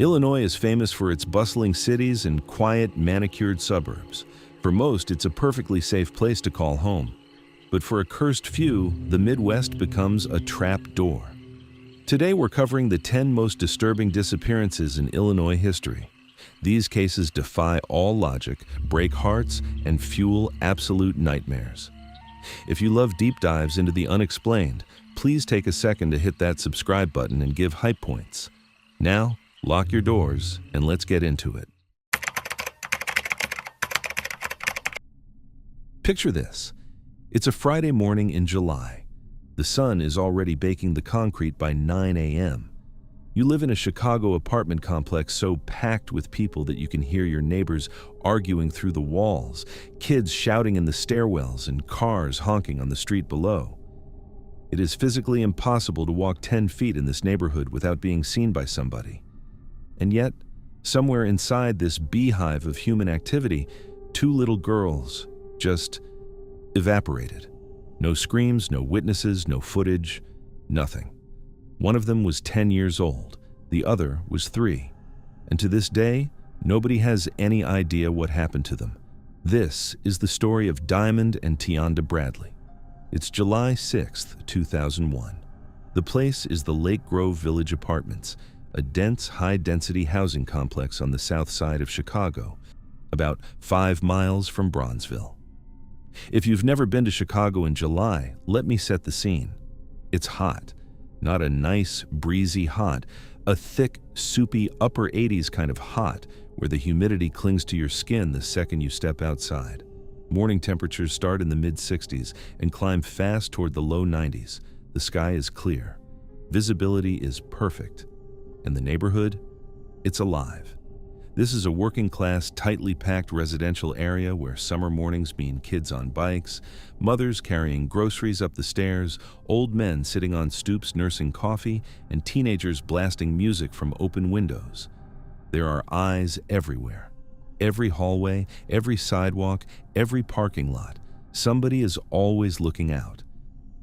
Illinois is famous for its bustling cities and quiet, manicured suburbs. For most, it's a perfectly safe place to call home. But for a cursed few, the Midwest becomes a trap door. Today we're covering the 10 most disturbing disappearances in Illinois history. These cases defy all logic, break hearts, and fuel absolute nightmares. If you love deep dives into the unexplained, please take a second to hit that subscribe button and give hype points. Now, lock your doors and let's get into it. Picture this. It's a Friday morning in July. The sun is already baking the concrete by 9 a.m. You live in a Chicago apartment complex so packed with people that you can hear your neighbors arguing through the walls, kids shouting in the stairwells, and cars honking on the street below. It is physically impossible to walk 10 feet in this neighborhood without being seen by somebody. And yet, somewhere inside this beehive of human activity, two little girls just evaporated. No screams, no witnesses, no footage, nothing. One of them was 10 years old, the other was 3. And to this day, nobody has any idea what happened to them. This is the story of Diamond and Tianda Bradley. It's July 6th, 2001. The place is the Lake Grove Village Apartments, a dense, high-density housing complex on the south side of Chicago, about 5 miles from Bronzeville. If you've never been to Chicago in July, let me set the scene. It's hot. Not a nice, breezy hot, a thick, soupy upper 80s kind of hot where the humidity clings to your skin the second you step outside. Morning temperatures start in the mid-60s and climb fast toward the low 90s. The sky is clear. Visibility is perfect. And the neighborhood? It's alive. This is a working-class, tightly packed residential area where summer mornings mean kids on bikes, mothers carrying groceries up the stairs, old men sitting on stoops nursing coffee, and teenagers blasting music from open windows. There are eyes everywhere. Every hallway, every sidewalk, every parking lot. Somebody is always looking out.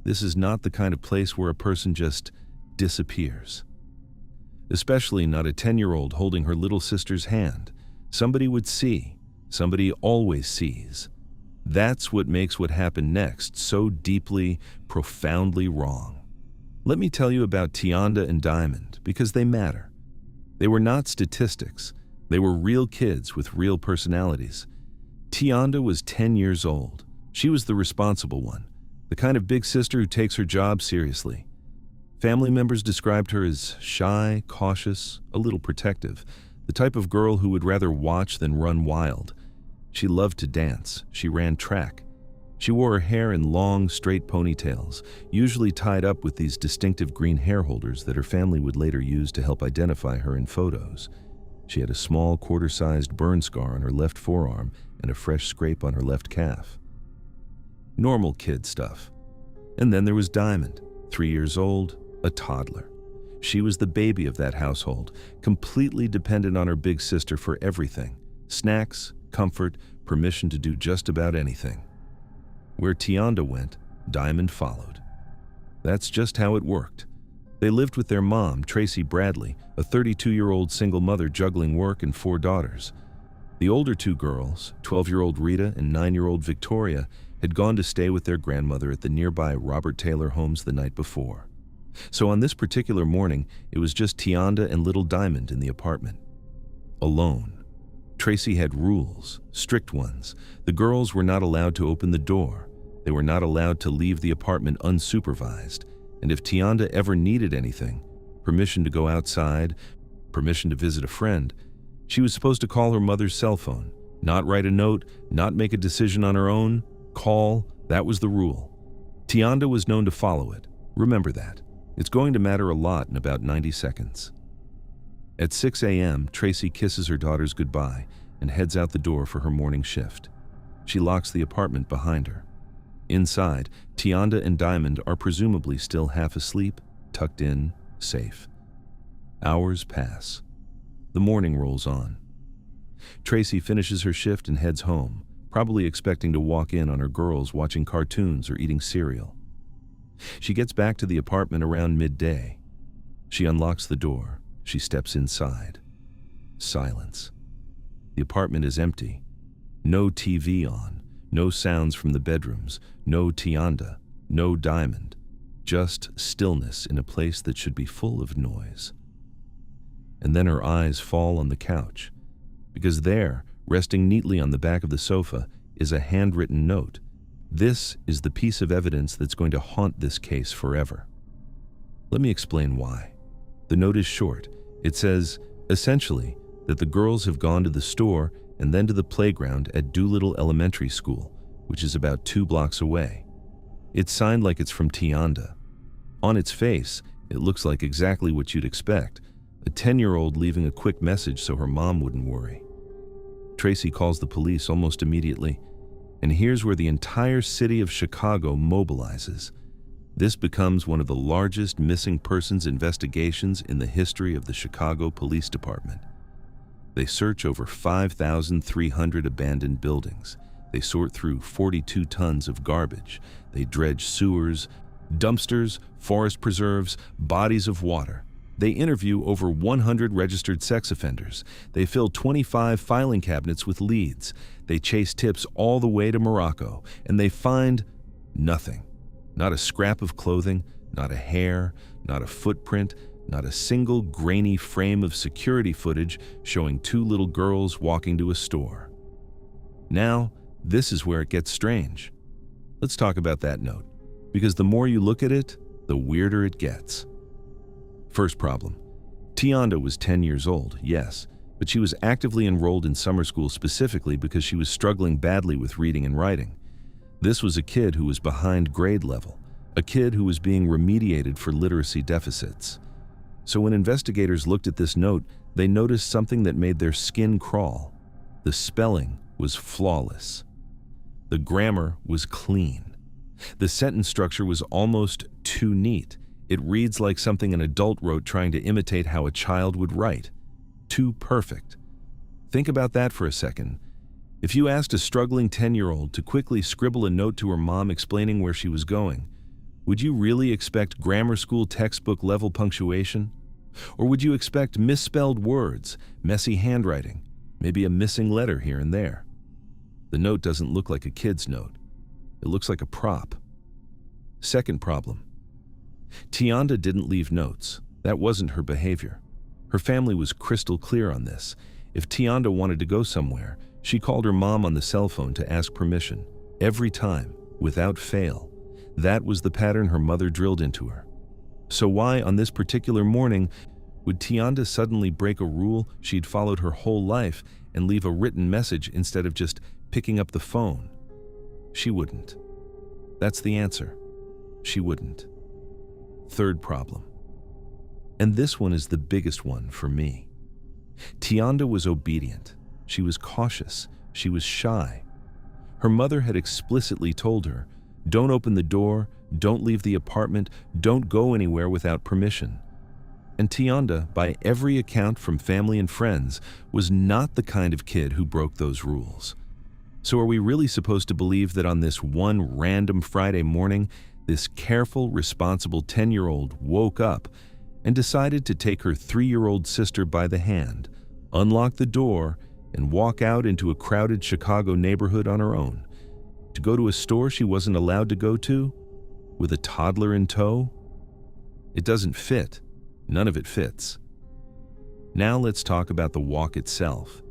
This is not the kind of place where a person just disappears. Especially not a 10-year-old holding her little sister's hand. Somebody would see. Somebody always sees. That's what makes what happened next so deeply, profoundly wrong. Let me tell you about Tianda and Diamond, because they matter. They were not statistics. They were real kids with real personalities. Tianda was 10 years old. She was the responsible one, the kind of big sister who takes her job seriously. Family members described her as shy, cautious, a little protective, the type of girl who would rather watch than run wild. She loved to dance. She ran track. She wore her hair in long, straight ponytails, usually tied up with these distinctive green hair holders that her family would later use to help identify her in photos. She had a small, quarter-sized burn scar on her left forearm and a fresh scrape on her left calf. Normal kid stuff. And then there was Diamond, 3 years old, a toddler. She was the baby of that household, completely dependent on her big sister for everything. Snacks, comfort, permission to do just about anything. Where Tianda went, Diamond followed. That's just how it worked. They lived with their mom, Tracy Bradley, a 32-year-old single mother juggling work and 4 daughters. The older 2 girls, 12-year-old Rita and 9-year-old Victoria, had gone to stay with their grandmother at the nearby Robert Taylor homes the night before. So on this particular morning, it was just Tianda and little Diamond in the apartment. Alone. Tracy had rules, strict ones. The girls were not allowed to open the door. They were not allowed to leave the apartment unsupervised. And if Tianda ever needed anything, permission to go outside, permission to visit a friend, she was supposed to call her mother's cell phone, not write a note, not make a decision on her own, call. That was the rule. Tianda was known to follow it. Remember that. It's going to matter a lot in about 90 seconds. At 6 a.m., Tracy kisses her daughters goodbye and heads out the door for her morning shift. She locks the apartment behind her. Inside, Tianda and Diamond are presumably still half asleep, tucked in, safe. Hours pass. The morning rolls on. Tracy finishes her shift and heads home, probably expecting to walk in on her girls watching cartoons or eating cereal. She gets back to the apartment around midday. She unlocks the door. She steps inside. Silence. The apartment is empty. No TV on, no sounds from the bedrooms, no Tianda, no Diamond. Just stillness in a place that should be full of noise. And then her eyes fall on the couch, because there, resting neatly on the back of the sofa, is a handwritten note. This is the piece of evidence that's going to haunt this case forever. Let me explain why. The note is short. It says, essentially, that the girls have gone to the store and then to the playground at Doolittle Elementary School, which is about 2 blocks away. It's signed like it's from Tianda. On its face, it looks like exactly what you'd expect, a 10-year-old leaving a quick message so her mom wouldn't worry. Tracy calls the police almost immediately, and here's where the entire city of Chicago mobilizes. This becomes one of the largest missing persons investigations in the history of the Chicago Police Department. They search over 5,300 abandoned buildings. They sort through 42 tons of garbage. They dredge sewers, dumpsters, forest preserves, bodies of water. They interview over 100 registered sex offenders. They fill 25 filing cabinets with leads. They chase tips all the way to Morocco, and they find nothing. Not a scrap of clothing, not a hair, not a footprint, not a single grainy frame of security footage showing 2 little girls walking to a store. Now, this is where it gets strange. Let's talk about that note, because the more you look at it, the weirder it gets. First problem. Tianda was 10 years old, yes, but she was actively enrolled in summer school specifically because she was struggling badly with reading and writing. This was a kid who was behind grade level, a kid who was being remediated for literacy deficits. So when investigators looked at this note, they noticed something that made their skin crawl. The spelling was flawless. The grammar was clean. The sentence structure was almost too neat. It reads like something an adult wrote trying to imitate how a child would write. Too perfect. Think about that for a second. If you asked a struggling 10-year-old to quickly scribble a note to her mom explaining where she was going, would you really expect grammar school textbook level punctuation? Or would you expect misspelled words, messy handwriting, maybe a missing letter here and there? The note doesn't look like a kid's note. It looks like a prop. Second problem. Tianda didn't leave notes. That wasn't her behavior. Her family was crystal clear on this. If Tianda wanted to go somewhere, she called her mom on the cell phone to ask permission. Every time, without fail. That was the pattern her mother drilled into her. So why, on this particular morning, would Tianda suddenly break a rule she'd followed her whole life and leave a written message instead of just picking up the phone? She wouldn't. That's the answer. She wouldn't. Third problem. And this one is the biggest one for me. Tianda was obedient. She was cautious. She was shy. Her mother had explicitly told her, don't open the door, don't leave the apartment, don't go anywhere without permission. And Tianda, by every account from family and friends, was not the kind of kid who broke those rules. So are we really supposed to believe that on this one random Friday morning, this careful, responsible 10-year-old woke up and decided to take her 3-year-old sister by the hand, unlock the door, and walk out into a crowded Chicago neighborhood on her own, to go to a store she wasn't allowed to go to, with a toddler in tow? It doesn't fit. None of it fits. Now let's talk about the walk itself,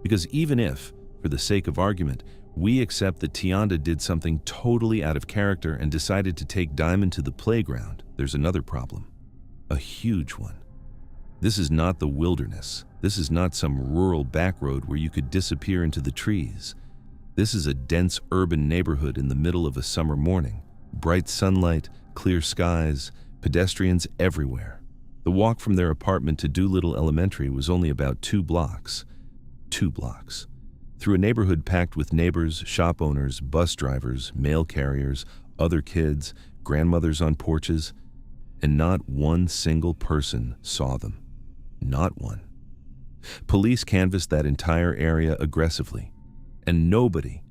because even if, for the sake of argument, we accept that Tianda did something totally out of character and decided to take Diamond to the playground, there's another problem. A huge one. This is not the wilderness. This is not some rural back road where you could disappear into the trees. This is a dense urban neighborhood in the middle of a summer morning. Bright sunlight, clear skies, pedestrians everywhere. The walk from their apartment to Doolittle Elementary was only about 2 blocks. 2 blocks. Through a neighborhood packed with neighbors, shop owners, bus drivers, mail carriers, other kids, grandmothers on porches, and not one single person saw them. Not one. Police canvassed that entire area aggressively, and nobody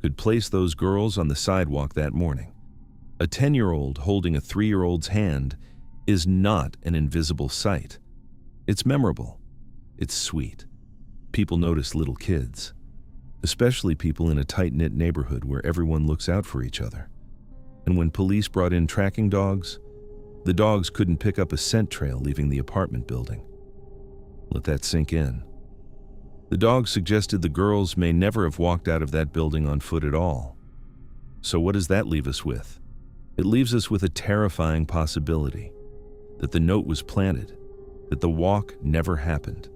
could place those girls on the sidewalk that morning. A 10-year-old holding a 3-year-old's hand is not an invisible sight. It's memorable. It's sweet. People notice little kids, especially people in a tight-knit neighborhood where everyone looks out for each other. And when police brought in tracking dogs, the dogs couldn't pick up a scent trail leaving the apartment building. Let that sink in. The dogs suggested the girls may never have walked out of that building on foot at all. So what does that leave us with? It leaves us with a terrifying possibility that the note was planted, that the walk never happened,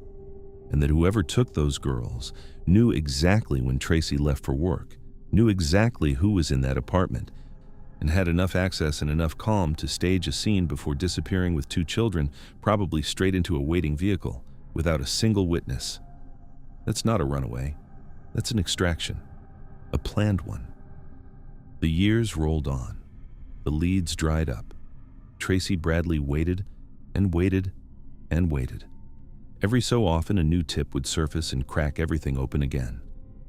and that whoever took those girls knew exactly when Tracy left for work, knew exactly who was in that apartment, and had enough access and enough calm to stage a scene before disappearing with 2 children, probably straight into a waiting vehicle, without a single witness. That's not a runaway. That's an extraction. A planned one. The years rolled on. The leads dried up. Tracy Bradley waited and waited and waited. Every so often, a new tip would surface and crack everything open again.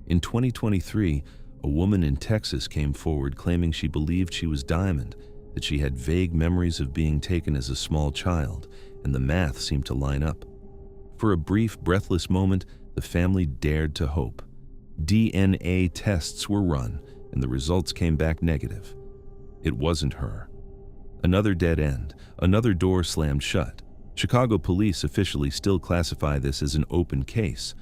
In 2023, a woman in Texas came forward claiming she believed she was Diamond, that she had vague memories of being taken as a small child, and the math seemed to line up. For a brief, breathless moment, the family dared to hope. DNA tests were run, and the results came back negative. It wasn't her. Another dead end, another door slammed shut. Chicago police officially still classify this as an open case.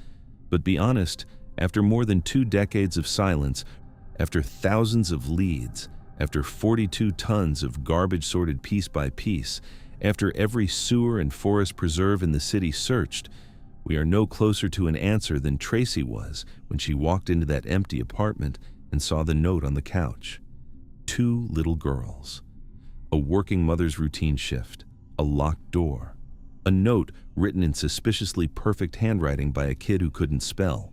But be honest, after more than 2 decades of silence, after thousands of leads, after 42 tons of garbage sorted piece by piece, after every sewer and forest preserve in the city searched, we are no closer to an answer than Tracy was when she walked into that empty apartment and saw the note on the couch. 2 little girls. A working mother's routine shift. A locked door. A note written in suspiciously perfect handwriting by a kid who couldn't spell.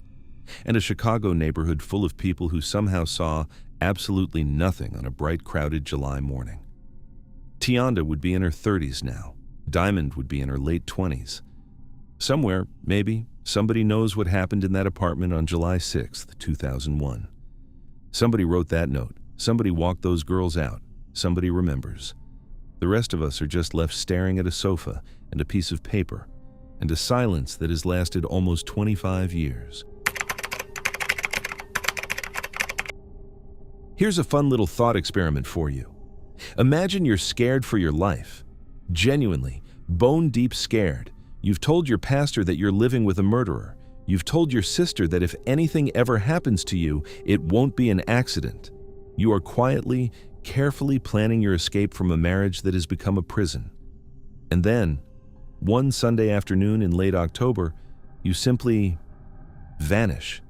And a Chicago neighborhood full of people who somehow saw absolutely nothing on a bright, crowded July morning. Tianda would be in her 30s now. Diamond would be in her late 20s. Somewhere, maybe, somebody knows what happened in that apartment on July 6th, 2001. Somebody wrote that note. Somebody walked those girls out. Somebody remembers. The rest of us are just left staring at a sofa and a piece of paper and a silence that has lasted almost 25 years. Here's a fun little thought experiment for you. Imagine you're scared for your life. Genuinely, bone-deep scared. You've told your pastor that you're living with a murderer. You've told your sister that if anything ever happens to you, it won't be an accident. You are quietly, carefully planning your escape from a marriage that has become a prison. And then, one Sunday afternoon in late October, you simply vanish.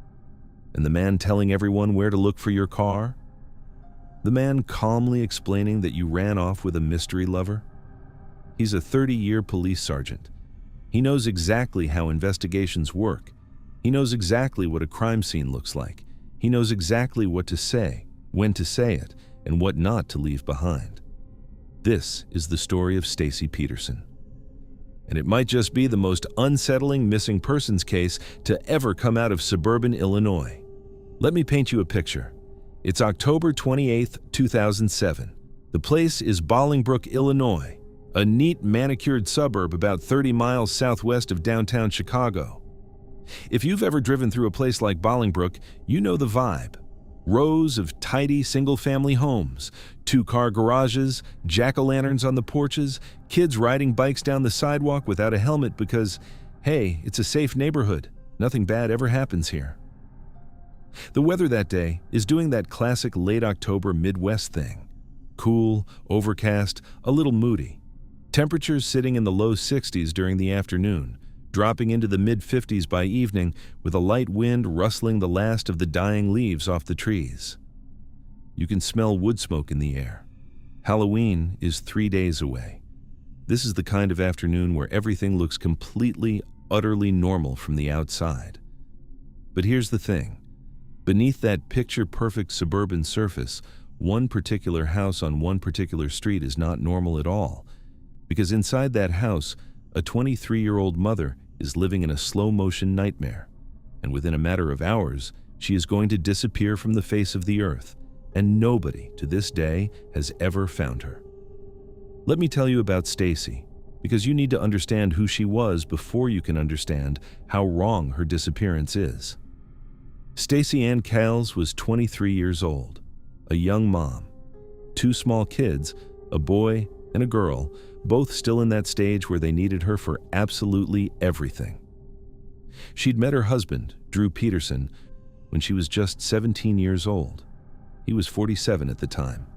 And the man telling everyone where to look for your car? The man calmly explaining that you ran off with a mystery lover? He's a 30-year police sergeant. He knows exactly how investigations work. He knows exactly what a crime scene looks like. He knows exactly what to say, when to say it, and what not to leave behind. This is the story of Stacy Peterson. And it might just be the most unsettling missing persons case to ever come out of suburban Illinois. Let me paint you a picture. It's October 28, 2007. The place is Bolingbrook, Illinois, a neat manicured suburb about 30 miles southwest of downtown Chicago. If you've ever driven through a place like Bolingbrook, you know the vibe. Rows of tidy single-family homes, 2-car garages, jack-o'-lanterns on the porches, kids riding bikes down the sidewalk without a helmet because, hey, it's a safe neighborhood. Nothing bad ever happens here. The weather that day is doing that classic late October Midwest thing. Cool, overcast, a little moody. Temperatures sitting in the low 60s during the afternoon, dropping into the mid-50s by evening with a light wind rustling the last of the dying leaves off the trees. You can smell wood smoke in the air. Halloween is 3 days away. This is the kind of afternoon where everything looks completely, utterly normal from the outside. But here's the thing. Beneath that picture-perfect suburban surface, one particular house on one particular street is not normal at all, because inside that house, a 23-year-old mother is living in a slow-motion nightmare, and within a matter of hours, she is going to disappear from the face of the earth, and nobody to this day has ever found her. Let me tell you about Stacy, because you need to understand who she was before you can understand how wrong her disappearance is. Stacy Ann Cales was 23 years old, a young mom, 2 small kids, a boy and a girl, both still in that stage where they needed her for absolutely everything. She'd met her husband, Drew Peterson, when she was just 17 years old. He was 47 at the time,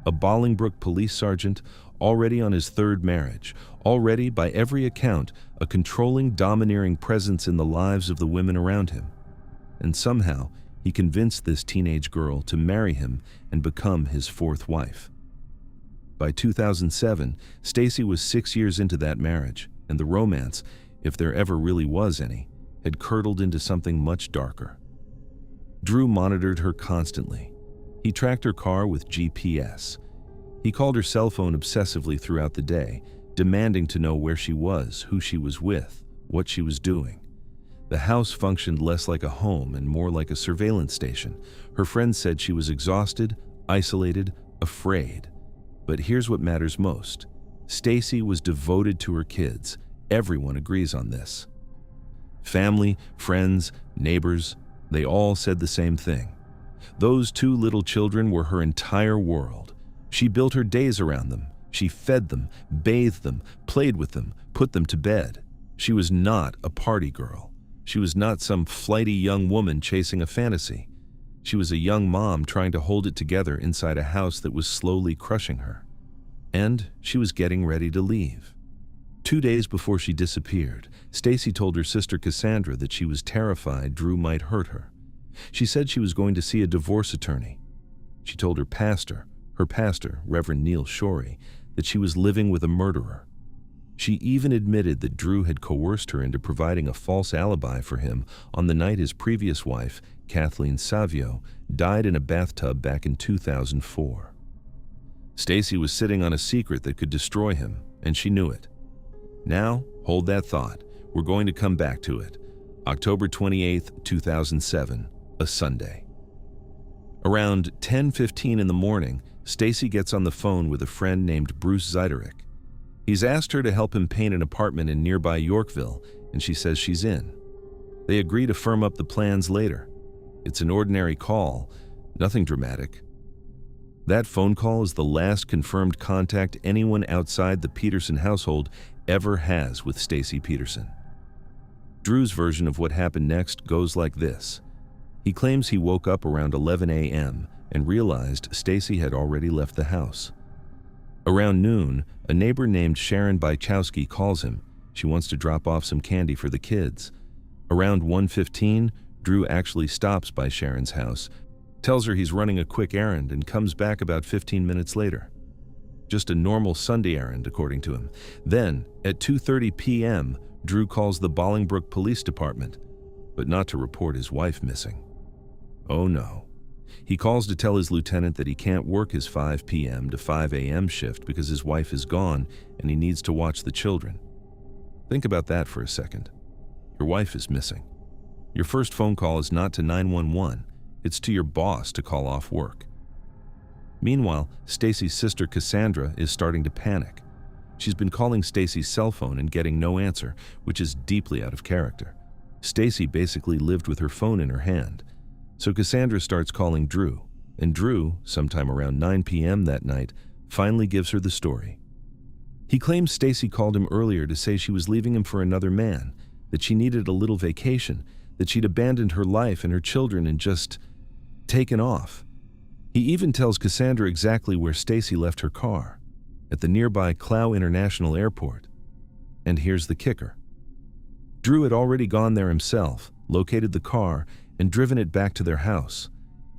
a Bolingbrook police sergeant, already on his 3rd marriage, already, by every account, a controlling, domineering presence in the lives of the women around him. And somehow, he convinced this teenage girl to marry him and become his 4th wife. By 2007, Stacy was 6 years into that marriage, and the romance, if there ever really was any, had curdled into something much darker. Drew monitored her constantly. He tracked her car with GPS. He called her cell phone obsessively throughout the day, demanding to know where she was, who she was with, what she was doing. The house functioned less like a home and more like a surveillance station. Her friends said she was exhausted, isolated, afraid. But here's what matters most. Stacy was devoted to her kids. Everyone agrees on this. Family, friends, neighbors, they all said the same thing. Those 2 little children were her entire world. She built her days around them. She fed them, bathed them, played with them, put them to bed. She was not a party girl. She was not some flighty young woman chasing a fantasy. She was a young mom trying to hold it together inside a house that was slowly crushing her. And she was getting ready to leave. 2 days before she disappeared, Stacy told her sister Cassandra that she was terrified Drew might hurt her. She said she was going to see a divorce attorney. She told her pastor, Reverend Neil Shorey, that she was living with a murderer. She even admitted that Drew had coerced her into providing a false alibi for him on the night his previous wife, Kathleen Savio, died in a bathtub back in 2004. Stacy was sitting on a secret that could destroy him, and she knew it. Now, hold that thought. We're going to come back to it. October 28, 2007, a Sunday. Around 10:15 in the morning, Stacy gets on the phone with a friend named Bruce Zyderich. He's asked her to help him paint an apartment in nearby Yorkville, and she says she's in. They agree to firm up the plans later. It's an ordinary call, nothing dramatic. That phone call is the last confirmed contact anyone outside the Peterson household ever has with Stacy Peterson. Drew's version of what happened next goes like this. He claims he woke up around 11 a.m. and realized Stacy had already left the house. Around noon, a neighbor named Sharon Byczowski calls him. She wants to drop off some candy for the kids. Around 1:15, Drew actually stops by Sharon's house, tells her he's running a quick errand, and comes back about 15 minutes later. Just a normal Sunday errand, according to him. Then, at 2:30 p.m., Drew calls the Bolingbrook Police Department, but not to report his wife missing. Oh no. He calls to tell his lieutenant that he can't work his 5 p.m. to 5 a.m. shift because his wife is gone and he needs to watch the children. Think about that for a second. Your wife is missing. Your first phone call is not to 911, it's to your boss to call off work. Meanwhile, Stacy's sister Cassandra is starting to panic. She's been calling Stacy's cell phone and getting no answer, which is deeply out of character. Stacy basically lived with her phone in her hand. So Cassandra starts calling Drew, and Drew, sometime around 9 p.m. that night, finally gives her the story. He claims Stacy called him earlier to say she was leaving him for another man, that she needed a little vacation, that she'd abandoned her life and her children and just taken off. He even tells Cassandra exactly where Stacy left her car, at the nearby Clough International Airport. And here's the kicker. Drew had already gone there himself, located the car, and driven it back to their house.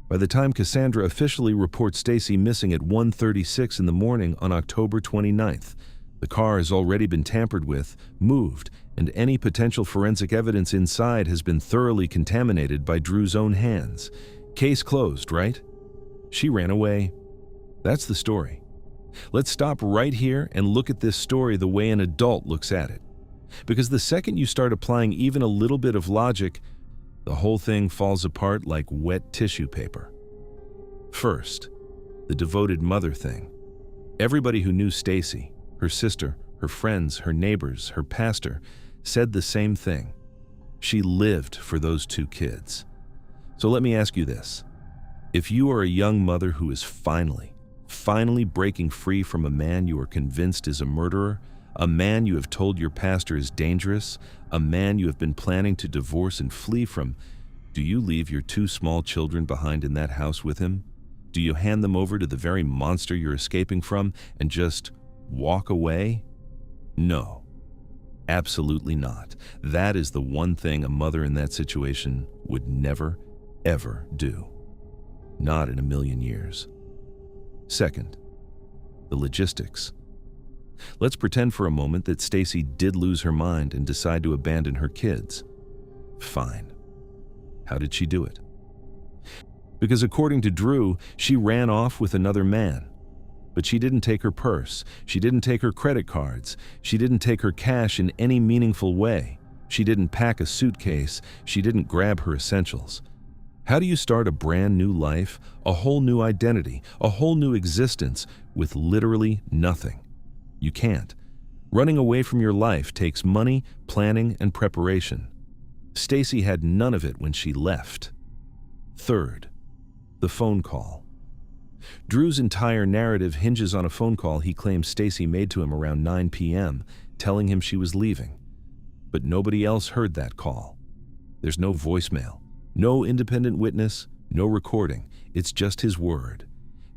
By the time Cassandra officially reports Stacy missing at 1:36 in the morning on October 29th, the car has already been tampered with, moved, and any potential forensic evidence inside has been thoroughly contaminated by Drew's own hands. Case closed, right? She ran away. That's the story. Let's stop right here and look at this story the way an adult looks at it. Because the second you start applying even a little bit of logic, the whole thing falls apart like wet tissue paper. First, the devoted mother thing. Everybody who knew Stacy, her sister, her friends, her neighbors, her pastor said the same thing. She lived for those 2 kids. So let me ask you this. If you are a young mother who is finally breaking free from a man you are convinced is a murderer, a man you have told your pastor is dangerous, a man you have been planning to divorce and flee from, do you leave your 2 small children behind in that house with him? Do you hand them over to the very monster you're escaping from and just walk away? No, absolutely not. That is the one thing a mother in that situation would never, ever do. Not in a million years. Second, the logistics. Let's pretend for a moment that Stacy did lose her mind and decide to abandon her kids. Fine. How did she do it? Because according to Drew, she ran off with another man. But she didn't take her purse. She didn't take her credit cards. She didn't take her cash in any meaningful way. She didn't pack a suitcase. She didn't grab her essentials. How do you start a brand new life, a whole new identity, a whole new existence with literally nothing? You can't. Running away from your life takes money, planning, and preparation. Stacy had none of it when she left. Third, the phone call. Drew's entire narrative hinges on a phone call he claims Stacy made to him around 9 p.m., telling him she was leaving. But nobody else heard that call. There's no voicemail, no independent witness, no recording. It's just his word.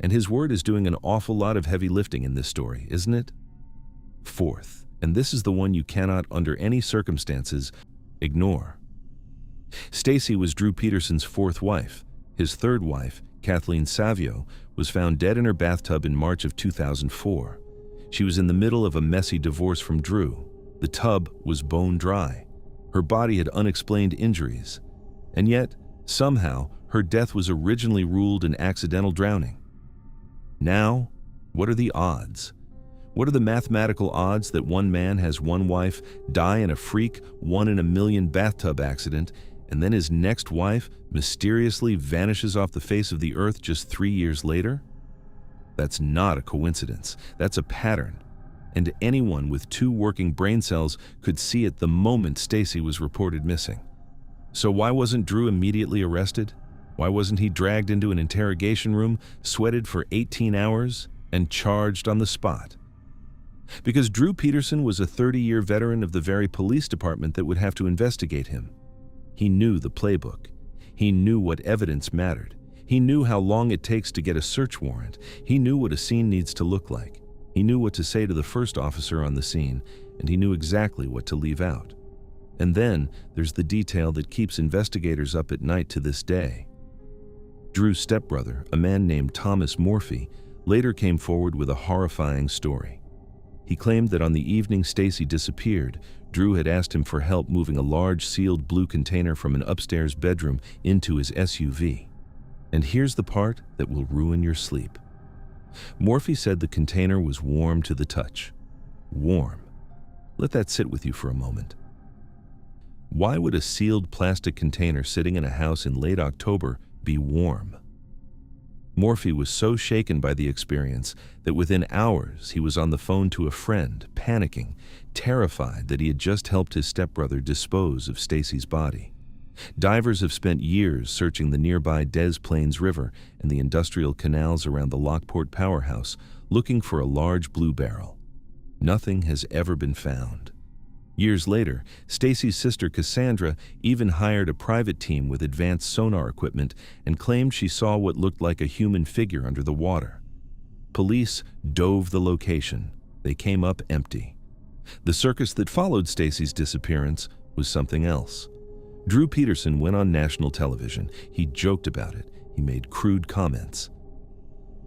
And his word is doing an awful lot of heavy lifting in this story, isn't it? Fourth, and this is the one you cannot, under any circumstances, ignore. Stacy was Drew Peterson's 4th wife. His 3rd wife, Kathleen Savio, was found dead in her bathtub in March of 2004. She was in the middle of a messy divorce from Drew. The tub was bone dry. Her body had unexplained injuries. And yet, somehow, her death was originally ruled an accidental drowning. Now, what are the odds? What are the mathematical odds that one man has one wife die in a freak 1 in a million bathtub accident, and then his next wife mysteriously vanishes off the face of the earth just 3 years later? That's not a coincidence. That's a pattern. And anyone with 2 working brain cells could see it the moment Stacy was reported missing. So why wasn't Drew immediately arrested? Why wasn't he dragged into an interrogation room, sweated for 18 hours, and charged on the spot? Because Drew Peterson was a 30-year veteran of the very police department that would have to investigate him. He knew the playbook. He knew what evidence mattered. He knew how long it takes to get a search warrant. He knew what a scene needs to look like. He knew what to say to the first officer on the scene, and he knew exactly what to leave out. And then there's the detail that keeps investigators up at night to this day. Drew's stepbrother, a man named Thomas Morphy, later came forward with a horrifying story. He claimed that on the evening Stacy disappeared, Drew had asked him for help moving a large sealed blue container from an upstairs bedroom into his SUV. And here's the part that will ruin your sleep. Morphy said the container was warm to the touch. Warm. Let that sit with you for a moment. Why would a sealed plastic container sitting in a house in late October be warm? Morphy was so shaken by the experience that within hours he was on the phone to a friend, panicking, terrified that he had just helped his stepbrother dispose of Stacy's body. Divers have spent years searching the nearby Des Plaines River and the industrial canals around the Lockport powerhouse, looking for a large blue barrel. Nothing has ever been found. Years later, Stacy's sister Cassandra even hired a private team with advanced sonar equipment and claimed she saw what looked like a human figure under the water. Police dove the location. They came up empty. The circus that followed Stacy's disappearance was something else. Drew Peterson went on national television. He joked about it. He made crude comments.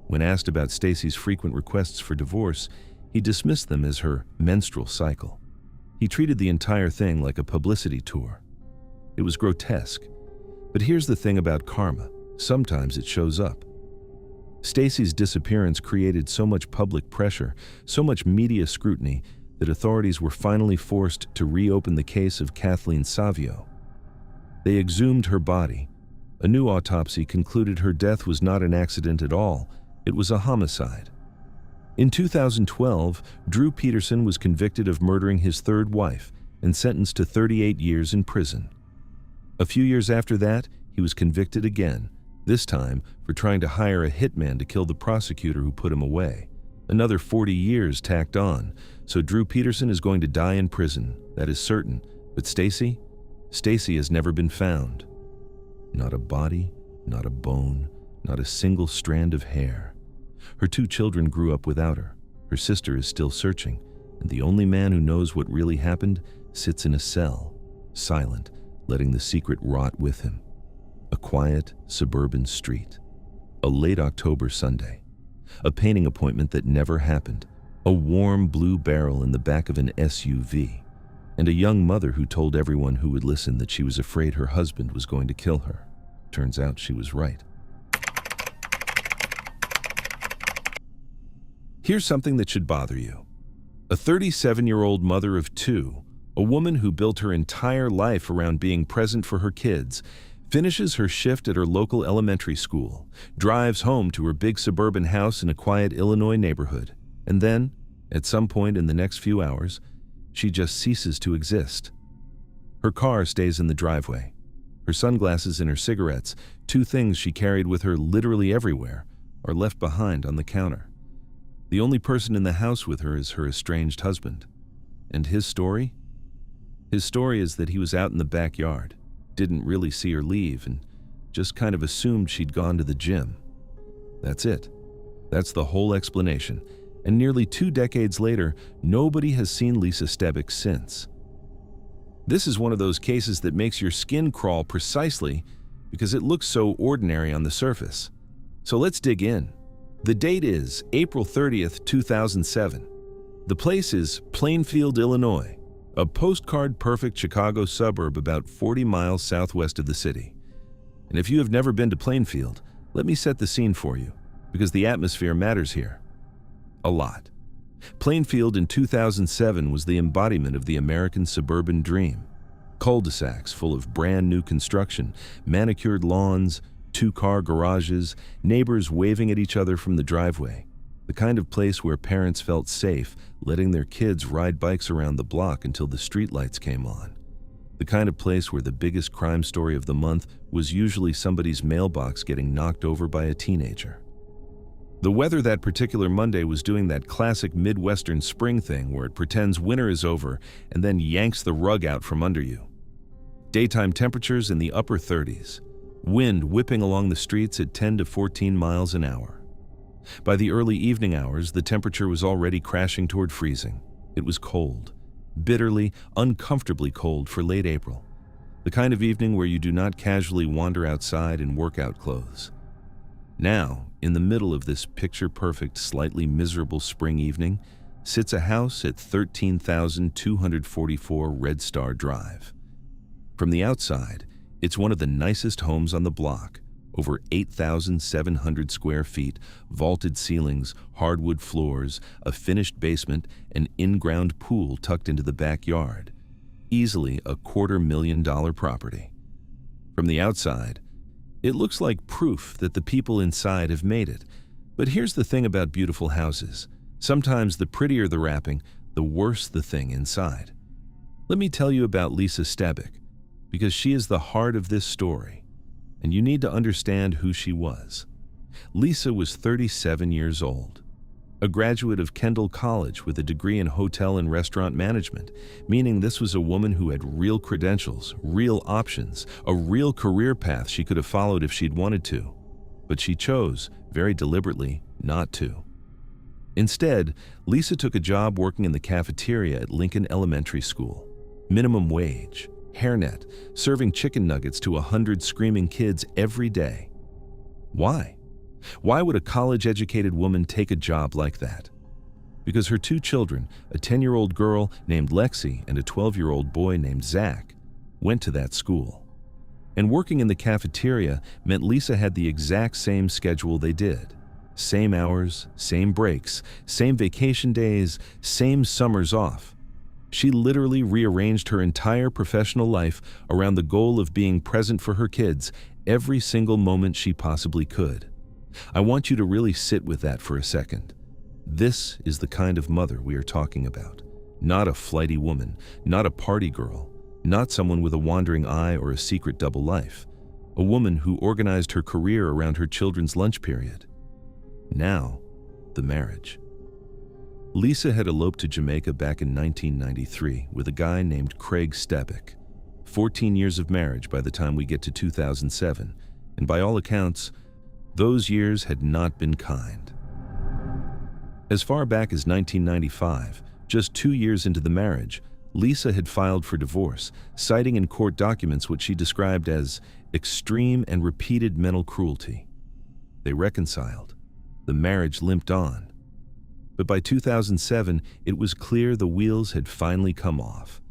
When asked about Stacy's frequent requests for divorce, he dismissed them as her menstrual cycle. He treated the entire thing like a publicity tour. It was grotesque. But here's the thing about karma. Sometimes it shows up. Stacy's disappearance created so much public pressure, so much media scrutiny, that authorities were finally forced to reopen the case of Kathleen Savio. They exhumed her body. A new autopsy concluded her death was not an accident at all. It was a homicide. In 2012, Drew Peterson was convicted of murdering his third wife and sentenced to 38 years in prison. A few years after that, he was convicted again, this time for trying to hire a hitman to kill the prosecutor who put him away. Another 40 years tacked on, so Drew Peterson is going to die in prison, that is certain. But Stacy? Stacy has never been found. Not a body, not a bone, not a single strand of hair. Her 2 children grew up without her. Her sister is still searching, and the only man who knows what really happened sits in a cell, silent, letting the secret rot with him. A quiet, suburban street. A late October Sunday. A painting appointment that never happened. A warm blue barrel in the back of an SUV. And a young mother who told everyone who would listen that she was afraid her husband was going to kill her. Turns out she was right. Here's something that should bother you. A 37-year-old mother of 2, a woman who built her entire life around being present for her kids, finishes her shift at her local elementary school, drives home to her big suburban house in a quiet Illinois neighborhood, and then, at some point in the next few hours, she just ceases to exist. Her car stays in the driveway. Her sunglasses and her cigarettes, 2 things she carried with her literally everywhere, are left behind on the counter. The only person in the house with her is her estranged husband. And his story? His story is that he was out in the backyard, didn't really see her leave, and just kind of assumed she'd gone to the gym. That's it. That's the whole explanation. And nearly 2 decades later, nobody has seen Lisa Stebic since. This is one of those cases that makes your skin crawl precisely because it looks so ordinary on the surface. So let's dig in. The date is April 30th, 2007. The place is Plainfield, Illinois, a postcard-perfect Chicago suburb about 40 miles southwest of the city. And if you have never been to Plainfield, let me set the scene for you, because the atmosphere matters here. A lot. Plainfield in 2007 was the embodiment of the American suburban dream. Cul-de-sacs full of brand new construction, manicured lawns, 2-car garages, neighbors waving at each other from the driveway. The kind of place where parents felt safe letting their kids ride bikes around the block until the streetlights came on. The kind of place where the biggest crime story of the month was usually somebody's mailbox getting knocked over by a teenager. The weather that particular Monday was doing that classic Midwestern spring thing where it pretends winter is over and then yanks the rug out from under you. Daytime temperatures in the upper 30s. Wind whipping along the streets at 10 to 14 miles an hour. By the early evening hours, the temperature was already crashing toward freezing. It was cold. Bitterly, uncomfortably cold for late April. The kind of evening where you do not casually wander outside in workout clothes. Now, in the middle of this picture-perfect, slightly miserable spring evening, sits a house at 13,244 Red Star Drive. From the outside, it's one of the nicest homes on the block. Over 8,700 square feet, vaulted ceilings, hardwood floors, a finished basement, an in-ground pool tucked into the backyard. Easily a $250,000 property. From the outside, it looks like proof that the people inside have made it. But here's the thing about beautiful houses. Sometimes the prettier the wrapping, the worse the thing inside. Let me tell you about Lisa Stebic, because she is the heart of this story. And you need to understand who she was. Lisa was 37 years old, a graduate of Kendall College with a degree in hotel and restaurant management, meaning this was a woman who had real credentials, real options, a real career path she could have followed if she'd wanted to. But she chose, very deliberately, not to. Instead, Lisa took a job working in the cafeteria at Lincoln Elementary School. Minimum wage. Hairnet, serving chicken nuggets to 100 screaming kids every day. Why? Why would a college-educated woman take a job like that? Because her 2 children, a 10-year-old girl named Lexi and a 12-year-old boy named Zach, went to that school. And working in the cafeteria meant Lisa had the exact same schedule they did. Same hours, same breaks, same vacation days, same summers off. She literally rearranged her entire professional life around the goal of being present for her kids every single moment she possibly could. I want you to really sit with that for a second. This is the kind of mother we are talking about. Not a flighty woman, not a party girl, not someone with a wandering eye or a secret double life. A woman who organized her career around her children's lunch period. Now, the marriage. Lisa had eloped to Jamaica back in 1993 with a guy named Craig Stebic. 14 years of marriage by the time we get to 2007, and by all accounts, those years had not been kind. As far back as 1995, just 2 years into the marriage, Lisa had filed for divorce, citing in court documents what she described as extreme and repeated mental cruelty. They reconciled. The marriage limped on. But by 2007, it was clear the wheels had finally come off.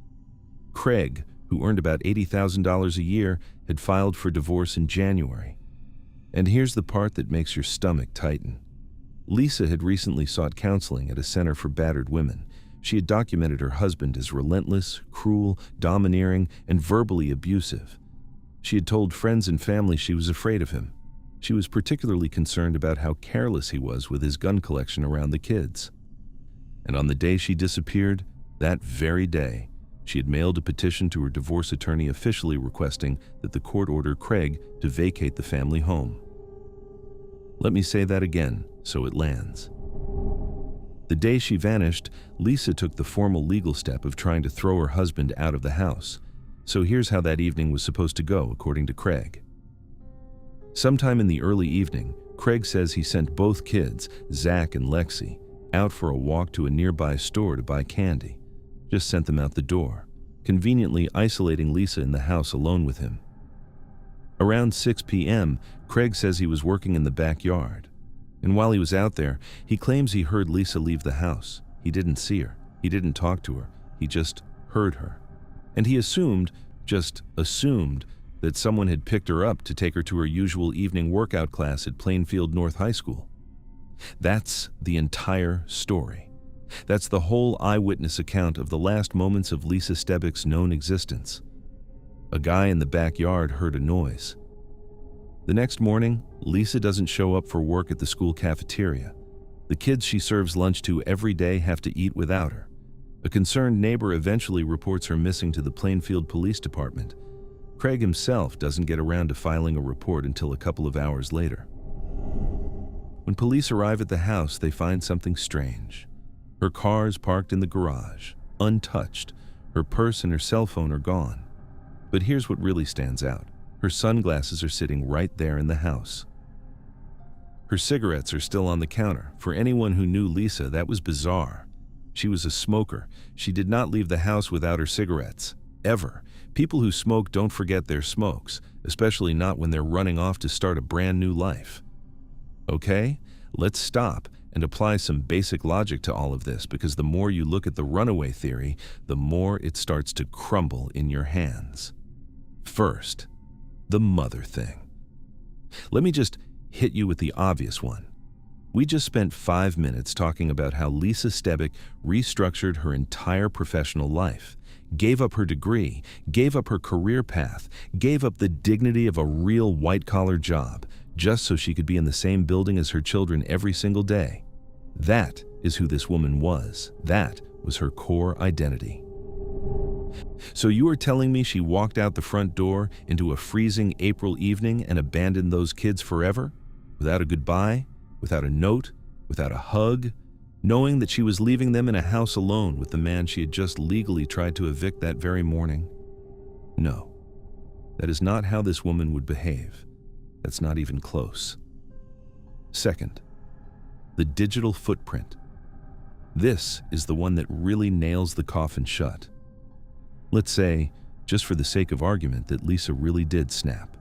Craig, who earned about $80,000 a year, had filed for divorce in January. And here's the part that makes your stomach tighten. Lisa had recently sought counseling at a center for battered women. She had documented her husband as relentless, cruel, domineering, and verbally abusive. She had told friends and family she was afraid of him. She was particularly concerned about how careless he was with his gun collection around the kids. And on the day she disappeared, that very day, she had mailed a petition to her divorce attorney officially requesting that the court order Craig to vacate the family home. Let me say that again, so it lands. The day she vanished, Lisa took the formal legal step of trying to throw her husband out of the house. So here's how that evening was supposed to go, according to Craig. Sometime in the early evening, Craig says he sent both kids, Zach and Lexi, out for a walk to a nearby store to buy candy. Just sent them out the door, conveniently isolating Lisa in the house alone with him. Around 6 p.m., Craig says he was working in the backyard. And while he was out there, he claims he heard Lisa leave the house. He didn't see her. He didn't talk to her. He just heard her. And he just assumed, that someone had picked her up to take her to her usual evening workout class at Plainfield North High School. That's the entire story. That's the whole eyewitness account of the last moments of Lisa Stebic's known existence. A guy in the backyard heard a noise. The next morning, Lisa doesn't show up for work at the school cafeteria. The kids she serves lunch to every day have to eat without her. A concerned neighbor eventually reports her missing to the Plainfield Police Department. Craig himself doesn't get around to filing a report until a couple of hours later. When police arrive at the house, they find something strange. Her car is parked in the garage, untouched. Her purse and her cell phone are gone. But here's what really stands out. Her sunglasses are sitting right there in the house. Her cigarettes are still on the counter. For anyone who knew Lisa, that was bizarre. She was a smoker. She did not leave the house without her cigarettes, ever. People who smoke don't forget their smokes, especially not when they're running off to start a brand new life. Okay, let's stop and apply some basic logic to all of this, because the more you look at the runaway theory, the more it starts to crumble in your hands. First, the mother thing. Let me just hit you with the obvious one. We just spent 5 minutes talking about how Lisa Stebic restructured her entire professional life, gave up her degree, gave up her career path, gave up the dignity of a real white-collar job, just so she could be in the same building as her children every single day. That is who this woman was. That was her core identity. So you are telling me she walked out the front door into a freezing April evening and abandoned those kids forever? Without a goodbye? Without a note? Without a hug? Knowing that she was leaving them in a house alone with the man she had just legally tried to evict that very morning? No. That is not how this woman would behave. That's not even close. Second, the digital footprint. This is the one that really nails the coffin shut. Let's say, just for the sake of argument, that Lisa really did snap.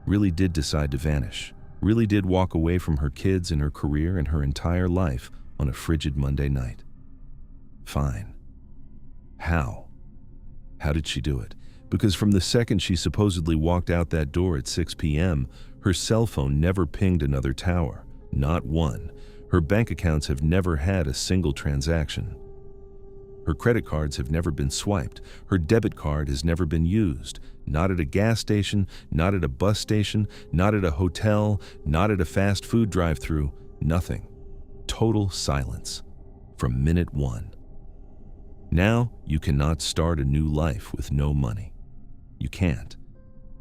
Really did decide to vanish. Really did walk away from her kids and her career and her entire life on a frigid Monday night. Fine. How? How did she do it? Because from the second she supposedly walked out that door at 6 p.m., her cell phone never pinged another tower. Not one. Her bank accounts have never had a single transaction. Her credit cards have never been swiped. Her debit card has never been used. Not at a gas station, not at a bus station, not at a hotel, not at a fast food drive-thru. Nothing. total silence from minute one. Now you cannot start a new life with no money. You can't.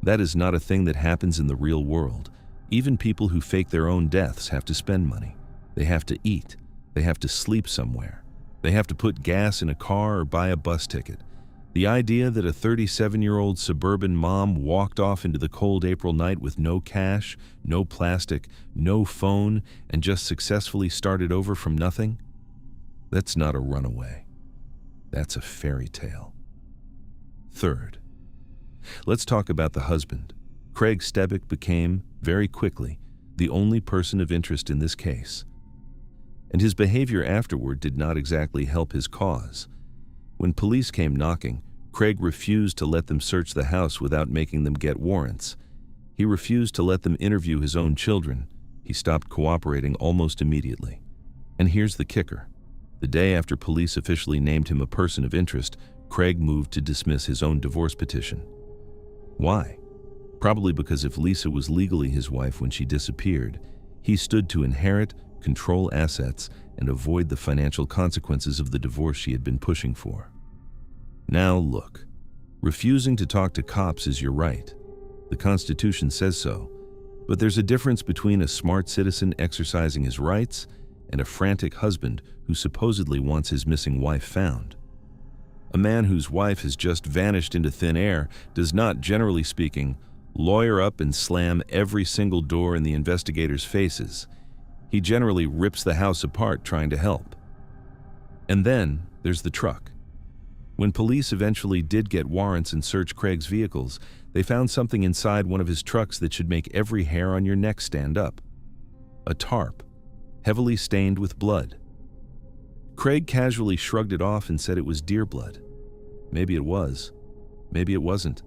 That is not a thing that happens in the real world. Even people who fake their own deaths have to spend money. They have to eat. They have to sleep somewhere. They have to put gas in a car or buy a bus ticket. The idea that a 37-year-old suburban mom walked off into the cold April night with no cash, no plastic, no phone, and just successfully started over from nothing, that's not a runaway. That's a fairy tale. Third, let's talk about the husband. Craig Stebic became, very quickly, the only person of interest in this case. And his behavior afterward did not exactly help his cause. When police came knocking, Craig refused to let them search the house without making them get warrants. He refused to let them interview his own children. He stopped cooperating almost immediately. And here's the kicker. The day after police officially named him a person of interest, Craig moved to dismiss his own divorce petition. Why? Probably because if Lisa was legally his wife when she disappeared, he stood to inherit, control assets, and avoid the financial consequences of the divorce she had been pushing for. Now look, refusing to talk to cops is your right. The Constitution says so. But there's a difference between a smart citizen exercising his rights and a frantic husband who supposedly wants his missing wife found. A man whose wife has just vanished into thin air does not, generally speaking, lawyer up and slam every single door in the investigators' faces. He generally rips the house apart trying to help. And then there's the truck. When police eventually did get warrants and search Craig's vehicles, they found something inside one of his trucks that should make every hair on your neck stand up. A tarp, heavily stained with blood. Craig casually shrugged it off and said it was deer blood. Maybe it was. Maybe it wasn't.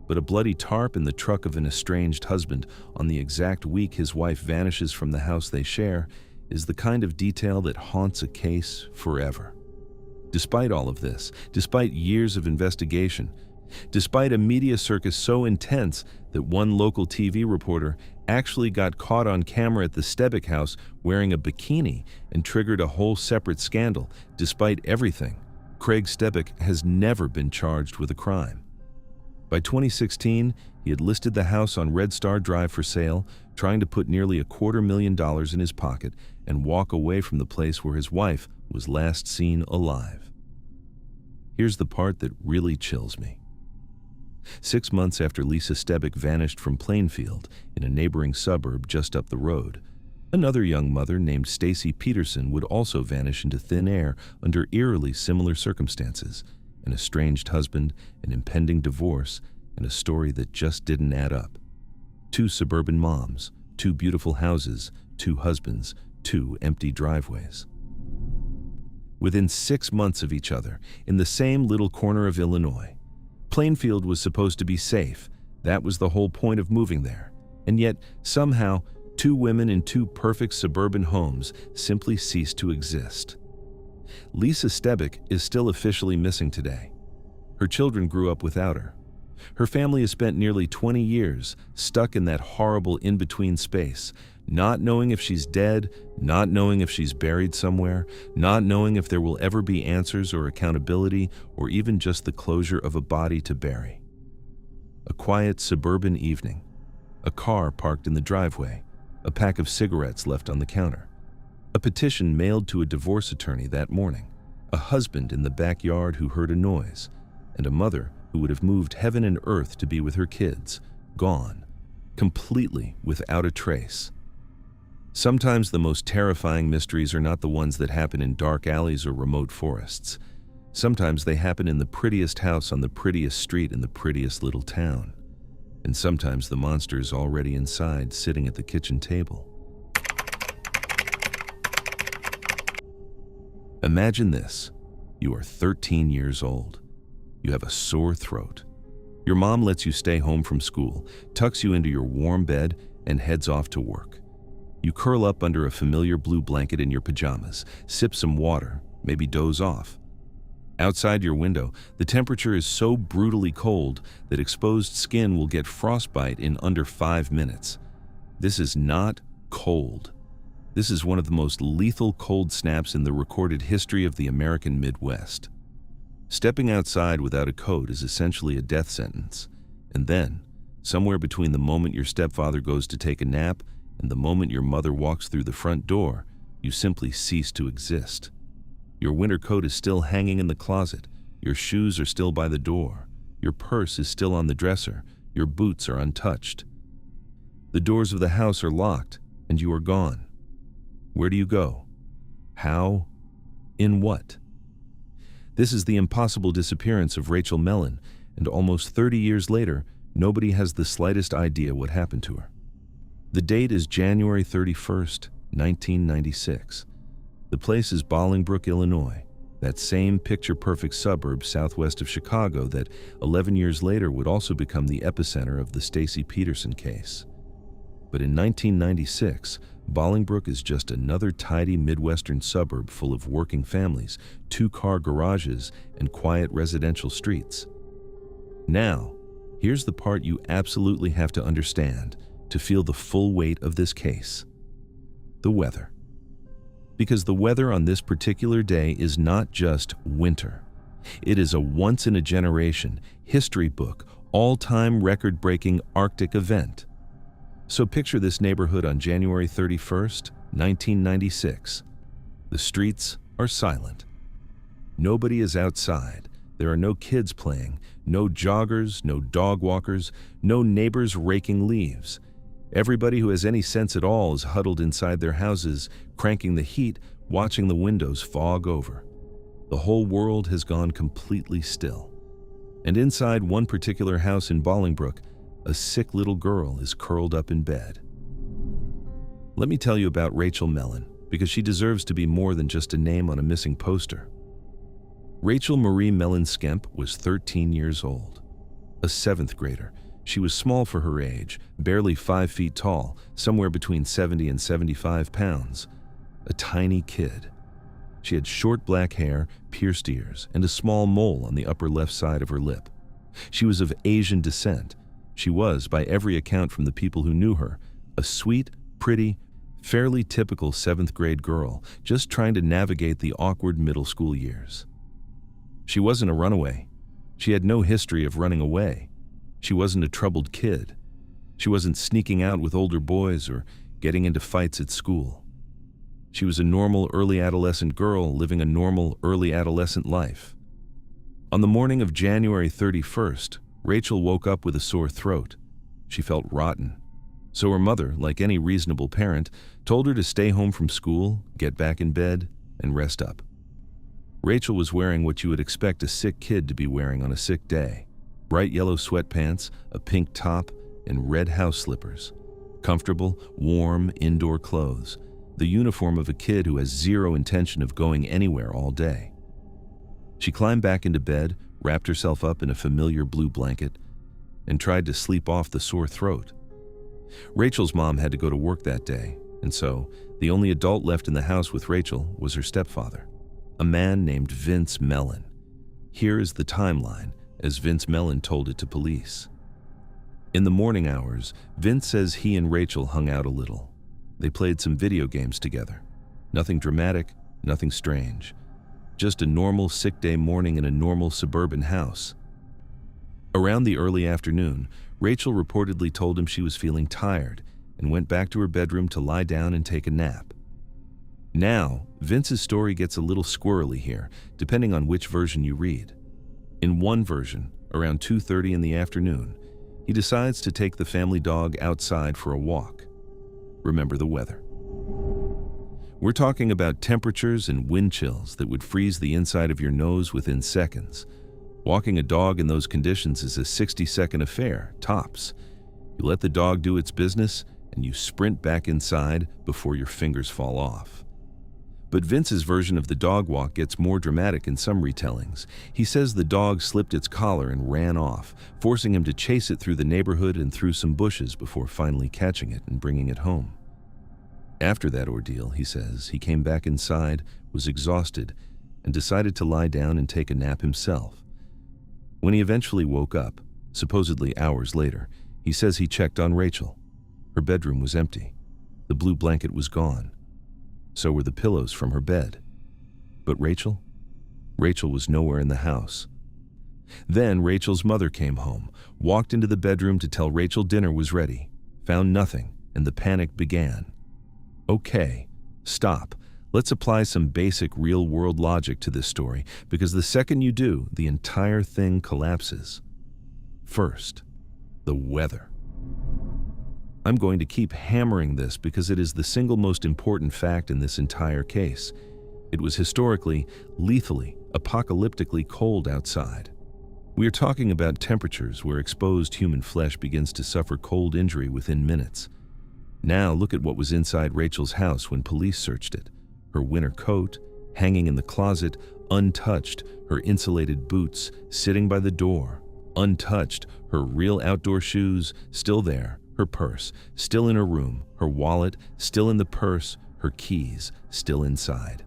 But a bloody tarp in the truck of an estranged husband on the exact week his wife vanishes from the house they share is the kind of detail that haunts a case forever. Despite all of this, despite years of investigation, despite a media circus so intense that one local TV reporter actually got caught on camera at the Stebic house wearing a bikini and triggered a whole separate scandal, despite everything, Craig Stebic has never been charged with a crime. By 2016, he had listed the house on Red Star Drive for sale, trying to put nearly $250,000 in his pocket and walk away from the place where his wife was last seen alive. Here's the part that really chills me. 6 months after Lisa Stebic vanished from Plainfield in a neighboring suburb just up the road, another young mother named Stacy Peterson would also vanish into thin air under eerily similar circumstances, an estranged husband, an impending divorce, and a story that just didn't add up. 2 suburban moms, 2 beautiful houses, 2 husbands, 2 empty driveways. Within 6 months of each other, in the same little corner of Illinois, Plainfield was supposed to be safe. That was the whole point of moving there. And yet, somehow, 2 women in 2 perfect suburban homes simply ceased to exist. Lisa Stebic is still officially missing today. Her children grew up without her. Her family has spent nearly 20 years stuck in that horrible in-between space, not knowing if she's dead, not knowing if she's buried somewhere, not knowing if there will ever be answers or accountability or even just the closure of a body to bury. A quiet suburban evening. A car parked in the driveway. A pack of cigarettes left on the counter. A petition mailed to a divorce attorney that morning. A husband in the backyard who heard a noise. And a mother who would have moved heaven and earth to be with her kids. Gone. Completely without a trace. Sometimes the most terrifying mysteries are not the ones that happen in dark alleys or remote forests. Sometimes they happen in the prettiest house on the prettiest street in the prettiest little town. And sometimes the monster is already inside, sitting at the kitchen table. Imagine this. You are 13 years old. You have a sore throat. Your mom lets you stay home from school, tucks you into your warm bed, and heads off to work. You curl up under a familiar blue blanket in your pajamas, sip some water, maybe doze off. Outside your window, the temperature is so brutally cold that exposed skin will get frostbite in under 5 minutes. This is not cold. This is one of the most lethal cold snaps in the recorded history of the American Midwest. Stepping outside without a coat is essentially a death sentence. And then, somewhere between the moment your stepfather goes to take a nap and the moment your mother walks through the front door, you simply cease to exist. Your winter coat is still hanging in the closet, your shoes are still by the door, your purse is still on the dresser, your boots are untouched. The doors of the house are locked, and you are gone. Where do you go? How? In what? This is the impossible disappearance of Rachel Mellon, and almost 30 years later, nobody has the slightest idea what happened to her. The date is January 31st, 1996. The place is Bolingbrook, Illinois, that same picture-perfect suburb southwest of Chicago that 11 years later would also become the epicenter of the Stacy Peterson case. But in 1996, Bolingbrook is just another tidy Midwestern suburb full of working families, two-car garages, and quiet residential streets. Now, here's the part you absolutely have to understand to feel the full weight of this case: the weather. Because the weather on this particular day is not just winter. It is a once-in-a-generation, history book, all-time record-breaking Arctic event. So picture this neighborhood on January 31st, 1996. The streets are silent. Nobody is outside. There are no kids playing, no joggers, no dog walkers, no neighbors raking leaves. Everybody who has any sense at all is huddled inside their houses, cranking the heat, watching the windows fog over. The whole world has gone completely still. And inside one particular house in Bolingbrook, a sick little girl is curled up in bed. Let me tell you about Rachel Mellon, because she deserves to be more than just a name on a missing poster. Rachel Marie Mellon Skemp was 13 years old, a 7th grader. She was small for her age, barely 5 feet tall, somewhere between 70 and 75 pounds. A tiny kid. She had short black hair, pierced ears, and a small mole on the upper left side of her lip. She was of Asian descent. She was, by every account from the people who knew her, a sweet, pretty, fairly typical 7th grade girl, just trying to navigate the awkward middle school years. She wasn't a runaway. She had no history of running away. She wasn't a troubled kid. She wasn't sneaking out with older boys or getting into fights at school. She was a normal early adolescent girl living a normal early adolescent life. On the morning of January 31st, Rachel woke up with a sore throat. She felt rotten. So her mother, like any reasonable parent, told her to stay home from school, get back in bed, and rest up. Rachel was wearing what you would expect a sick kid to be wearing on a sick day: bright yellow sweatpants, a pink top, and red house slippers. Comfortable, warm, indoor clothes. The uniform of a kid who has zero intention of going anywhere all day. She climbed back into bed, wrapped herself up in a familiar blue blanket, and tried to sleep off the sore throat. Rachel's mom had to go to work that day, and so the only adult left in the house with Rachel was her stepfather, a man named Vince Mellon. Here is the timeline, as Vince Mellon told it to police. In the morning hours, Vince says he and Rachel hung out a little. They played some video games together. Nothing dramatic, nothing strange. Just a normal sick day morning in a normal suburban house. Around the early afternoon, Rachel reportedly told him she was feeling tired and went back to her bedroom to lie down and take a nap. Now, Vince's story gets a little squirrely here, depending on which version you read. In one version, around 2:30 in the afternoon, he decides to take the family dog outside for a walk. Remember the weather. We're talking about temperatures and wind chills that would freeze the inside of your nose within seconds. Walking a dog in those conditions is a 60-second affair, tops. You let the dog do its business, and you sprint back inside before your fingers fall off. But Vince's version of the dog walk gets more dramatic in some retellings. He says the dog slipped its collar and ran off, forcing him to chase it through the neighborhood and through some bushes before finally catching it and bringing it home. After that ordeal, he says, he came back inside, was exhausted, and decided to lie down and take a nap himself. When he eventually woke up, supposedly hours later, he says he checked on Rachel. Her bedroom was empty. The blue blanket was gone. So were the pillows from her bed. But Rachel? Rachel was nowhere in the house. Then Rachel's mother came home, walked into the bedroom to tell Rachel dinner was ready, found nothing, and the panic began. Okay, stop. Let's apply some basic real-world logic to this story, because the second you do, the entire thing collapses. First, the weather. I'm going to keep hammering this because it is the single most important fact in this entire case. It was historically, lethally, apocalyptically cold outside. We are talking about temperatures where exposed human flesh begins to suffer cold injury within minutes. Now look at what was inside Rachel's house when police searched it. Her winter coat, hanging in the closet, untouched, her insulated boots, sitting by the door, untouched, her real outdoor shoes, still there, her purse, still in her room, her wallet, still in the purse, her keys, still inside.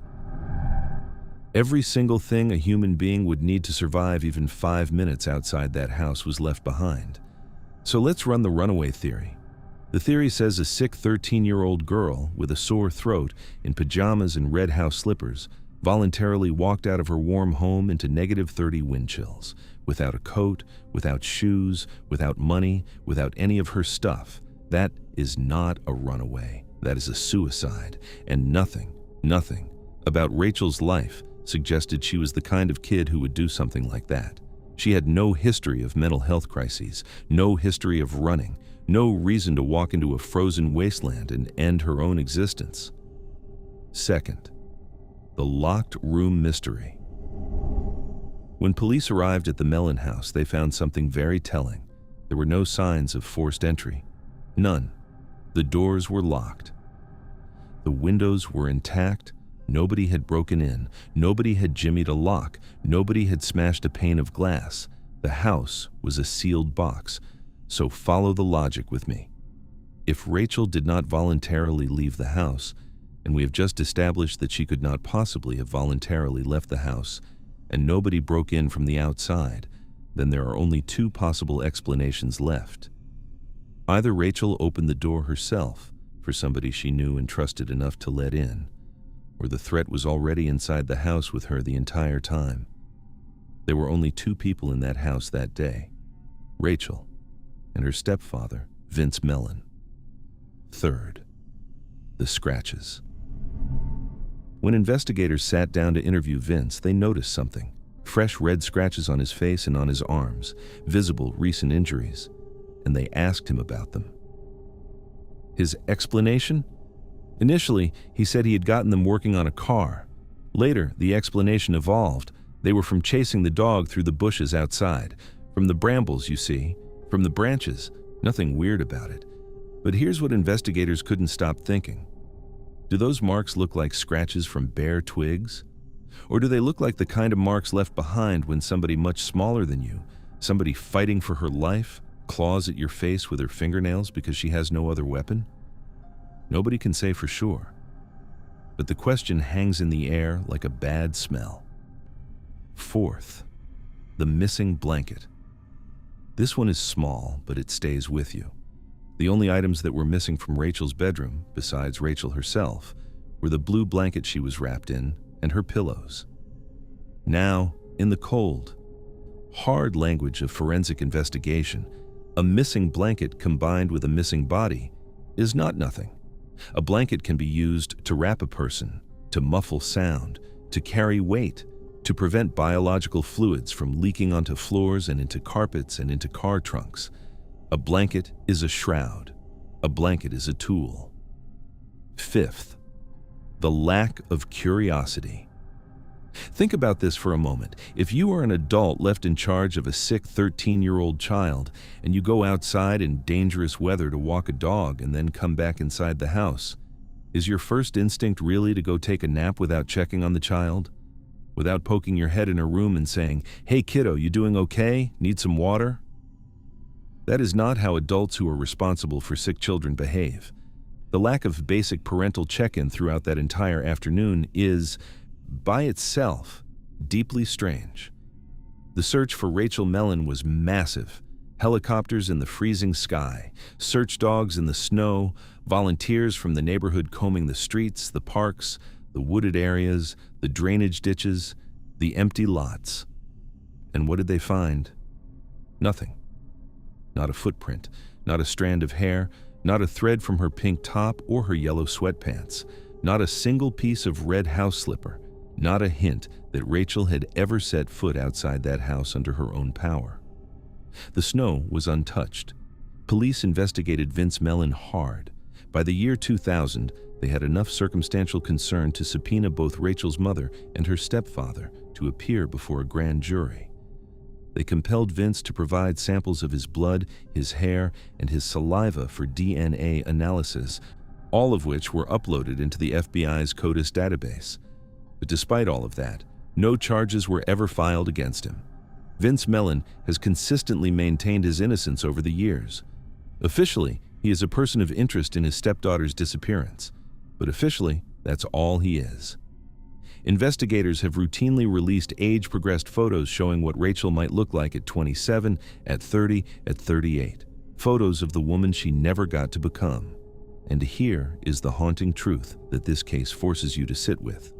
Every single thing a human being would need to survive even 5 minutes outside that house was left behind. So let's run the runaway theory. The theory says a sick 13-year-old girl with a sore throat in pajamas and red house slippers voluntarily walked out of her warm home into -30 wind chills, without a coat, without shoes, without money, without any of her stuff. That is not a runaway. That is a suicide. And nothing about Rachel's life suggested she was the kind of kid who would do something like that. She had no history of mental health crises, no history of running, no reason to walk into a frozen wasteland and end her own existence. Second, the locked room mystery. When police arrived at the Mellon house, they found something very telling. There were no signs of forced entry. None. The doors were locked. The windows were intact. Nobody had broken in. Nobody had jimmied a lock. Nobody had smashed a pane of glass. The house was a sealed box. So follow the logic with me. If Rachel did not voluntarily leave the house, and we have just established that she could not possibly have voluntarily left the house, and nobody broke in from the outside, then there are only two possible explanations left. Either Rachel opened the door herself for somebody she knew and trusted enough to let in, or the threat was already inside the house with her the entire time. There were only two people in that house that day, Rachel and her stepfather, Vince Mellon. Third, the scratches. When investigators sat down to interview Vince, they noticed something. Fresh red scratches on his face and on his arms, visible recent injuries, and they asked him about them. His explanation? Initially, he said he had gotten them working on a car. Later, the explanation evolved. They were from chasing the dog through the bushes outside. From the brambles, you see. From the branches. Nothing weird about it. But here's what investigators couldn't stop thinking. Do those marks look like scratches from bare twigs? Or do they look like the kind of marks left behind when somebody much smaller than you, somebody fighting for her life, claws at your face with her fingernails because she has no other weapon? Nobody can say for sure. But the question hangs in the air like a bad smell. Fourth, the missing blanket. This one is small, but it stays with you. The only items that were missing from Rachel's bedroom, besides Rachel herself, were the blue blanket she was wrapped in and her pillows. Now, in the cold, hard language of forensic investigation, a missing blanket combined with a missing body is not nothing. A blanket can be used to wrap a person, to muffle sound, to carry weight, to prevent biological fluids from leaking onto floors and into carpets and into car trunks. A blanket is a shroud. A blanket is a tool. Fifth, the lack of curiosity. Think about this for a moment. If you are an adult left in charge of a sick 13-year-old child and you go outside in dangerous weather to walk a dog and then come back inside the house, is your first instinct really to go take a nap without checking on the child? Without poking your head in her room and saying, "Hey kiddo, you doing okay? Need some water?" That is not how adults who are responsible for sick children behave. The lack of basic parental check-in throughout that entire afternoon is, by itself, deeply strange. The search for Rachel Mellon was massive. Helicopters in the freezing sky, search dogs in the snow, volunteers from the neighborhood combing the streets, the parks, the wooded areas, the drainage ditches, the empty lots. And what did they find? Nothing. Not a footprint, not a strand of hair, not a thread from her pink top or her yellow sweatpants, not a single piece of red house slipper, not a hint that Rachel had ever set foot outside that house under her own power. The snow was untouched. Police investigated Vince Mellon hard. By the year 2000, they had enough circumstantial concern to subpoena both Rachel's mother and her stepfather to appear before a grand jury. They compelled Vince to provide samples of his blood, his hair, and his saliva for DNA analysis, all of which were uploaded into the FBI's CODIS database. But despite all of that, no charges were ever filed against him. Vince Mellon has consistently maintained his innocence over the years. Officially, he is a person of interest in his stepdaughter's disappearance, but officially, that's all he is. Investigators have routinely released age-progressed photos showing what Rachel might look like at 27, at 30, at 38. Photos of the woman she never got to become. And here is the haunting truth that this case forces you to sit with.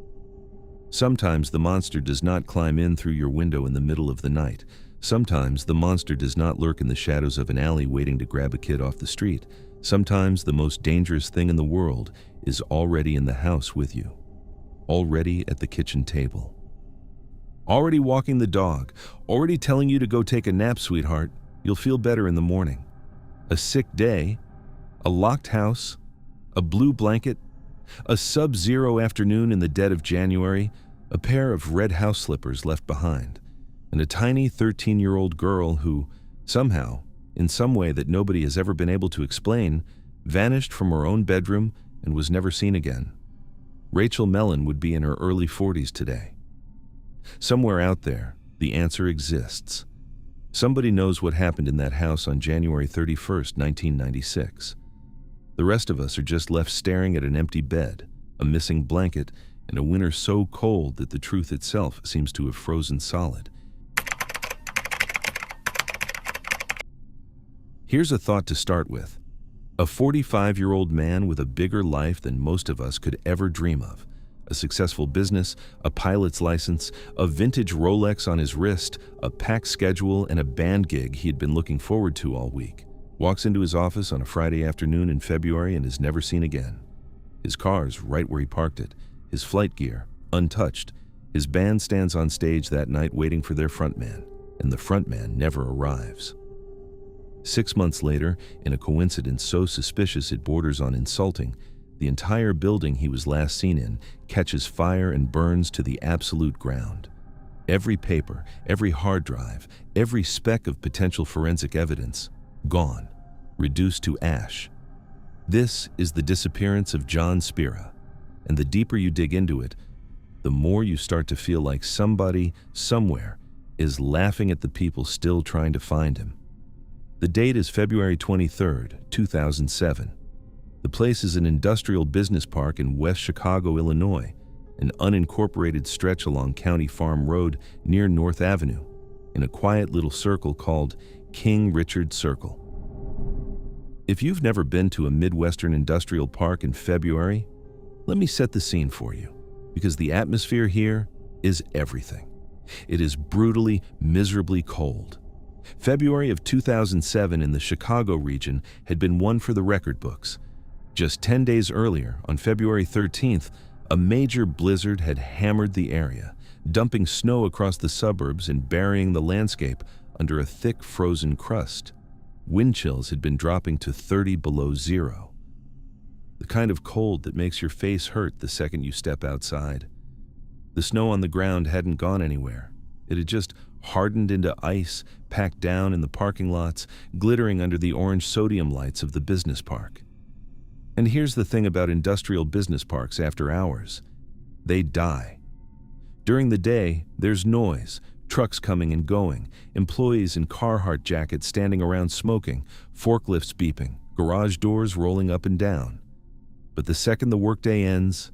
Sometimes the monster does not climb in through your window in the middle of the night. Sometimes the monster does not lurk in the shadows of an alley waiting to grab a kid off the street. Sometimes the most dangerous thing in the world is already in the house with you. Already at the kitchen table. Already walking the dog. Already telling you to go take a nap, sweetheart. You'll feel better in the morning. A sick day. A locked house. A blue blanket. A sub-zero afternoon in the dead of January. A pair of red house slippers left behind. And a tiny 13-year-old girl who, somehow, in some way that nobody has ever been able to explain, vanished from her own bedroom and was never seen again. Rachel Mellon would be in her early 40s today. Somewhere out there, the answer exists. Somebody knows what happened in that house on January 31st, 1996. The rest of us are just left staring at an empty bed, a missing blanket, and a winter so cold that the truth itself seems to have frozen solid. Here's a thought to start with. A 45-year-old man with a bigger life than most of us could ever dream of. A successful business, a pilot's license, a vintage Rolex on his wrist, a packed schedule, and a band gig he had been looking forward to all week. Walks into his office on a Friday afternoon in February and is never seen again. His car's right where he parked it, his flight gear, untouched. His band stands on stage that night waiting for their frontman, and the frontman never arrives. 6 months later, in a coincidence so suspicious it borders on insulting, the entire building he was last seen in catches fire and burns to the absolute ground. Every paper, every hard drive, every speck of potential forensic evidence, gone, reduced to ash. This is the disappearance of John Spira, and the deeper you dig into it, the more you start to feel like somebody, somewhere, is laughing at the people still trying to find him. The date is February 23rd, 2007. The place is an industrial business park in West Chicago, Illinois, an unincorporated stretch along County Farm Road near North Avenue, in a quiet little circle called King Richard Circle. If you've never been to a Midwestern industrial park in February, let me set the scene for you, because the atmosphere here is everything. It is brutally, miserably cold. February of 2007 in the Chicago region had been one for the record books. Just 10 days earlier, on February 13th, a major blizzard had hammered the area, dumping snow across the suburbs and burying the landscape under a thick frozen crust. Wind chills had been dropping to 30 below zero. The kind of cold that makes your face hurt the second you step outside. The snow on the ground hadn't gone anywhere. It had just hardened into ice, packed down in the parking lots, glittering under the orange sodium lights of the business park. And here's the thing about industrial business parks after hours. They die. During the day, there's noise, trucks coming and going, employees in Carhartt jackets standing around smoking, forklifts beeping, garage doors rolling up and down. But the second the workday ends,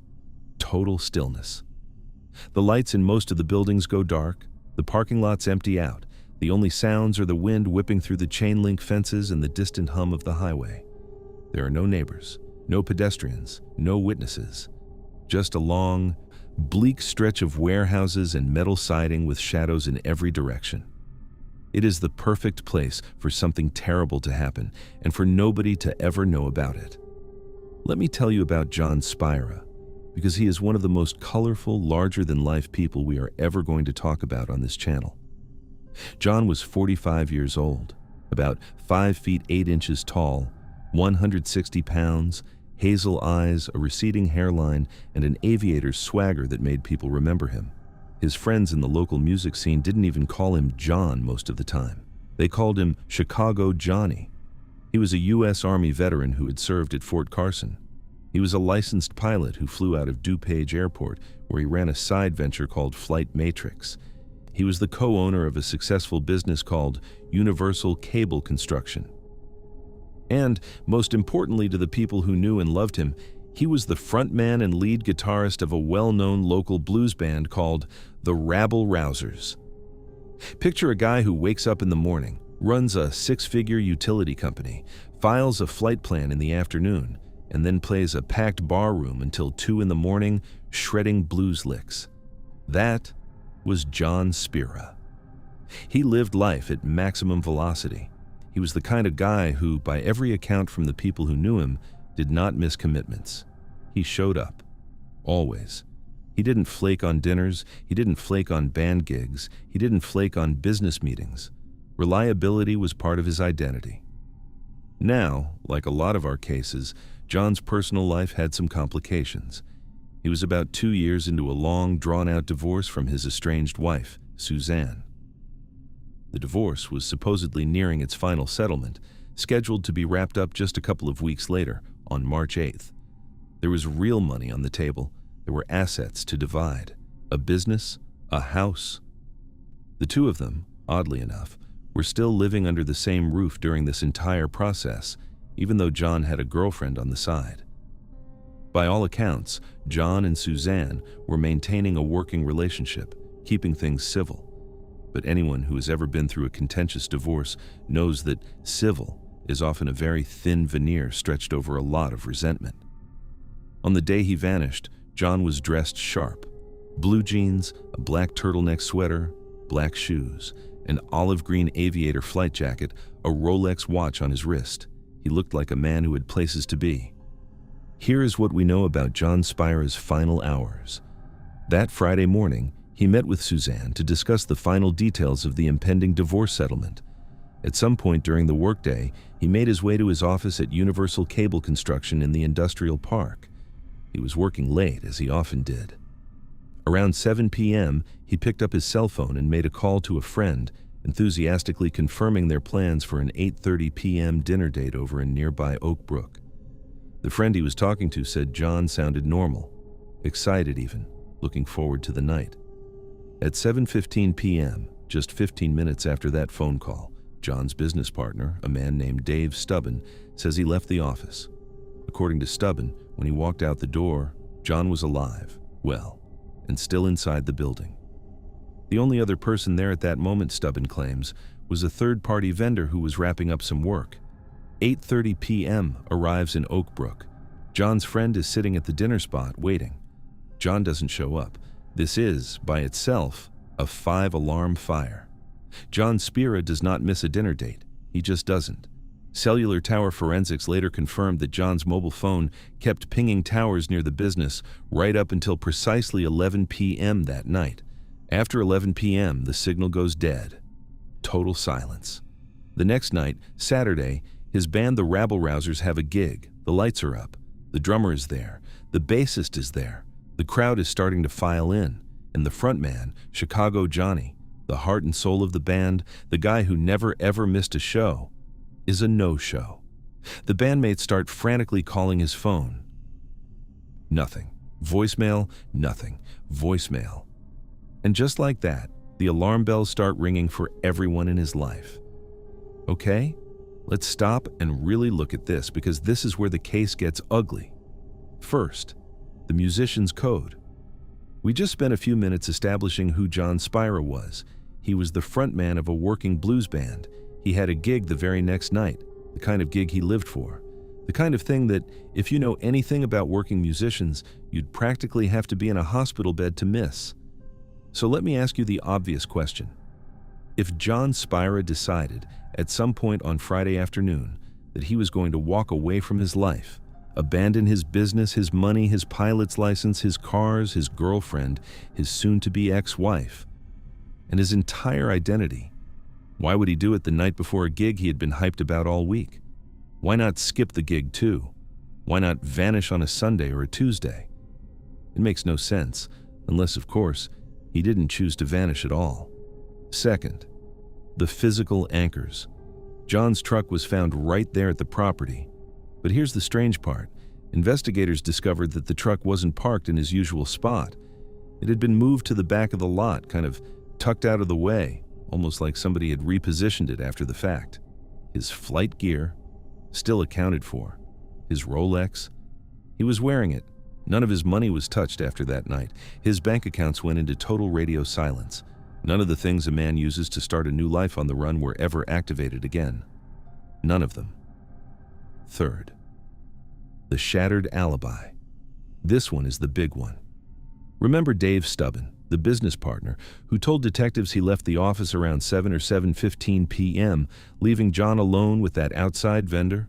total stillness. The lights in most of the buildings go dark, the parking lots empty out, The only sounds are the wind whipping through the chain-link fences and the distant hum of the highway. There are no neighbors, no pedestrians, no witnesses. Just a long, bleak stretch of warehouses and metal siding with shadows in every direction. It is the perfect place for something terrible to happen and for nobody to ever know about it. Let me tell you about John Spira, because he is one of the most colorful, larger-than-life people we are ever going to talk about on this channel. John was 45 years old, about 5 feet 8 inches tall, 160 pounds, hazel eyes, a receding hairline, and an aviator's swagger that made people remember him. His friends in the local music scene didn't even call him John most of the time. They called him Chicago Johnny. He was a U.S. Army veteran who had served at Fort Carson. He was a licensed pilot who flew out of DuPage Airport, where he ran a side venture called Flight Matrix. He was the co-owner of a successful business called Universal Cable Construction. And, most importantly to the people who knew and loved him, he was the frontman and lead guitarist of a well-known local blues band called the Rabble-Rousers. Picture a guy who wakes up in the morning, runs a 6-figure utility company, files a flight plan in the afternoon, and then plays a packed bar room until 2 in the morning, shredding blues licks. That was John Spira. He lived life at maximum velocity. He was the kind of guy who, by every account from the people who knew him, did not miss commitments. He showed up. Always. He didn't flake on dinners. He didn't flake on band gigs. He didn't flake on business meetings. Reliability was part of his identity. Now, like a lot of our cases, John's personal life had some complications. He was about 2 years into a long, drawn-out divorce from his estranged wife, Suzanne. The divorce was supposedly nearing its final settlement, scheduled to be wrapped up just a couple of weeks later, on March 8th. There was real money on the table. There were assets to divide. A business, a house. The two of them, oddly enough, were still living under the same roof during this entire process, even though John had a girlfriend on the side. By all accounts, John and Suzanne were maintaining a working relationship, keeping things civil. But anyone who has ever been through a contentious divorce knows that civil is often a very thin veneer stretched over a lot of resentment. On the day he vanished, John was dressed sharp. Blue jeans, a black turtleneck sweater, black shoes, an olive green aviator flight jacket, a Rolex watch on his wrist. He looked like a man who had places to be. Here is what we know about John Spira's final hours. That Friday morning, he met with Suzanne to discuss the final details of the impending divorce settlement. At some point during the workday, he made his way to his office at Universal Cable Construction in the Industrial Park. He was working late, as he often did. Around 7 p.m., he picked up his cell phone and made a call to a friend, enthusiastically confirming their plans for an 8:30 p.m. dinner date over in nearby Oak Brook. The friend he was talking to said John sounded normal, excited even, looking forward to the night. At 7:15 p.m., just 15 minutes after that phone call, John's business partner, a man named Dave Stubben, says he left the office. According to Stubben, when he walked out the door, John was alive, well, and still inside the building. The only other person there at that moment, Stubben claims, was a third-party vendor who was wrapping up some work. 8:30 p.m. arrives in Oak Brook. John's friend is sitting at the dinner spot waiting. John doesn't show up. This is, by itself, a 5-alarm fire. John Spira does not miss a dinner date. He just doesn't. Cellular tower forensics later confirmed that John's mobile phone kept pinging towers near the business right up until precisely 11 p.m. that night. After 11 p.m., the signal goes dead. Total silence. The next night, Saturday, his band the Rabble-Rousers have a gig. The lights are up. The drummer is there. The bassist is there. The crowd is starting to file in. And the frontman, Chicago Johnny, the heart and soul of the band, the guy who never ever missed a show, is a no-show. The bandmates start frantically calling his phone. Nothing. Voicemail, nothing. Voicemail. And just like that, the alarm bells start ringing for everyone in his life. Okay? Let's stop and really look at this, because this is where the case gets ugly. First, the musician's code. We just spent a few minutes establishing who John Spira was. He was the frontman of a working blues band. He had a gig the very next night, the kind of gig he lived for. The kind of thing that, if you know anything about working musicians, you'd practically have to be in a hospital bed to miss. So let me ask you the obvious question. If John Spira decided, at some point on Friday afternoon, that he was going to walk away from his life, abandon his business, his money, his pilot's license, his cars, his girlfriend, his soon-to-be ex-wife, and his entire identity, why would he do it the night before a gig he had been hyped about all week? Why not skip the gig too? Why not vanish on a Sunday or a Tuesday? It makes no sense, unless, of course, he didn't choose to vanish at all. Second, the physical anchors. John's truck was found right there at the property. But here's the strange part. Investigators discovered that the truck wasn't parked in his usual spot. It had been moved to the back of the lot, kind of tucked out of the way, almost like somebody had repositioned it after the fact. His flight gear, still accounted for. His Rolex, he was wearing it. None of his money was touched after that night. His bank accounts went into total radio silence. None of the things a man uses to start a new life on the run were ever activated again. None of them. Third, the shattered alibi. This one is the big one. Remember Dave Stubben, the business partner, who told detectives he left the office around 7 or 7:15 p.m., leaving John alone with that outside vendor?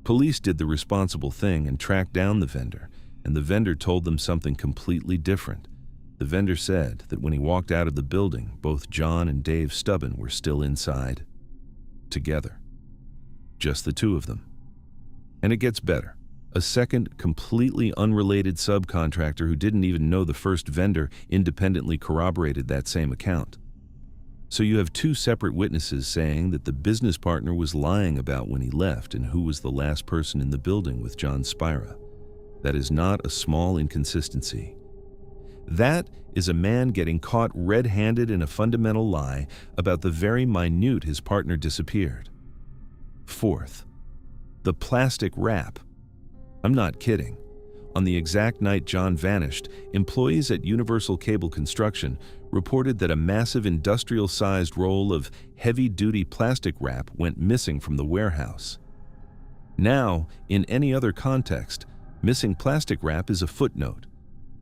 Police did the responsible thing and tracked down the vendor, and the vendor told them something completely different. The vendor said that when he walked out of the building, both John and Dave Stubben were still inside, together. Just the two of them. And it gets better. A second, completely unrelated subcontractor who didn't even know the first vendor independently corroborated that same account. So you have two separate witnesses saying that the business partner was lying about when he left and who was the last person in the building with John Spira. That is not a small inconsistency. That is a man getting caught red-handed in a fundamental lie about the very minute his partner disappeared. Fourth, the plastic wrap. I'm not kidding. On the exact night John vanished, employees at Universal Cable Construction reported that a massive industrial-sized roll of heavy-duty plastic wrap went missing from the warehouse. Now, in any other context, missing plastic wrap is a footnote.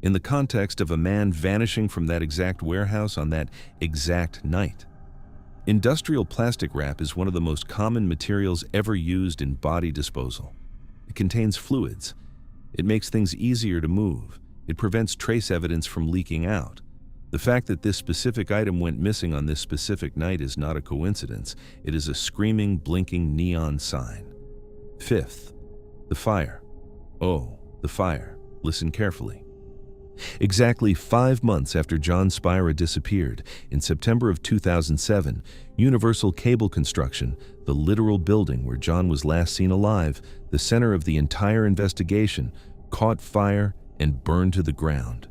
In the context of a man vanishing from that exact warehouse on that exact night. Industrial plastic wrap is one of the most common materials ever used in body disposal. It contains fluids. It makes things easier to move. It prevents trace evidence from leaking out. The fact that this specific item went missing on this specific night is not a coincidence. It is a screaming, blinking neon sign. Fifth, the fire. Oh, the fire. Listen carefully. Exactly 5 months after John Spira disappeared, in September of 2007, Universal Cable Construction, the literal building where John was last seen alive, the center of the entire investigation, caught fire and burned to the ground.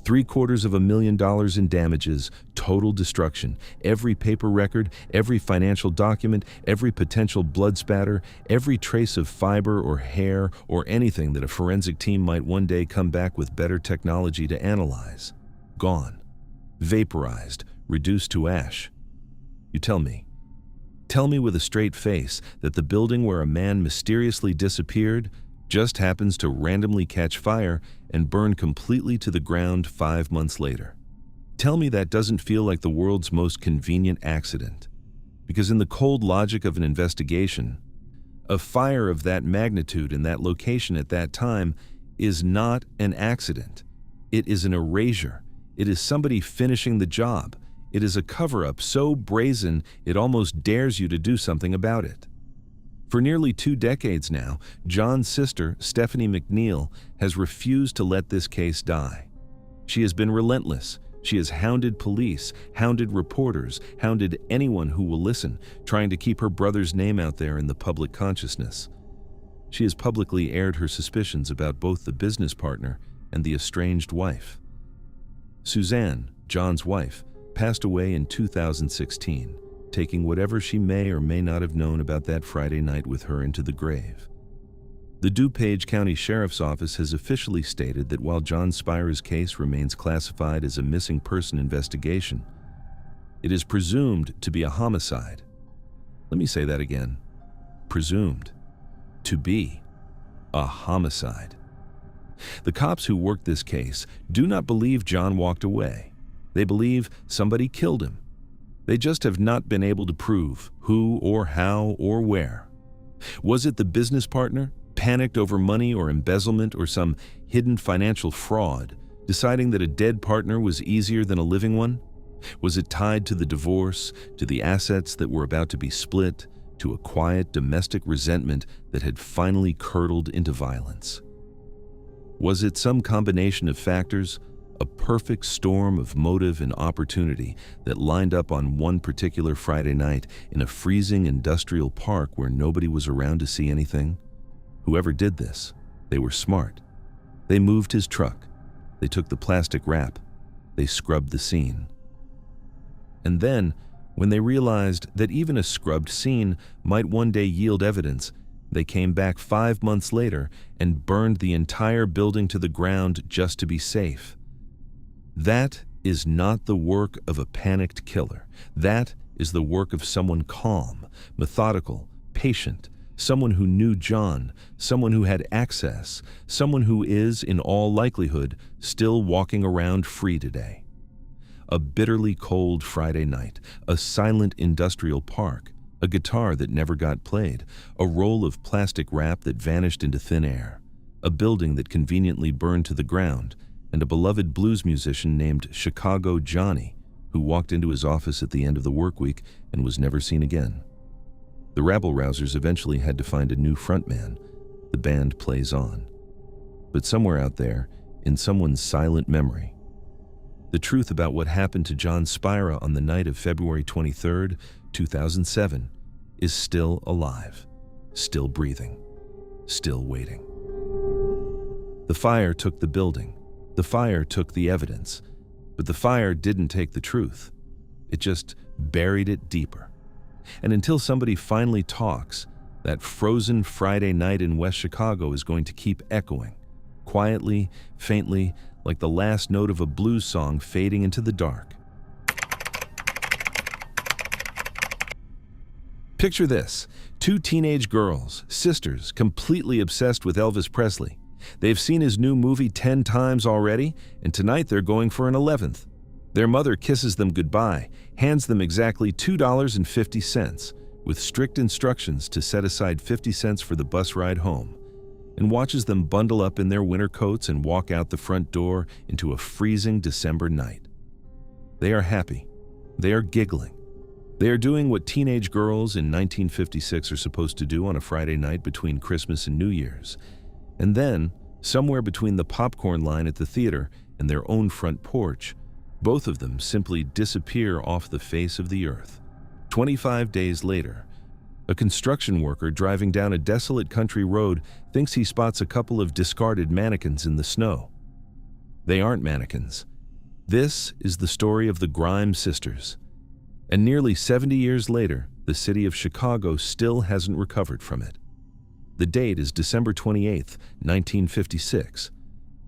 $750,000 in damages, total destruction, every paper record, every financial document, every potential blood spatter, every trace of fiber or hair or anything that a forensic team might one day come back with better technology to analyze. Gone. Vaporized, reduced to ash. You tell me with a straight face that the building where a man mysteriously disappeared just happens to randomly catch fire and burn completely to the ground 5 months later. Tell me that doesn't feel like the world's most convenient accident. Because in the cold logic of an investigation, a fire of that magnitude in that location at that time is not an accident. It is an erasure. It is somebody finishing the job. It is a cover-up so brazen it almost dares you to do something about it. For nearly 2 decades now, John's sister, Stephanie McNeil, has refused to let this case die. She has been relentless. She has hounded police, hounded reporters, hounded anyone who will listen, trying to keep her brother's name out there in the public consciousness. She has publicly aired her suspicions about both the business partner and the estranged wife. Suzanne, John's wife, passed away in 2016. Taking whatever she may or may not have known about that Friday night with her into the grave. The DuPage County Sheriff's Office has officially stated that while John Spira's case remains classified as a missing person investigation, It is presumed to be a homicide. Let me say that again. Presumed to be a homicide. The cops who worked this case do not believe John walked away. They believe somebody killed him. They just have not been able to prove who or how or where. Was it the business partner, panicked over money or embezzlement or some hidden financial fraud, deciding that a dead partner was easier than a living one? Was it tied to the divorce, to the assets that were about to be split, to a quiet domestic resentment that had finally curdled into violence? Was it some combination of factors, a perfect storm of motive and opportunity that lined up on one particular Friday night in a freezing industrial park where nobody was around to see anything? Whoever did this, they were smart. They moved his truck. They took the plastic wrap. They scrubbed the scene. And then, when they realized that even a scrubbed scene might one day yield evidence, they came back 5 months later and burned the entire building to the ground just to be safe. That is not the work of a panicked killer. That is the work of someone calm, methodical, patient, someone who knew John, someone who had access, someone who is, in all likelihood, still walking around free today. A bitterly cold Friday night, a silent industrial park, a guitar that never got played, a roll of plastic wrap that vanished into thin air, a building that conveniently burned to the ground, and a beloved blues musician named Chicago Johnny, who walked into his office at the end of the work week and was never seen again. The rabble-rousers eventually had to find a new frontman. The band plays on. But somewhere out there, in someone's silent memory, the truth about what happened to John Spira on the night of February 23, 2007, is still alive, still breathing, still waiting. The fire took the building. The fire took the evidence. But the fire didn't take the truth. It just buried it deeper. And until somebody finally talks, that frozen Friday night in West Chicago is going to keep echoing, quietly, faintly, like the last note of a blues song fading into the dark. Picture this: 2 teenage girls, sisters, completely obsessed with Elvis Presley. They've seen his new movie 10 times already, and tonight they're going for an 11th. Their mother kisses them goodbye, hands them exactly $2.50, with strict instructions to set aside 50 cents for the bus ride home, and watches them bundle up in their winter coats and walk out the front door into a freezing December night. They are happy. They are giggling. They are doing what teenage girls in 1956 are supposed to do on a Friday night between Christmas and New Year's. And then, somewhere between the popcorn line at the theater and their own front porch, both of them simply disappear off the face of the earth. 25 days later, a construction worker driving down a desolate country road thinks he spots a couple of discarded mannequins in the snow. They aren't mannequins. This is the story of the Grimes sisters. And nearly 70 years later, the city of Chicago still hasn't recovered from it. The date is December 28, 1956.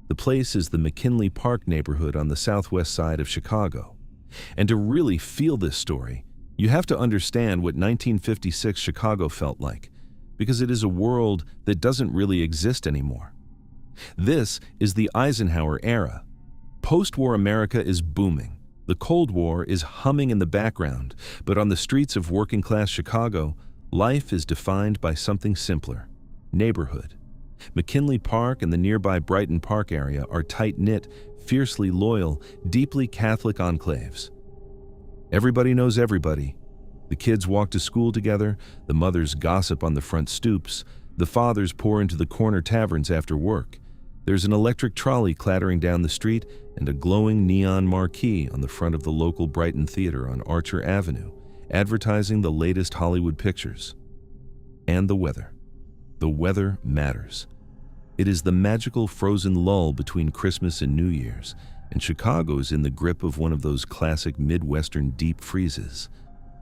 The place is the McKinley Park neighborhood on the southwest side of Chicago. And to really feel this story, you have to understand what 1956 Chicago felt like, because it is a world that doesn't really exist anymore. This is the Eisenhower era. Post-war America is booming. The Cold War is humming in the background, but on the streets of working-class Chicago, life is defined by something simpler: neighborhood. McKinley Park and the nearby Brighton Park area are tight-knit, fiercely loyal, deeply Catholic enclaves. Everybody knows everybody. The kids walk to school together, the mothers gossip on the front stoops, the fathers pour into the corner taverns after work. There's an electric trolley clattering down the street and a glowing neon marquee on the front of the local Brighton Theater on Archer Avenue, advertising the latest Hollywood pictures. And the weather. The weather matters. It is the magical frozen lull between Christmas and New Year's, and Chicago is in the grip of one of those classic Midwestern deep freezes.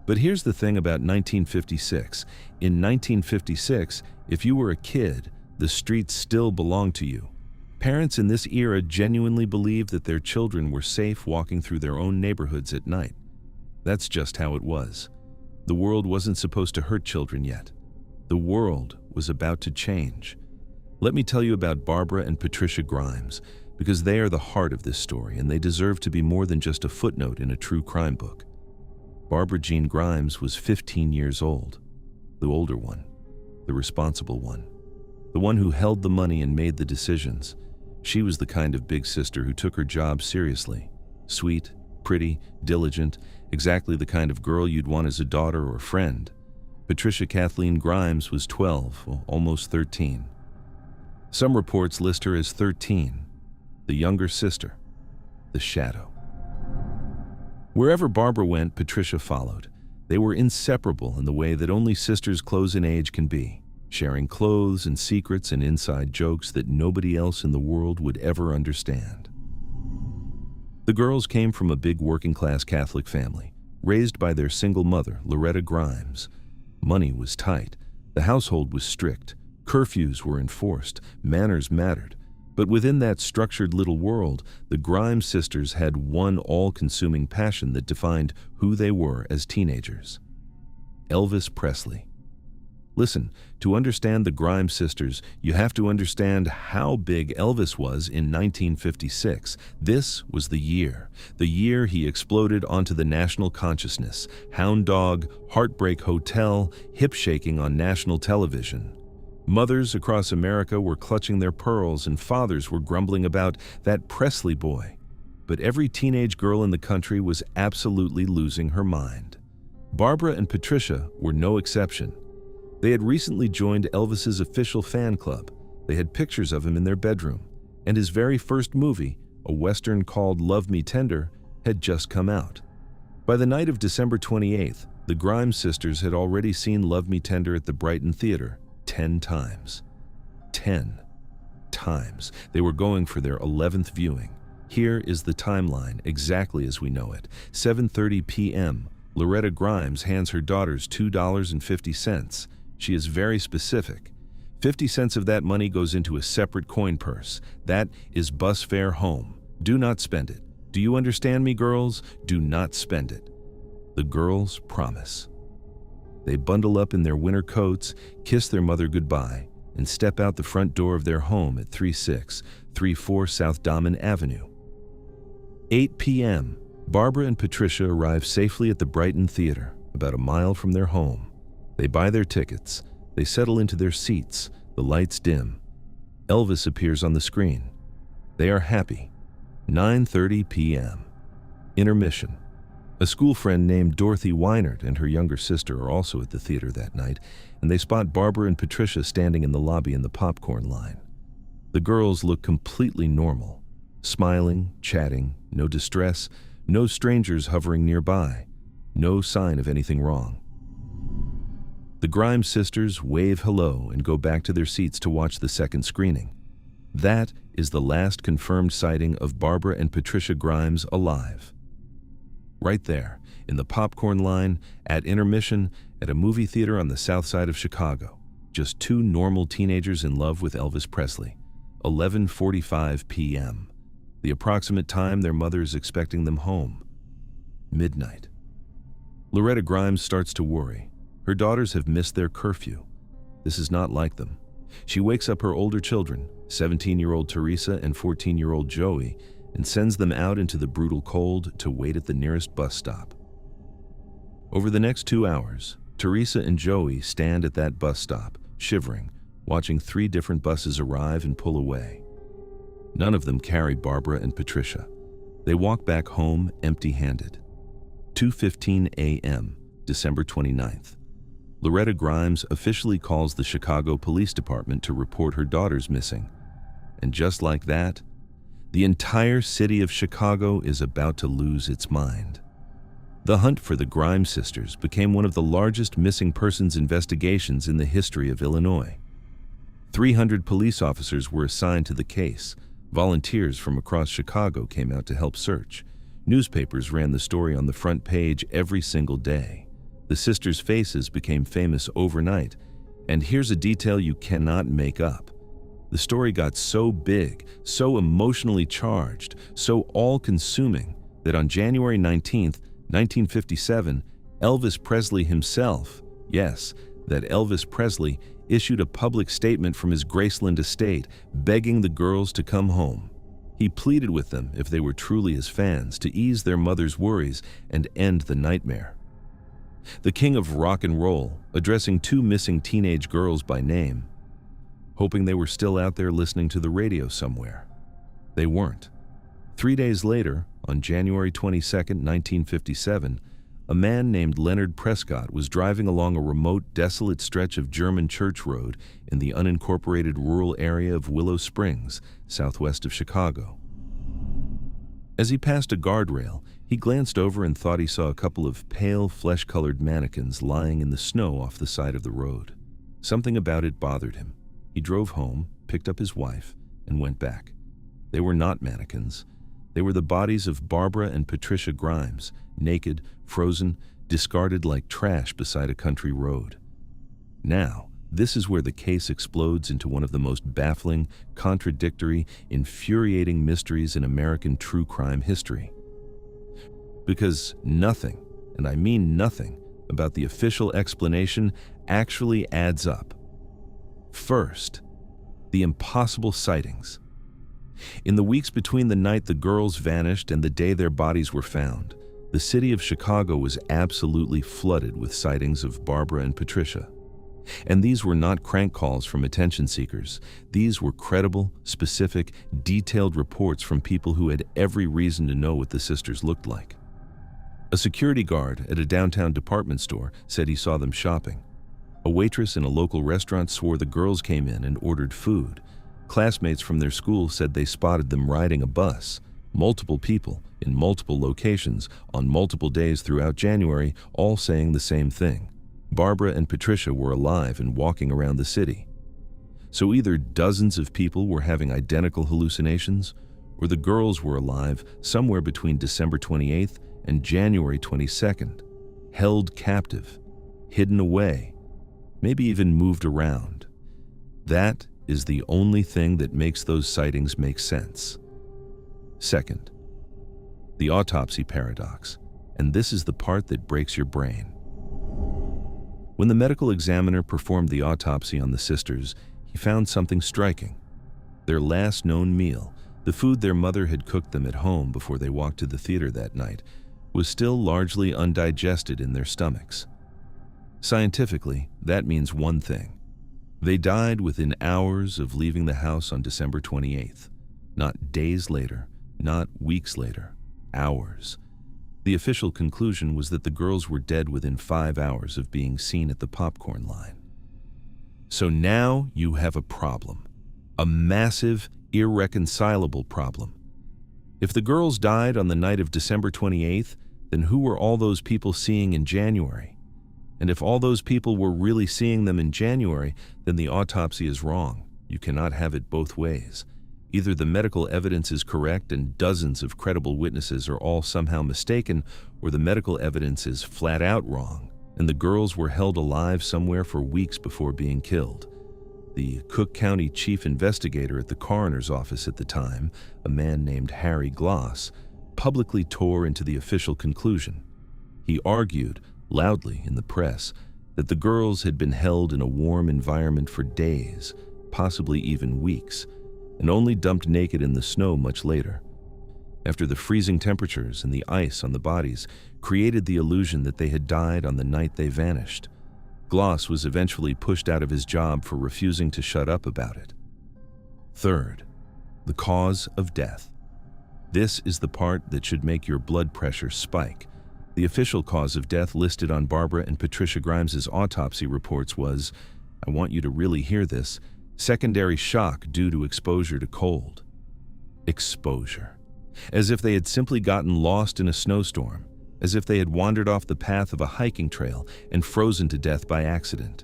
But here's the thing about 1956. In 1956, if you were a kid, the streets still belonged to you. Parents in this era genuinely believed that their children were safe walking through their own neighborhoods at night. That's just how it was. The world wasn't supposed to hurt children yet. The world was about to change. Let me tell you about Barbara and Patricia Grimes, because they are the heart of this story, and they deserve to be more than just a footnote in a true crime book. Barbara Jean Grimes was 15 years old, the older one, the responsible one, the one who held the money and made the decisions. She was the kind of big sister who took her job seriously. Sweet, pretty, diligent, exactly the kind of girl you'd want as a daughter or friend. Patricia Kathleen Grimes was 12, almost 13. Some reports list her as 13, the younger sister, the shadow. Wherever Barbara went, Patricia followed. They were inseparable in the way that only sisters close in age can be, sharing clothes and secrets and inside jokes that nobody else in the world would ever understand. The girls came from a big working-class Catholic family, raised by their single mother, Loretta Grimes. Money was tight, the household was strict, curfews were enforced, manners mattered. But within that structured little world, the Grimes sisters had one all-consuming passion that defined who they were as teenagers: Elvis Presley. Listen, to understand the Grimes sisters, you have to understand how big Elvis was in 1956. This was the year he exploded onto the national consciousness. Hound Dog, Heartbreak Hotel, hip-shaking on national television. Mothers across America were clutching their pearls and fathers were grumbling about that Presley boy. But every teenage girl in the country was absolutely losing her mind. Barbara and Patricia were no exception. They had recently joined Elvis's official fan club. They had pictures of him in their bedroom, and his very first movie, a Western called Love Me Tender, had just come out. By the night of December 28th, the Grimes sisters had already seen Love Me Tender at the Brighton Theater 10 times. 10 times. They were going for their 11th viewing. Here is the timeline, exactly as we know it. 7:30 p.m., Loretta Grimes hands her daughters $2.50. She is very specific. 50 cents of that money goes into a separate coin purse. That is bus fare home. Do not spend it. Do you understand me, girls? Do not spend it. The girls promise. They bundle up in their winter coats, kiss their mother goodbye, and step out the front door of their home at 3634 South Damen Avenue. 8 p.m., Barbara and Patricia arrive safely at the Brighton Theater, about a mile from their home. They buy their tickets. They settle into their seats. The lights dim. Elvis appears on the screen. They are happy. 9:30 p.m. Intermission. A school friend named Dorothy Weinert and her younger sister are also at the theater that night, and they spot Barbara and Patricia standing in the lobby in the popcorn line. The girls look completely normal, smiling, chatting, no distress, no strangers hovering nearby, no sign of anything wrong. The Grimes sisters wave hello and go back to their seats to watch the second screening. That is the last confirmed sighting of Barbara and Patricia Grimes alive. Right there, in the popcorn line, at intermission, at a movie theater on the south side of Chicago. Just two normal teenagers in love with Elvis Presley. 11:45 p.m. The approximate time their mother is expecting them home. Midnight. Loretta Grimes starts to worry. Her daughters have missed their curfew. This is not like them. She wakes up her older children, 17-year-old Teresa and 14-year-old Joey, and sends them out into the brutal cold to wait at the nearest bus stop. Over the next 2 hours, Teresa and Joey stand at that bus stop, shivering, watching 3 different buses arrive and pull away. None of them carry Barbara and Patricia. They walk back home empty-handed. 2:15 a.m., December 29th. Loretta Grimes officially calls the Chicago Police Department to report her daughters missing. And just like that, the entire city of Chicago is about to lose its mind. The hunt for the Grimes sisters became one of the largest missing persons investigations in the history of Illinois. 300 police officers were assigned to the case. Volunteers from across Chicago came out to help search. Newspapers ran the story on the front page every single day. The sisters' faces became famous overnight, and here's a detail you cannot make up. The story got so big, so emotionally charged, so all-consuming, that on January 19th, 1957, Elvis Presley himself, yes, that Elvis Presley, issued a public statement from his Graceland estate begging the girls to come home. He pleaded with them, if they were truly his fans, to ease their mother's worries and end the nightmare. The king of rock and roll, addressing two missing teenage girls by name, hoping they were still out there listening to the radio somewhere. They weren't. 3 days later, on January 22, 1957, a man named Leonard Prescott was driving along a remote, desolate stretch of German Church Road in the unincorporated rural area of Willow Springs, southwest of Chicago. As he passed a guardrail, he glanced over and thought he saw a couple of pale, flesh-colored mannequins lying in the snow off the side of the road. Something about it bothered him. He drove home, picked up his wife, and went back. They were not mannequins. They were the bodies of Barbara and Patricia Grimes, naked, frozen, discarded like trash beside a country road. Now, this is where the case explodes into one of the most baffling, contradictory, infuriating mysteries in American true crime history. Because nothing, and I mean nothing, about the official explanation actually adds up. First, the impossible sightings. In the weeks between the night the girls vanished and the day their bodies were found, the city of Chicago was absolutely flooded with sightings of Barbara and Patricia. And these were not crank calls from attention seekers. These were credible, specific, detailed reports from people who had every reason to know what the sisters looked like. A security guard at a downtown department store said he saw them shopping. A waitress in a local restaurant swore the girls came in and ordered food. Classmates from their school said they spotted them riding a bus. Multiple people in multiple locations on multiple days throughout January, all saying the same thing. Barbara and Patricia were alive and walking around the city. So either dozens of people were having identical hallucinations, or the girls were alive somewhere between December 28th and January 22nd, held captive, hidden away, maybe even moved around. That is the only thing that makes those sightings make sense. Second, the autopsy paradox, and this is the part that breaks your brain. When the medical examiner performed the autopsy on the sisters, he found something striking. Their last known meal, the food their mother had cooked them at home before they walked to the theater that night, was still largely undigested in their stomachs. Scientifically, that means one thing. They died within hours of leaving the house on December 28th. Not days later, not weeks later, hours. The official conclusion was that the girls were dead within 5 hours of being seen at the popcorn line. So now you have a problem. A massive, irreconcilable problem. If the girls died on the night of December 28th, then who were all those people seeing in January? And if all those people were really seeing them in January, then the autopsy is wrong. You cannot have it both ways. Either the medical evidence is correct and dozens of credible witnesses are all somehow mistaken, or the medical evidence is flat out wrong, and the girls were held alive somewhere for weeks before being killed. The Cook County chief investigator at the coroner's office at the time, a man named Harry Gloss, publicly tore into the official conclusion. He argued, loudly in the press, that the girls had been held in a warm environment for days, possibly even weeks, and only dumped naked in the snow much later. After the freezing temperatures and the ice on the bodies created the illusion that they had died on the night they vanished. Gloss was eventually pushed out of his job for refusing to shut up about it. Third, the cause of death. This is the part that should make your blood pressure spike. The official cause of death listed on Barbara and Patricia Grimes's autopsy reports was, I want you to really hear this, secondary shock due to exposure to cold. Exposure. As if they had simply gotten lost in a snowstorm, as if they had wandered off the path of a hiking trail and frozen to death by accident.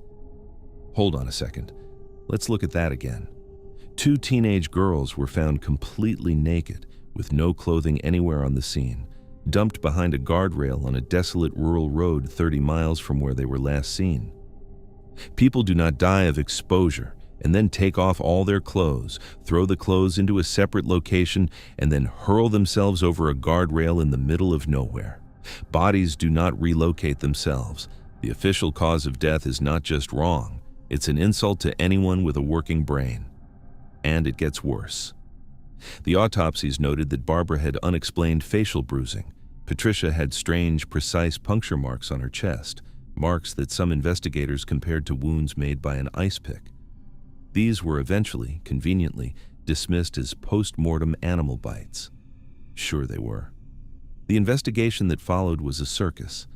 Hold on a second. Let's look at that again. 2 teenage girls were found completely naked, with no clothing anywhere on the scene, dumped behind a guardrail on a desolate rural road 30 miles from where they were last seen. People do not die of exposure and then take off all their clothes, throw the clothes into a separate location, and then hurl themselves over a guardrail in the middle of nowhere. Bodies do not relocate themselves. The official cause of death is not just wrong, it's an insult to anyone with a working brain. And it gets worse. The autopsies noted that Barbara had unexplained facial bruising. Patricia had strange, precise puncture marks on her chest, marks that some investigators compared to wounds made by an ice pick. These were eventually, conveniently, dismissed as post-mortem animal bites. Sure they were. The investigation that followed was a circus.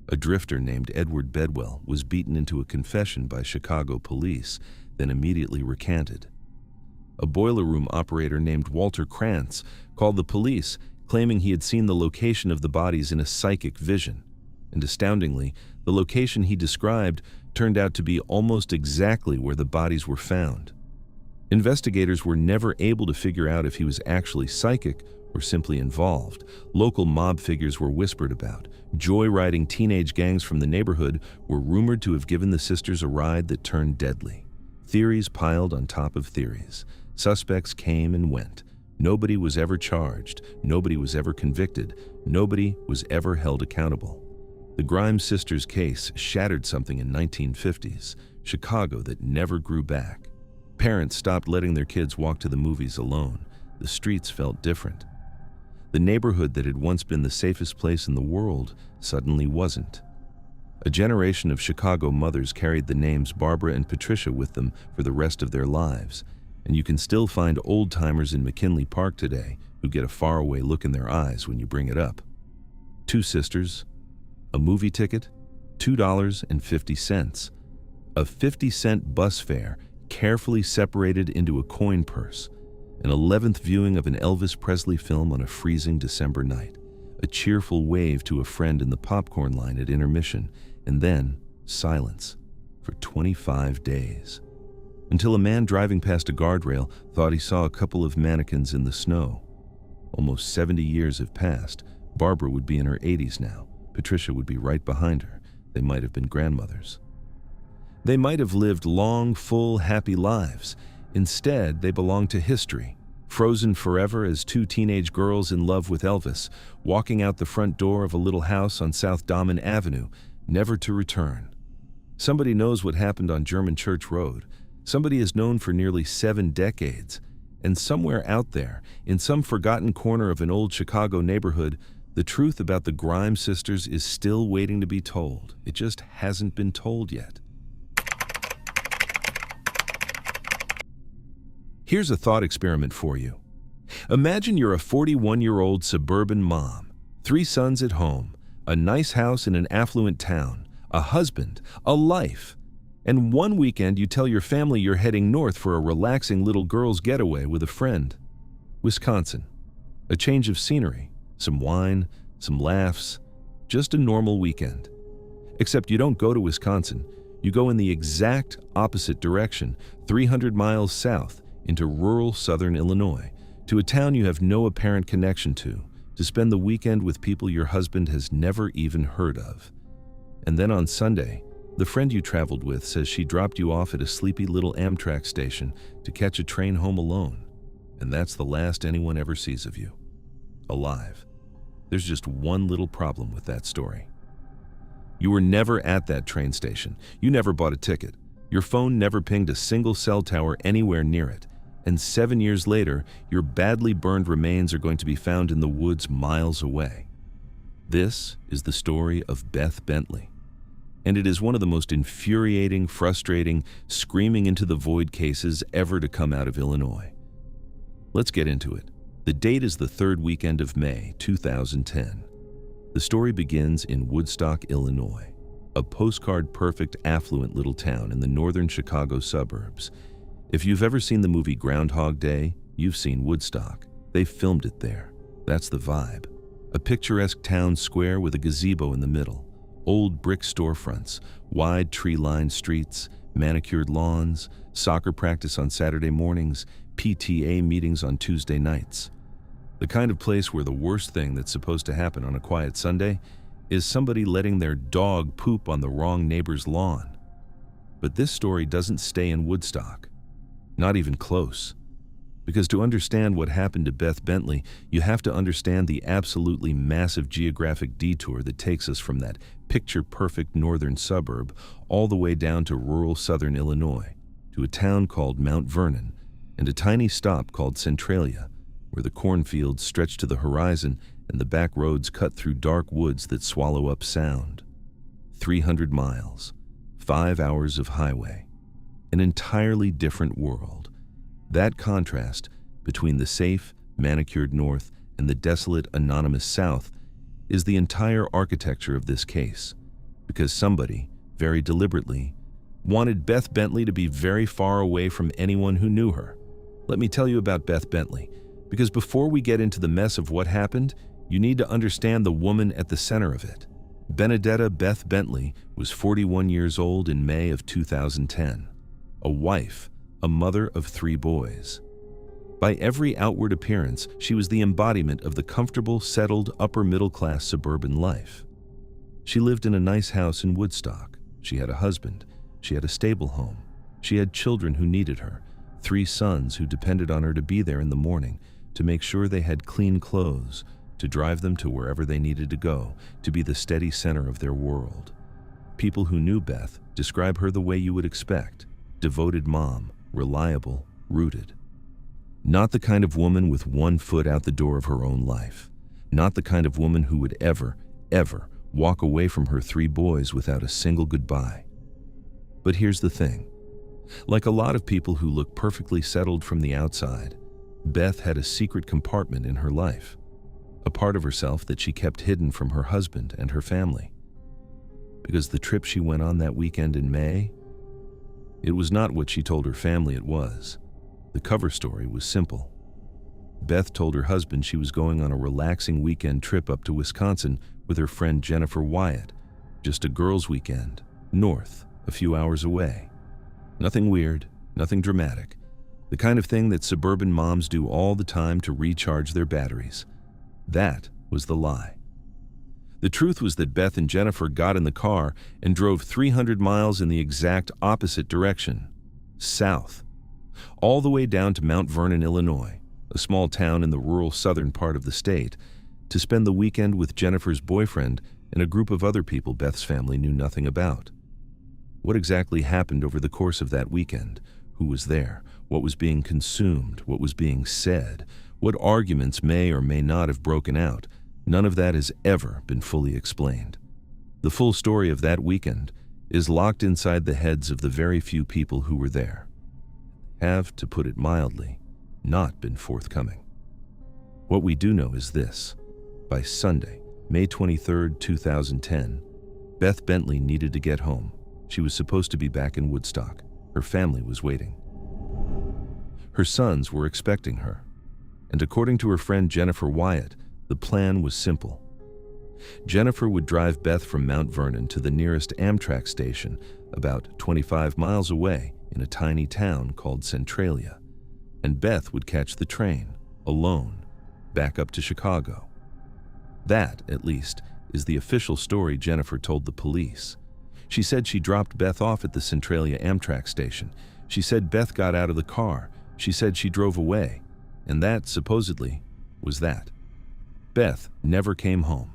A drifter named Edward Bedwell was beaten into a confession by Chicago police, then immediately recanted. A boiler room operator named Walter Krantz called the police, claiming he had seen the location of the bodies in a psychic vision. And astoundingly, the location he described turned out to be almost exactly where the bodies were found. Investigators were never able to figure out if he was actually psychic or simply involved. Local mob figures were whispered about. Joyriding teenage gangs from the neighborhood were rumored to have given the sisters a ride that turned deadly. Theories piled on top of theories. Suspects came and went. Nobody was ever charged. Nobody was ever convicted. Nobody was ever held accountable. The Grimes sisters' case shattered something in 1950s, Chicago that never grew back. Parents stopped letting their kids walk to the movies alone. The streets felt different. The neighborhood that had once been the safest place in the world suddenly wasn't. A generation of Chicago mothers carried the names Barbara and Patricia with them for the rest of their lives, and you can still find old-timers in McKinley Park today who get a faraway look in their eyes when you bring it up. Two sisters, a movie ticket, $2.50, a 50-cent bus fare carefully separated into a coin purse, an 11th viewing of an Elvis Presley film on a freezing December night, a cheerful wave to a friend in the popcorn line at intermission, and then silence for 25 days. Until a man driving past a guardrail thought he saw a couple of mannequins in the snow. Almost 70 years have passed. Barbara would be in her 80s now. Patricia would be right behind her. They might have been grandmothers. They might have lived long, full, happy lives. Instead, they belonged to history, frozen forever as two teenage girls in love with Elvis, walking out the front door of a little house on South Dahmen Avenue, never to return. Somebody knows what happened on German Church Road. Somebody is known for nearly 7 decades. And somewhere out there, in some forgotten corner of an old Chicago neighborhood, the truth about the Grimes sisters is still waiting to be told. It just hasn't been told yet. Here's a thought experiment for you. Imagine you're a 41-year-old suburban mom, 3 sons at home, a nice house in an affluent town, a husband, a life. And one weekend you tell your family you're heading north for a relaxing little girl's getaway with a friend. Wisconsin. A change of scenery, some wine, some laughs, just a normal weekend. Except you don't go to Wisconsin. You go in the exact opposite direction, 300 miles south, into rural southern Illinois, to a town you have no apparent connection to spend the weekend with people your husband has never even heard of. And then on Sunday, the friend you traveled with says she dropped you off at a sleepy little Amtrak station to catch a train home alone, and that's the last anyone ever sees of you. Alive. There's just one little problem with that story. You were never at that train station. You never bought a ticket. Your phone never pinged a single cell tower anywhere near it. And 7 years later, your badly burned remains are going to be found in the woods miles away. This is the story of Beth Bentley. And it is one of the most infuriating, frustrating, screaming into the void cases ever to come out of Illinois. Let's get into it. The date is the 3rd weekend of May, 2010. The story begins in Woodstock, Illinois, a postcard-perfect, affluent little town in the northern Chicago suburbs. If you've ever seen the movie Groundhog Day, you've seen Woodstock. They filmed it there. That's the vibe. A picturesque town square with a gazebo in the middle, old brick storefronts, wide tree-lined streets, manicured lawns, soccer practice on Saturday mornings, PTA meetings on Tuesday nights. The kind of place where the worst thing that's supposed to happen on a quiet Sunday is somebody letting their dog poop on the wrong neighbor's lawn. But this story doesn't stay in Woodstock. Not even close. Because to understand what happened to Beth Bentley, you have to understand the absolutely massive geographic detour that takes us from that picture-perfect northern suburb all the way down to rural southern Illinois, to a town called Mount Vernon, and a tiny stop called Centralia, where the cornfields stretch to the horizon and the back roads cut through dark woods that swallow up sound. 300 miles, 5 hours of highway, an entirely different world. That contrast between the safe, manicured north and the desolate, anonymous south is the entire architecture of this case, because somebody, very deliberately, wanted Beth Bentley to be very far away from anyone who knew her. Let me tell you about Beth Bentley, because before we get into the mess of what happened, you need to understand the woman at the center of it. Benedetta Beth Bentley was 41 years old in May of 2010, a wife, a mother of 3 boys. By every outward appearance, she was the embodiment of the comfortable, settled, upper-middle-class suburban life. She lived in a nice house in Woodstock. She had a husband. She had a stable home. She had children who needed her, 3 sons who depended on her to be there in the morning, to make sure they had clean clothes, to drive them to wherever they needed to go, to be the steady center of their world. People who knew Beth describe her the way you would expect: devoted mom, reliable, rooted. Not the kind of woman with one foot out the door of her own life. Not the kind of woman who would ever walk away from her 3 boys without a single goodbye. But here's the thing. Like a lot of people who look perfectly settled from the outside, Beth had a secret compartment in her life, a part of herself that she kept hidden from her husband and her family. Because the trip she went on that weekend in May, it was not what she told her family it was. The cover story was simple. Beth told her husband she was going on a relaxing weekend trip up to Wisconsin with her friend Jennifer Wyatt, just a girls' weekend, north, a few hours away. Nothing weird, nothing dramatic. The kind of thing that suburban moms do all the time to recharge their batteries. That was the lie. The truth was that Beth and Jennifer got in the car and drove 300 miles in the exact opposite direction, south, all the way down to Mount Vernon, Illinois, a small town in the rural southern part of the state, to spend the weekend with Jennifer's boyfriend and a group of other people Beth's family knew nothing about. What exactly happened over the course of that weekend? Who was there? What was being consumed? What was being said? What arguments may or may not have broken out? None of that has ever been fully explained. The full story of that weekend is locked inside the heads of the very few people who were there. Have, to put it mildly, not been forthcoming. What we do know is this. By Sunday, May 23, 2010, Beth Bentley needed to get home. She was supposed to be back in Woodstock. Her family was waiting. Her sons were expecting her. And according to her friend Jennifer Wyatt, the plan was simple. Jennifer would drive Beth from Mount Vernon to the nearest Amtrak station, about 25 miles away in a tiny town called Centralia, and Beth would catch the train, alone, back up to Chicago. That, at least, is the official story Jennifer told the police. She said she dropped Beth off at the Centralia Amtrak station. She said Beth got out of the car. She said she drove away. And that, supposedly, was that. Beth never came home.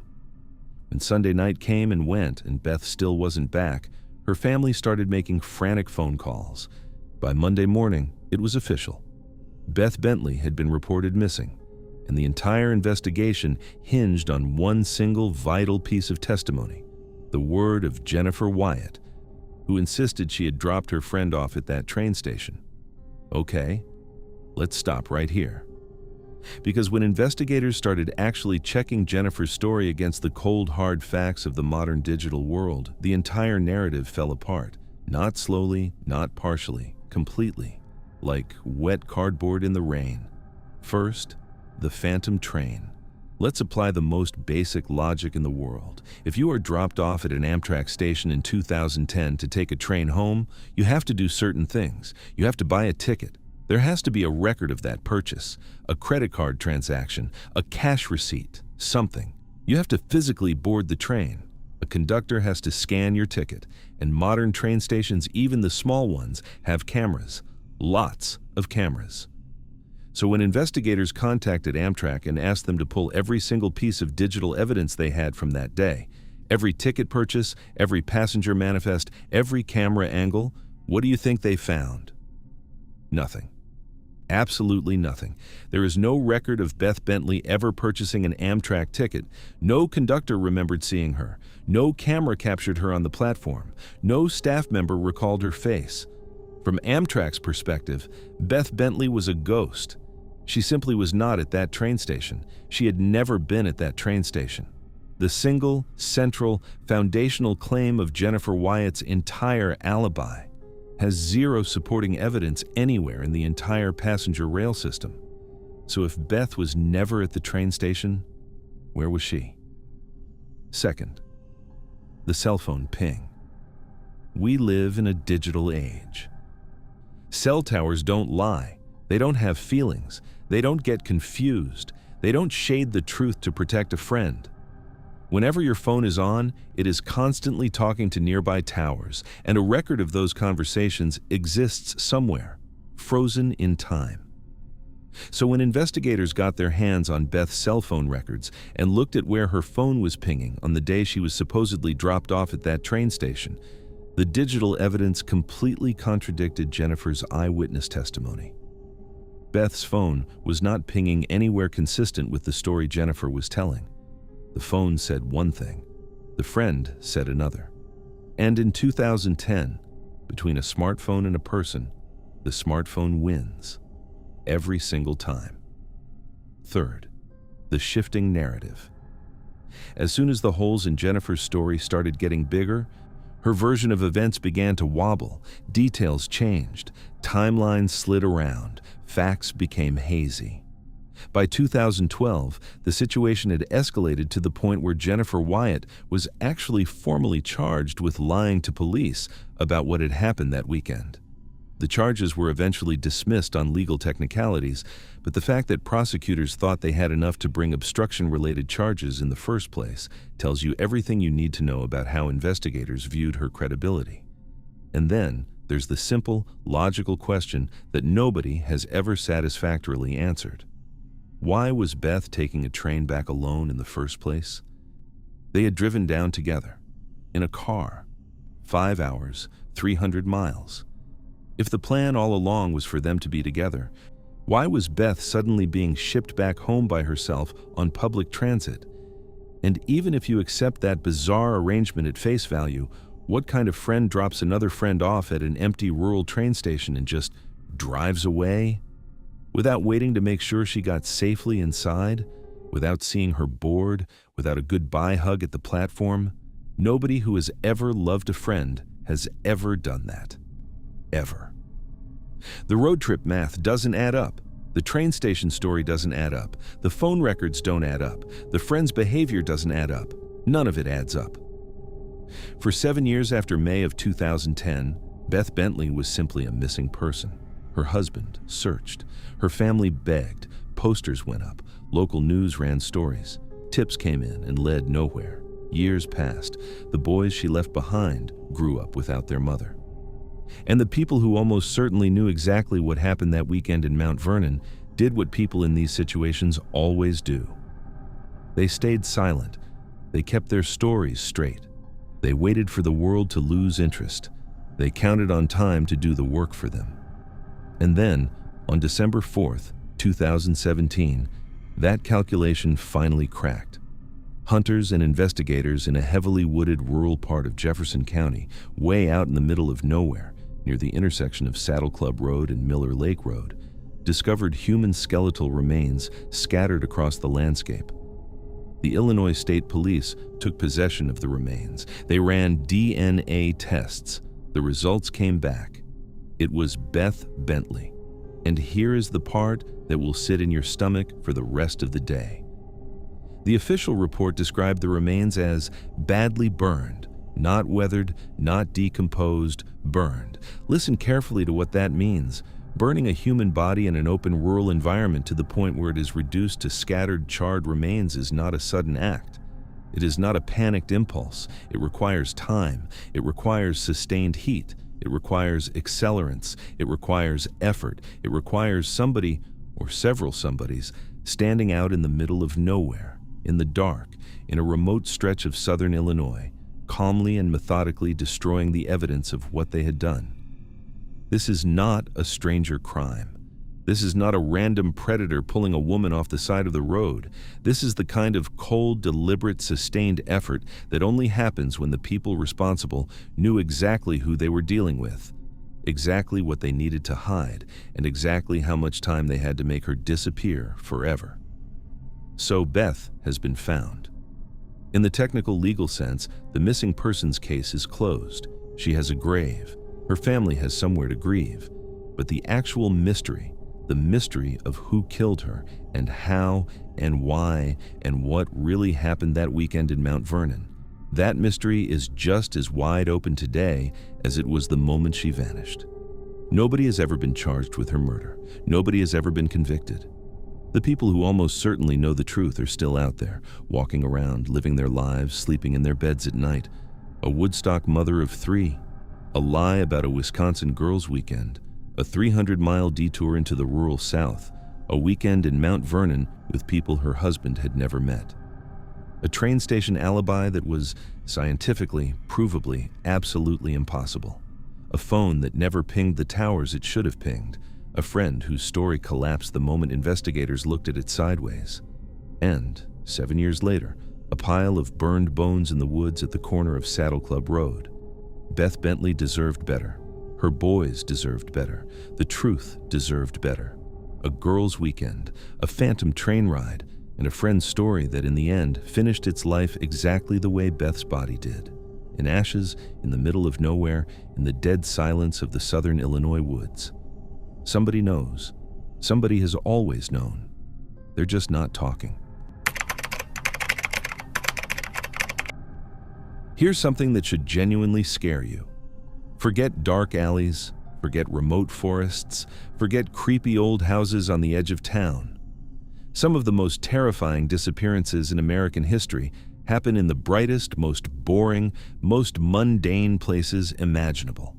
When Sunday night came and went and Beth still wasn't back, her family started making frantic phone calls. By Monday morning, it was official. Beth Bentley had been reported missing, and the entire investigation hinged on one single vital piece of testimony, the word of Jennifer Wyatt, who insisted she had dropped her friend off at that train station. Okay, let's stop right here. Because when investigators started actually checking Jennifer's story against the cold, hard facts of the modern digital world, the entire narrative fell apart. Not slowly, not partially, completely. Like wet cardboard in the rain. First, the phantom train. Let's apply the most basic logic in the world. If you are dropped off at an Amtrak station in 2010 to take a train home, you have to do certain things. You have to buy a ticket. There has to be a record of that purchase, a credit card transaction, a cash receipt, something. You have to physically board the train. A conductor has to scan your ticket, and modern train stations, even the small ones, have cameras. Lots of cameras. So when investigators contacted Amtrak and asked them to pull every single piece of digital evidence they had from that day, every ticket purchase, every passenger manifest, every camera angle, what do you think they found? Nothing. Absolutely nothing. There is no record of Beth Bentley ever purchasing an Amtrak ticket. No conductor remembered seeing her. No camera captured her on the platform. No staff member recalled her face. From Amtrak's perspective, Beth Bentley was a ghost. She simply was not at that train station. She had never been at that train station. The single, central, foundational claim of Jennifer Wyatt's entire alibi has zero supporting evidence anywhere in the entire passenger rail system. So if Beth was never at the train station, where was she? Second, the cell phone ping. We live in a digital age. Cell towers don't lie. They don't have feelings. They don't get confused. They don't shade the truth to protect a friend. Whenever your phone is on, it is constantly talking to nearby towers, and a record of those conversations exists somewhere, frozen in time. So when investigators got their hands on Beth's cell phone records and looked at where her phone was pinging on the day she was supposedly dropped off at that train station, the digital evidence completely contradicted Jennifer's eyewitness testimony. Beth's phone was not pinging anywhere consistent with the story Jennifer was telling. The phone said one thing, the friend said another. And in 2010, between a smartphone and a person, the smartphone wins. Every single time. Third, the shifting narrative. As soon as the holes in Jennifer's story started getting bigger, her version of events began to wobble, details changed, timelines slid around, facts became hazy. By 2012, the situation had escalated to the point where Jennifer Wyatt was actually formally charged with lying to police about what had happened that weekend. The charges were eventually dismissed on legal technicalities, but the fact that prosecutors thought they had enough to bring obstruction-related charges in the first place tells you everything you need to know about how investigators viewed her credibility. And then there's the simple, logical question that nobody has ever satisfactorily answered. Why was Beth taking a train back alone in the first place? They had driven down together, in a car, 5 hours, 300 miles. If the plan all along was for them to be together, why was Beth suddenly being shipped back home by herself on public transit? And even if you accept that bizarre arrangement at face value, what kind of friend drops another friend off at an empty rural train station and just drives away? Without waiting to make sure she got safely inside, without seeing her bored, without a goodbye hug at the platform, nobody who has ever loved a friend has ever done that. Ever. The road trip math doesn't add up. The train station story doesn't add up. The phone records don't add up. The friend's behavior doesn't add up. None of it adds up. For 7 years after May of 2010, Beth Bentley was simply a missing person. Her husband searched. Her family begged. Posters went up. Local news ran stories. Tips came in and led nowhere. Years passed. The boys she left behind grew up without their mother. And the people who almost certainly knew exactly what happened that weekend in Mount Vernon did what people in these situations always do. They stayed silent. They kept their stories straight. They waited for the world to lose interest. They counted on time to do the work for them. And then, on December 4th, 2017, that calculation finally cracked. Hunters and investigators in a heavily wooded rural part of Jefferson County, way out in the middle of nowhere, near the intersection of Saddle Club Road and Miller Lake Road, discovered human skeletal remains scattered across the landscape. The Illinois State Police took possession of the remains. They ran DNA tests. The results came back. It was Beth Bentley. And here is the part that will sit in your stomach for the rest of the day. The official report described the remains as badly burned, not weathered, not decomposed, burned. Listen carefully to what that means. Burning a human body in an open rural environment to the point where it is reduced to scattered, charred remains is not a sudden act. It is not a panicked impulse. It requires time. It requires sustained heat. It requires accelerants. It requires effort. It requires somebody or several somebodies, standing out in the middle of nowhere, in the dark, in a remote stretch of southern Illinois, calmly and methodically destroying the evidence of what they had done. This is not a stranger crime. This is not a random predator pulling a woman off the side of the road. This is the kind of cold, deliberate, sustained effort that only happens when the people responsible knew exactly who they were dealing with, exactly what they needed to hide, and exactly how much time they had to make her disappear forever. So Beth has been found. In the technical legal sense, the missing persons case is closed. She has a grave. Her family has somewhere to grieve. But the actual mystery, the mystery of who killed her and how and why and what really happened that weekend in Mount Vernon, that mystery is just as wide open today as it was the moment she vanished. Nobody has ever been charged with her murder. Nobody has ever been convicted. The people who almost certainly know the truth are still out there, walking around, living their lives, sleeping in their beds at night. A Woodstock mother of 3, a lie about a Wisconsin girls' weekend, a 300-mile detour into the rural South, a weekend in Mount Vernon with people her husband had never met. A train station alibi that was scientifically, provably, absolutely impossible. A phone that never pinged the towers it should have pinged. A friend whose story collapsed the moment investigators looked at it sideways. And, 7 years later, a pile of burned bones in the woods at the corner of Saddle Club Road. Beth Bentley deserved better. Her boys deserved better. The truth deserved better. A girls' weekend, a phantom train ride, and a friend's story that in the end finished its life exactly the way Beth's body did. In ashes, in the middle of nowhere, in the dead silence of the southern Illinois woods. Somebody knows. Somebody has always known. They're just not talking. Here's something that should genuinely scare you. Forget dark alleys, forget remote forests, forget creepy old houses on the edge of town. Some of the most terrifying disappearances in American history happen in the brightest, most boring, most mundane places imaginable.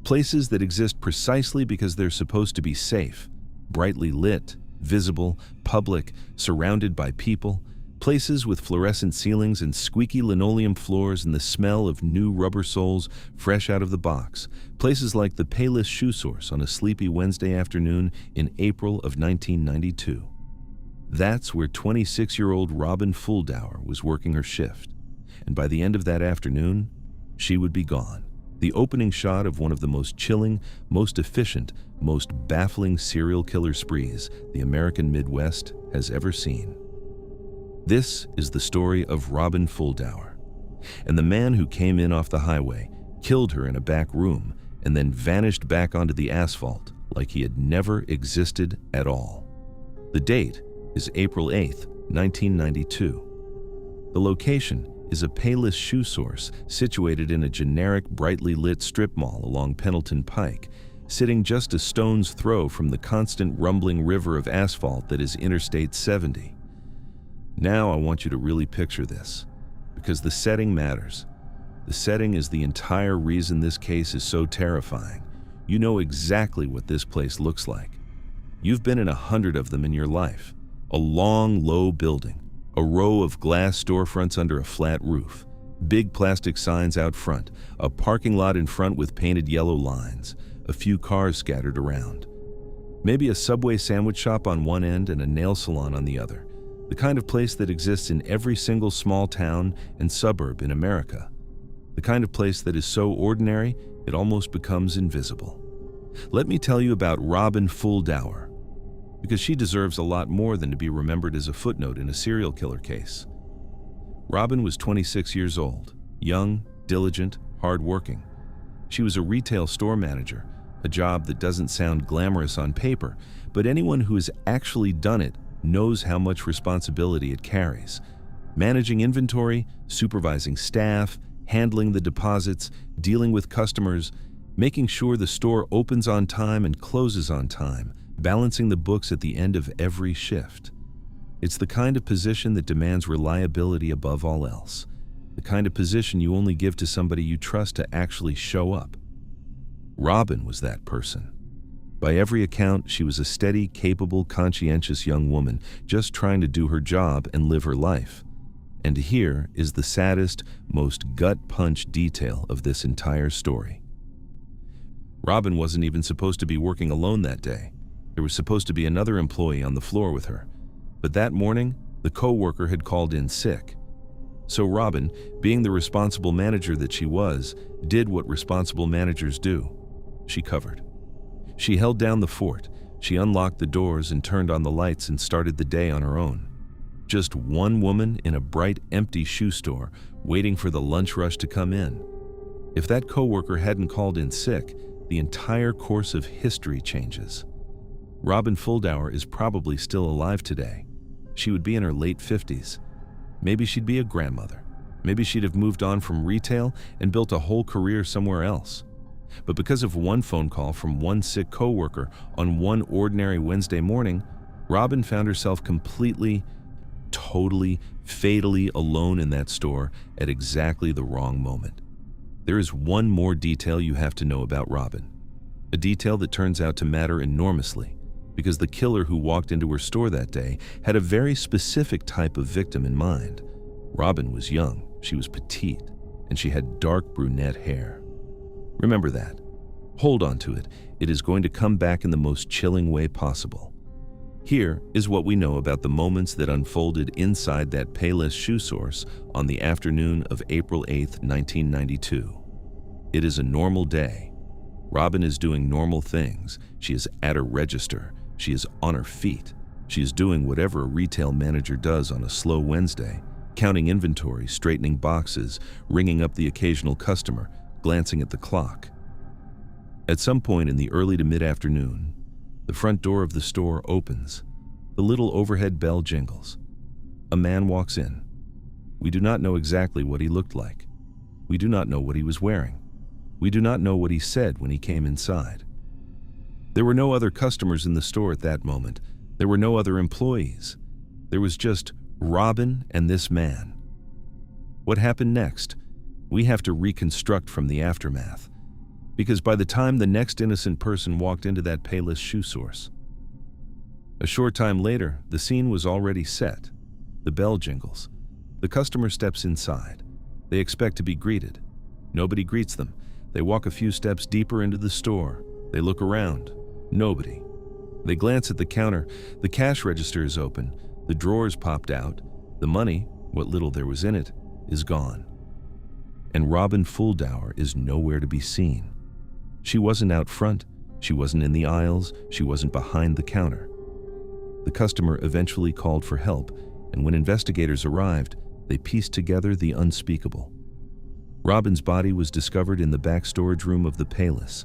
Places that exist precisely because they're supposed to be safe, brightly lit, visible, public, surrounded by people. Places with fluorescent ceilings and squeaky linoleum floors and the smell of new rubber soles fresh out of the box. Places like the Payless Shoe Source on a sleepy Wednesday afternoon in April of 1992. That's where 26-year-old Robin Fuldauer was working her shift. And by the end of that afternoon, she would be gone. The opening shot of one of the most chilling, most efficient, most baffling serial killer sprees the American Midwest has ever seen. This is the story of Robin Fuldauer, and the man who came in off the highway, killed her in a back room, and then vanished back onto the asphalt like he had never existed at all. The date is April 8th, 1992. The location is a Payless Shoe Source situated in a generic, brightly lit strip mall along Pendleton Pike, sitting just a stone's throw from the constant rumbling river of asphalt that is Interstate 70. Now I want you to really picture this, because the setting matters. The setting is the entire reason this case is so terrifying. You know exactly what this place looks like. You've been in 100 of them in your life. A long, low building, a row of glass storefronts under a flat roof, big plastic signs out front, a parking lot in front with painted yellow lines, a few cars scattered around. Maybe a Subway sandwich shop on one end and a nail salon on the other. The kind of place that exists in every single small town and suburb in America. The kind of place that is so ordinary, it almost becomes invisible. Let me tell you about Robin Fuldauer, because she deserves a lot more than to be remembered as a footnote in a serial killer case. Robin was 26 years old, young, diligent, hardworking. She was a retail store manager, a job that doesn't sound glamorous on paper, but anyone who has actually done it knows how much responsibility it carries. Managing inventory, supervising staff, handling the deposits, dealing with customers, making sure the store opens on time and closes on time, balancing the books at the end of every shift. It's the kind of position that demands reliability above all else. The kind of position you only give to somebody you trust to actually show up. Robin was that person. By every account, she was a steady, capable, conscientious young woman just trying to do her job and live her life. And here is the saddest, most gut-punch detail of this entire story. Robin wasn't even supposed to be working alone that day. There was supposed to be another employee on the floor with her. But that morning, the co-worker had called in sick. So Robin, being the responsible manager that she was, did what responsible managers do. She covered. She held down the fort. She unlocked the doors and turned on the lights and started the day on her own. Just one woman in a bright, empty shoe store, waiting for the lunch rush to come in. If that coworker hadn't called in sick, the entire course of history changes. Robin Fuldauer is probably still alive today. She would be in her late 50s. Maybe she'd be a grandmother. Maybe she'd have moved on from retail and built a whole career somewhere else. But because of one phone call from one sick coworker on one ordinary Wednesday morning, Robin found herself completely, totally, fatally alone in that store at exactly the wrong moment. There is one more detail you have to know about Robin. A detail that turns out to matter enormously, because the killer who walked into her store that day had a very specific type of victim in mind. Robin was young, she was petite, and she had dark brunette hair. Remember that. Hold on to it. It is going to come back in the most chilling way possible. Here is what we know about the moments that unfolded inside that Payless shoe source on the afternoon of April 8, 1992. It is a normal day. Robin is doing normal things. She is at her register. She is on her feet. She is doing whatever a retail manager does on a slow Wednesday, counting inventory, straightening boxes, ringing up the occasional customer, glancing at the clock. At some point in the early to mid-afternoon, the front door of the store opens. The little overhead bell jingles. A man walks in. We do not know exactly what he looked like. We do not know what he was wearing. We do not know what he said when he came inside. There were no other customers in the store at that moment. There were no other employees. There was just Robin and this man. What happened next? We have to reconstruct from the aftermath. Because by the time the next innocent person walked into that Payless shoe source, a short time later, the scene was already set. The bell jingles. The customer steps inside. They expect to be greeted. Nobody greets them. They walk a few steps deeper into the store. They look around. Nobody. They glance at the counter. The cash register is open. The drawers popped out. The money, what little there was in it, is gone. And Robin Fuldauer is nowhere to be seen. She wasn't out front. She wasn't in the aisles. She wasn't behind the counter. The customer eventually called for help, and when investigators arrived, they pieced together the unspeakable. Robin's body was discovered in the back storage room of the Payless.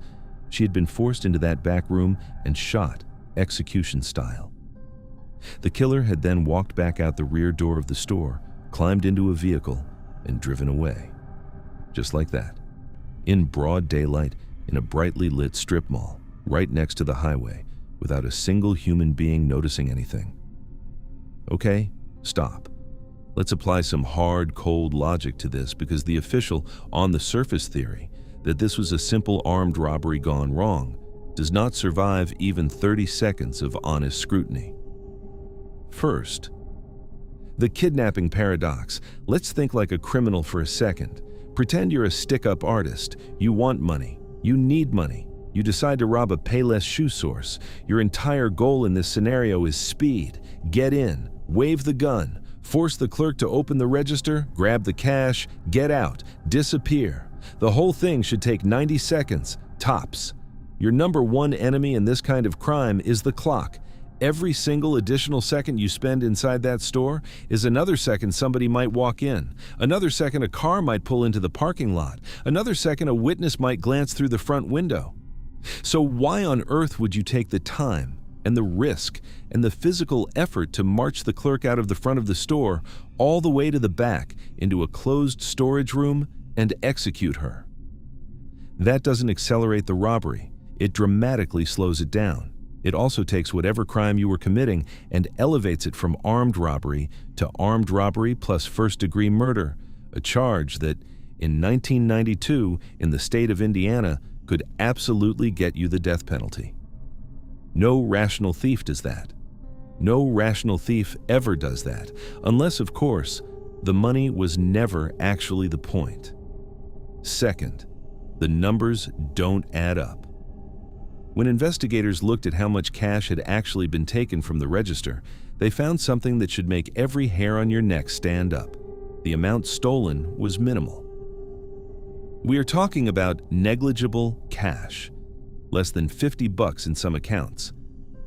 She had been forced into that back room and shot, execution style. The killer had then walked back out the rear door of the store, climbed into a vehicle, and driven away. Just like that. In broad daylight, in a brightly lit strip mall, right next to the highway, without a single human being noticing anything. Okay, stop. Let's apply some hard, cold logic to this, because the official, on-the-surface theory that this was a simple armed robbery gone wrong does not survive even 30 seconds of honest scrutiny. First, the kidnapping paradox. Let's think like a criminal for a second. Pretend you're a stick-up artist. You want money. You need money. You decide to rob a Payless shoe source. Your entire goal in this scenario is speed. Get in, wave the gun, force the clerk to open the register, grab the cash, get out, disappear. The whole thing should take 90 seconds, tops. Your number one enemy in this kind of crime is the clock. Every single additional second you spend inside that store is another second somebody might walk in, another second a car might pull into the parking lot, another second a witness might glance through the front window. So why on earth would you take the time and the risk and the physical effort to march the clerk out of the front of the store all the way to the back into a closed storage room and execute her? That doesn't accelerate the robbery. It dramatically slows it down. It also takes whatever crime you were committing and elevates it from armed robbery to armed robbery plus first-degree murder, a charge that, in 1992, in the state of Indiana, could absolutely get you the death penalty. No rational thief does that. No rational thief ever does that, unless, of course, the money was never actually the point. Second, the numbers don't add up. When investigators looked at how much cash had actually been taken from the register, they found something that should make every hair on your neck stand up. The amount stolen was minimal. We are talking about negligible cash, less than $50 in some accounts.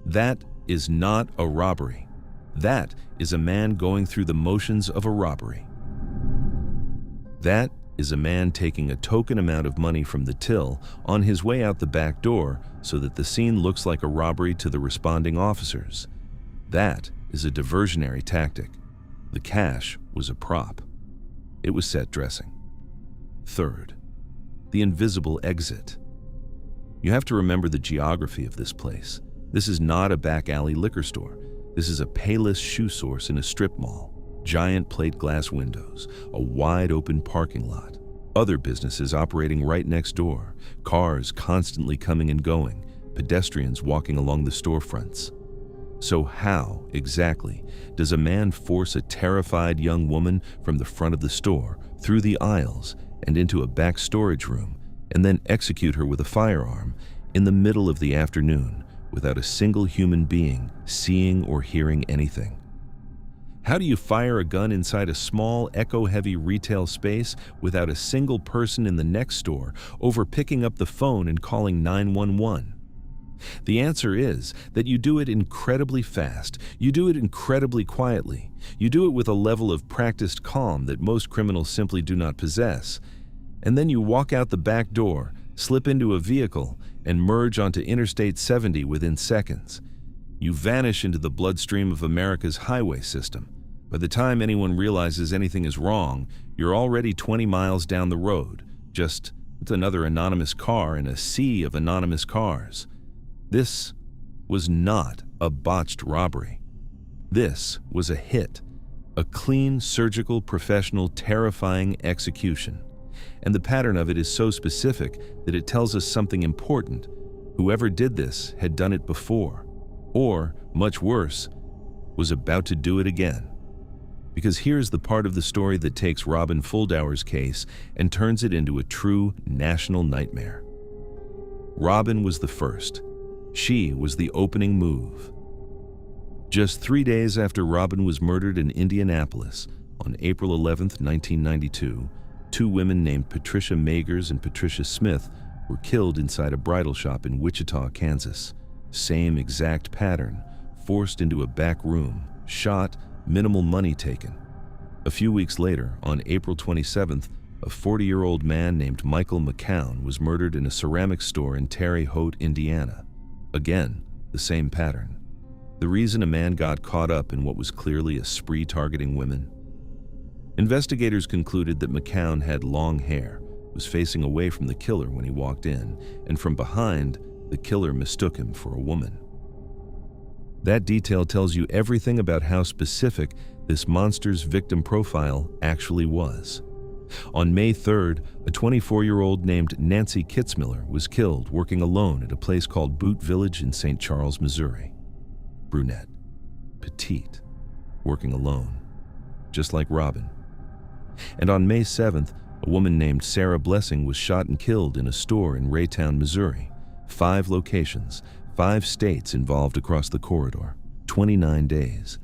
That is not a robbery. That is a man going through the motions of a robbery. That is a man taking a token amount of money from the till on his way out the back door so that the scene looks like a robbery to the responding officers. That is a diversionary tactic. The cash was a prop. It was set dressing. Third, the invisible exit. You have to remember the geography of this place. This is not a back alley liquor store. This is a Payless shoe source in a strip mall. Giant plate glass windows, a wide open parking lot, other businesses operating right next door, cars constantly coming and going, pedestrians walking along the storefronts. So how, exactly, does a man force a terrified young woman from the front of the store, through the aisles, and into a back storage room, and then execute her with a firearm in the middle of the afternoon without a single human being seeing or hearing anything? How do you fire a gun inside a small, echo-heavy retail space without a single person in the next store over picking up the phone and calling 911? The answer is that you do it incredibly fast. You do it incredibly quietly. You do it with a level of practiced calm that most criminals simply do not possess. And then you walk out the back door, slip into a vehicle, and merge onto Interstate 70 within seconds. You vanish into the bloodstream of America's highway system. By the time anyone realizes anything is wrong, you're already 20 miles down the road. Just another anonymous car in a sea of anonymous cars. This was not a botched robbery. This was a hit, a clean, surgical, professional, terrifying execution. And the pattern of it is so specific that it tells us something important. Whoever did this had done it before, or, much worse, was about to do it again. Because here's the part of the story that takes Robin Fuldauer's case and turns it into a true national nightmare. Robin was the first. She was the opening move. Just 3 days after Robin was murdered in Indianapolis, on April 11, 1992, two women named Patricia Magers and Patricia Smith were killed inside a bridal shop in Wichita, Kansas. Same exact pattern, forced into a back room, shot, minimal money taken. A few weeks later, on April 27th, a 40-year-old man named Michael McCown was murdered in a ceramics store in Terre Haute, Indiana. Again, the same pattern. The reason a man got caught up in what was clearly a spree targeting women? Investigators concluded that McCown had long hair, was facing away from the killer when he walked in, and from behind, the killer mistook him for a woman. That detail tells you everything about how specific this monster's victim profile actually was. On May 3rd, a 24-year-old named Nancy Kitzmiller was killed working alone at a place called Boot Village in St. Charles, Missouri. Brunette, petite, working alone, just like Robin. And on May 7th, a woman named Sarah Blessing was shot and killed in a store in Raytown, Missouri. 5 locations, 5 states involved across the corridor, 29 days.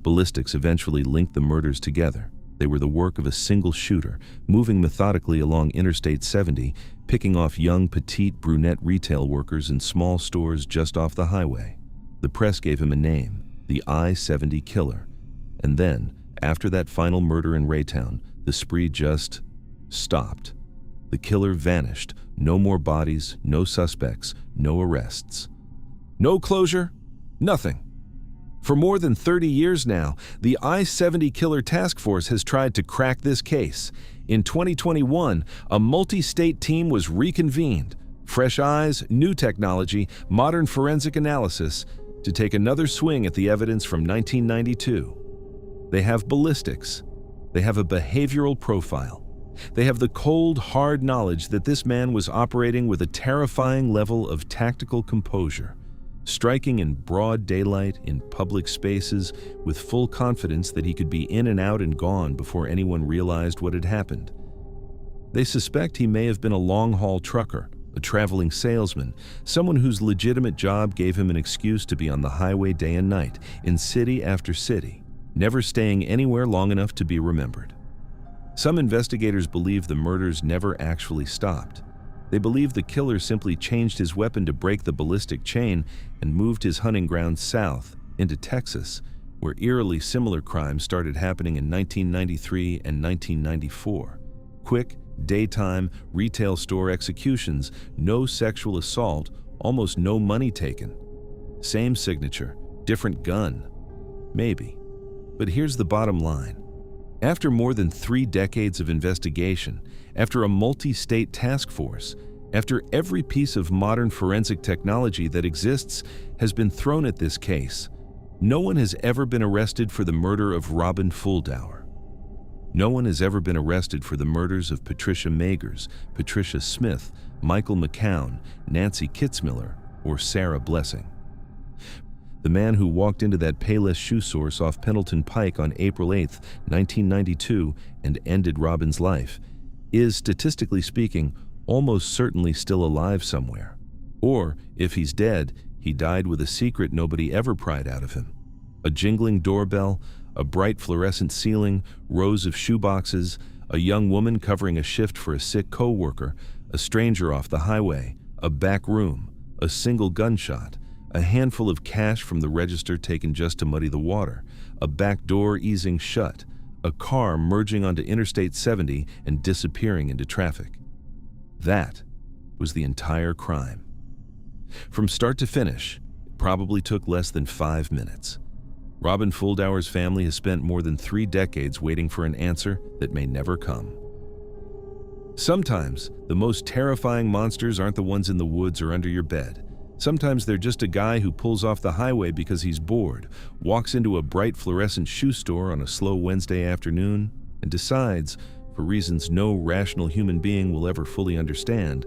Ballistics eventually linked the murders together. They were the work of a single shooter, moving methodically along Interstate 70, picking off young, petite, brunette retail workers in small stores just off the highway. The press gave him a name, the I-70 Killer. And then, after that final murder in Raytown, the spree just stopped. The killer vanished. No more bodies, no suspects, no arrests. No closure, nothing. For more than 30 years now, the I-70 Killer Task Force has tried to crack this case. In 2021, a multi-state team was reconvened. Fresh eyes, new technology, modern forensic analysis to take another swing at the evidence from 1992. They have ballistics. They have a behavioral profile. They have the cold, hard knowledge that this man was operating with a terrifying level of tactical composure. striking in broad daylight in public spaces with full confidence that he could be in and out and gone before anyone realized what had happened. They suspect he may have been a long-haul trucker, a traveling salesman, someone whose legitimate job gave him an excuse to be on the highway day and night, in city after city, never staying anywhere long enough to be remembered. Some investigators believe the murders never actually stopped. They believe the killer simply changed his weapon to break the ballistic chain and moved his hunting grounds south into Texas, where eerily similar crimes started happening in 1993 and 1994. Quick, daytime, retail store executions, no sexual assault, almost no money taken. Same signature, different gun. Maybe. But here's the bottom line. After more than 3 decades of investigation, after a multi-state task force, after every piece of modern forensic technology that exists has been thrown at this case, no one has ever been arrested for the murder of Robin Fuldauer. No one has ever been arrested for the murders of Patricia Magers, Patricia Smith, Michael McCown, Nancy Kitzmiller, or Sarah Blessing. The man who walked into that Payless shoe source off Pendleton Pike on April 8, 1992, and ended Robin's life, is, statistically speaking, almost certainly still alive somewhere. Or, if he's dead, he died with a secret nobody ever pried out of him. A jingling doorbell, a bright fluorescent ceiling, rows of shoeboxes, a young woman covering a shift for a sick co-worker, a stranger off the highway, a back room, a single gunshot, a handful of cash from the register taken just to muddy the water, a back door easing shut, a car merging onto Interstate 70 and disappearing into traffic. That was the entire crime. From start to finish, it probably took less than 5 minutes. Robin Fuldauer's family has spent more than 3 decades waiting for an answer that may never come. Sometimes, the most terrifying monsters aren't the ones in the woods or under your bed. Sometimes they're just a guy who pulls off the highway because he's bored, walks into a bright fluorescent shoe store on a slow Wednesday afternoon, and decides, for reasons no rational human being will ever fully understand,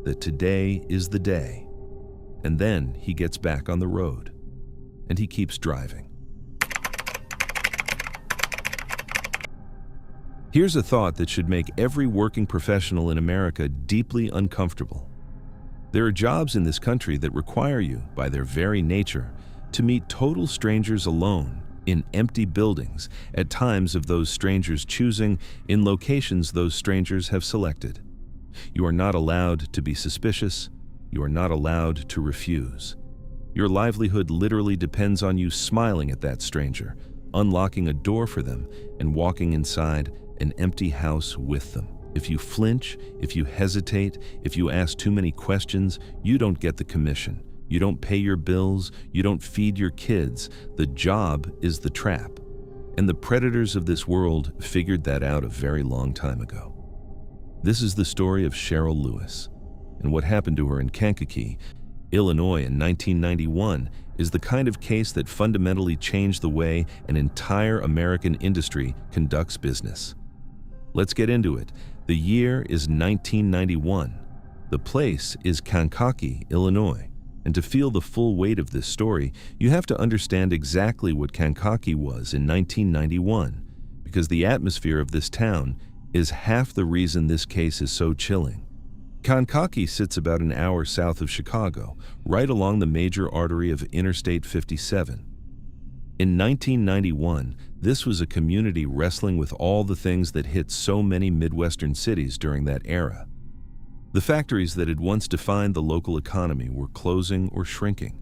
that today is the day. And then he gets back on the road, and he keeps driving. Here's a thought that should make every working professional in America deeply uncomfortable. There are jobs in this country that require you, by their very nature, to meet total strangers alone, in empty buildings, at times of those strangers choosing, in locations those strangers have selected. You are not allowed to be suspicious. You are not allowed to refuse. Your livelihood literally depends on you smiling at that stranger, unlocking a door for them, and walking inside an empty house with them. If you flinch, if you hesitate, if you ask too many questions, you don't get the commission. You don't pay your bills. You don't feed your kids. The job is the trap. And the predators of this world figured that out a very long time ago. This is the story of Cheryl Lewis. And what happened to her in Kankakee, Illinois in 1991 is the kind of case that fundamentally changed the way an entire American industry conducts business. Let's get into it. The year is 1991. The place is Kankakee, Illinois. And to feel the full weight of this story, you have to understand exactly what Kankakee was in 1991, because the atmosphere of this town is half the reason this case is so chilling. Kankakee sits about an hour south of Chicago, right along the major artery of Interstate 57. In 1991, this was a community wrestling with all the things that hit so many Midwestern cities during that era. The factories that had once defined the local economy were closing or shrinking.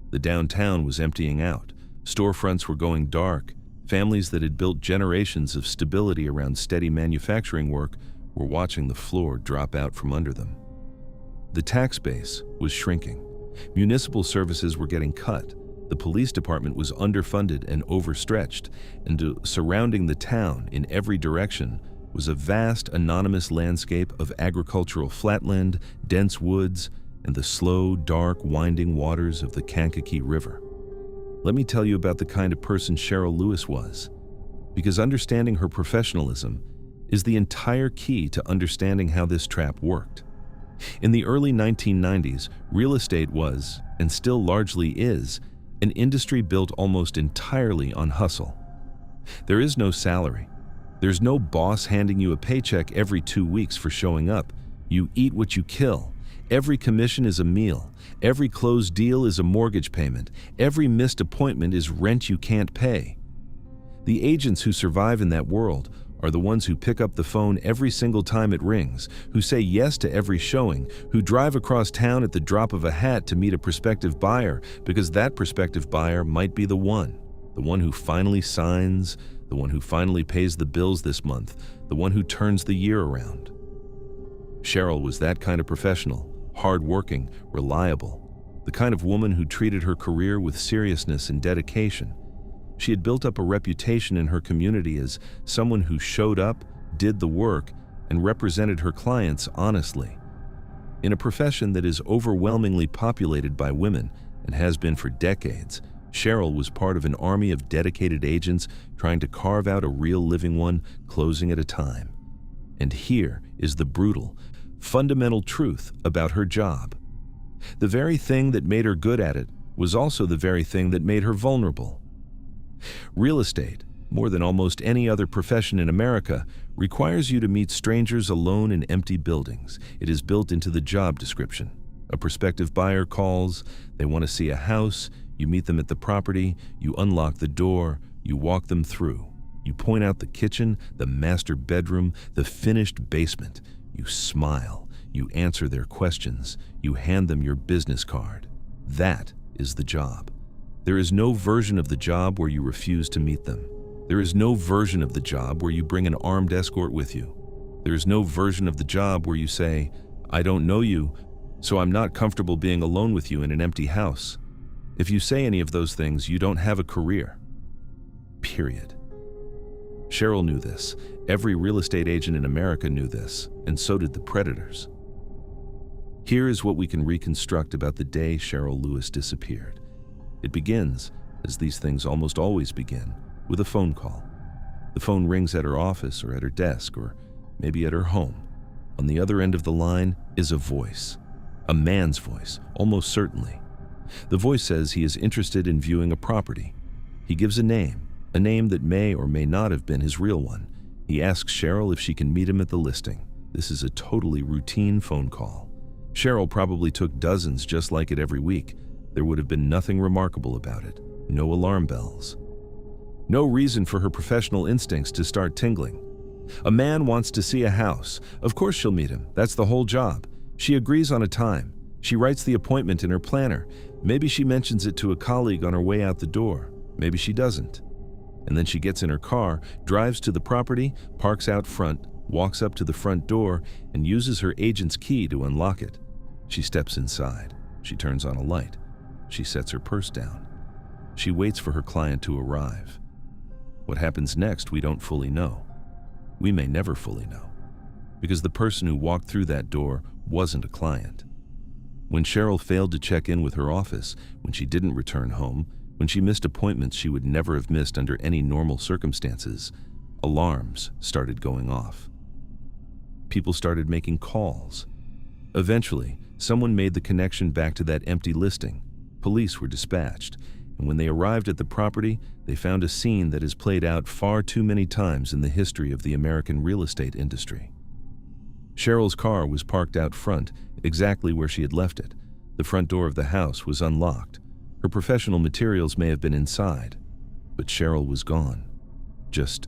The downtown was emptying out. Storefronts were going dark. Families that had built generations of stability around steady manufacturing work were watching the floor drop out from under them. The tax base was shrinking. Municipal services were getting cut. The police department was underfunded and overstretched, and surrounding the town in every direction was a vast anonymous landscape of agricultural flatland, dense woods, and the slow, dark, winding waters of the Kankakee River. Let me tell you about the kind of person Cheryl Lewis was, because understanding her professionalism is the entire key to understanding how this trap worked. In the early 1990s, real estate was, and still largely is, an industry built almost entirely on hustle. There is no salary. There's no boss handing you a paycheck every 2 weeks for showing up. You eat what you kill. Every commission is a meal. Every closed deal is a mortgage payment. Every missed appointment is rent you can't pay. The agents who survive in that world are the ones who pick up the phone every single time it rings, who say yes to every showing, who drive across town at the drop of a hat to meet a prospective buyer because that prospective buyer might be the one who finally signs, the one who finally pays the bills this month, the one who turns the year around. Cheryl was that kind of professional, hard-working, reliable, the kind of woman who treated her career with seriousness and dedication. She had built up a reputation in her community as someone who showed up, did the work, and represented her clients honestly. In a profession that is overwhelmingly populated by women and has been for decades, Cheryl was part of an army of dedicated agents trying to carve out a real living one, closing at a time. And here is the brutal, fundamental truth about her job. The very thing that made her good at it was also the very thing that made her vulnerable. Real estate, more than almost any other profession in America, requires you to meet strangers alone in empty buildings. It is built into the job description. A prospective buyer calls, they want to see a house, you meet them at the property, you unlock the door, you walk them through. You point out the kitchen, the master bedroom, the finished basement. You smile, you answer their questions, you hand them your business card. That is the job. There is no version of the job where you refuse to meet them. There is no version of the job where you bring an armed escort with you. There is no version of the job where you say, "I don't know you, so I'm not comfortable being alone with you in an empty house." If you say any of those things, you don't have a career. Period. Cheryl knew this. Every real estate agent in America knew this, and so did the predators. Here is what we can reconstruct about the day Cheryl Lewis disappeared. It begins, as these things almost always begin, with a phone call. The phone rings at her office or at her desk or maybe at her home. On the other end of the line is a voice. A man's voice, almost certainly. The voice says he is interested in viewing a property. He gives a name that may or may not have been his real one. He asks Cheryl if she can meet him at the listing. This is a totally routine phone call. Cheryl probably took dozens just like it every week. There would have been nothing remarkable about it. No alarm bells. No reason for her professional instincts to start tingling. A man wants to see a house. Of course she'll meet him. That's the whole job. She agrees on a time. She writes the appointment in her planner. Maybe she mentions it to a colleague on her way out the door. Maybe she doesn't. And then she gets in her car, drives to the property, parks out front, walks up to the front door, and uses her agent's key to unlock it. She steps inside. She turns on a light. She sets her purse down. She waits for her client to arrive. What happens next, we don't fully know. We may never fully know, because the person who walked through that door wasn't a client. When Cheryl failed to check in with her office, when she didn't return home, when she missed appointments she would never have missed under any normal circumstances, alarms started going off. People started making calls. Eventually, someone made the connection back to that empty listing. Police were dispatched, and when they arrived at the property, they found a scene that has played out far too many times in the history of the American real estate industry. Cheryl's car was parked out front, exactly where she had left it. The front door of the house was unlocked. Her professional materials may have been inside, but Cheryl was gone. Just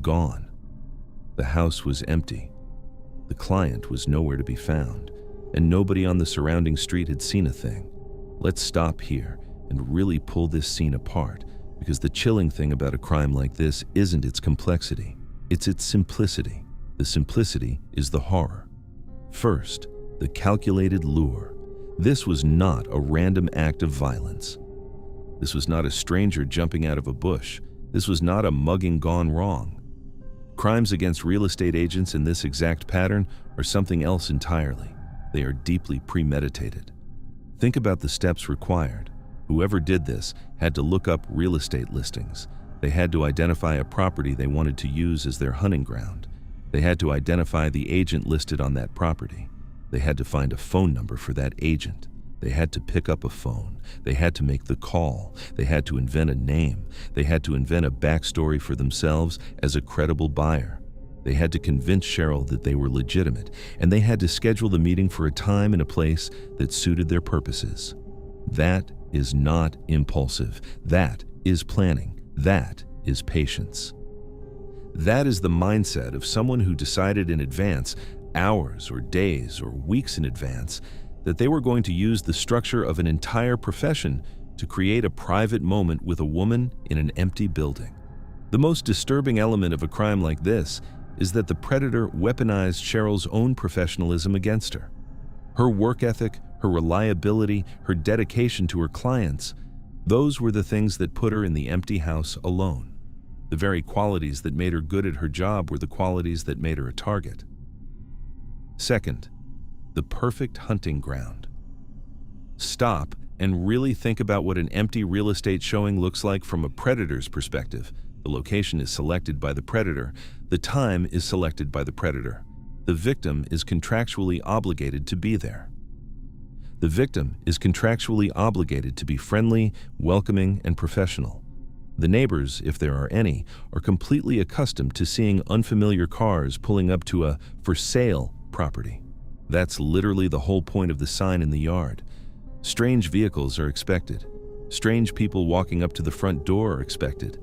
gone. The house was empty. The client was nowhere to be found, and nobody on the surrounding street had seen a thing. Let's stop here and really pull this scene apart, because the chilling thing about a crime like this isn't its complexity, it's its simplicity. The simplicity is the horror. First, the calculated lure. This was not a random act of violence. This was not a stranger jumping out of a bush. This was not a mugging gone wrong. Crimes against real estate agents in this exact pattern are something else entirely. They are deeply premeditated. Think about the steps required. Whoever did this had to look up real estate listings. They had to identify a property they wanted to use as their hunting ground. They had to identify the agent listed on that property. They had to find a phone number for that agent. They had to pick up a phone. They had to make the call. They had to invent a name. They had to invent a backstory for themselves as a credible buyer. They had to convince Cheryl that they were legitimate, and they had to schedule the meeting for a time and a place that suited their purposes. That is not impulsive. That is planning. That is patience. That is the mindset of someone who decided in advance, hours or days or weeks in advance, that they were going to use the structure of an entire profession to create a private moment with a woman in an empty building. The most disturbing element of a crime like this is that the predator weaponized Cheryl's own professionalism against her. Her work ethic, her reliability, her dedication to her clients, those were the things that put her in the empty house alone. The very qualities that made her good at her job were the qualities that made her a target. Second, the perfect hunting ground. Stop and really think about what an empty real estate showing looks like from a predator's perspective. The location is selected by the predator. The time is selected by the predator. The victim is contractually obligated to be there. The victim is contractually obligated to be friendly, welcoming, and professional. The neighbors, if there are any, are completely accustomed to seeing unfamiliar cars pulling up to a for sale property. That's literally the whole point of the sign in the yard. Strange vehicles are expected. Strange people walking up to the front door are expected.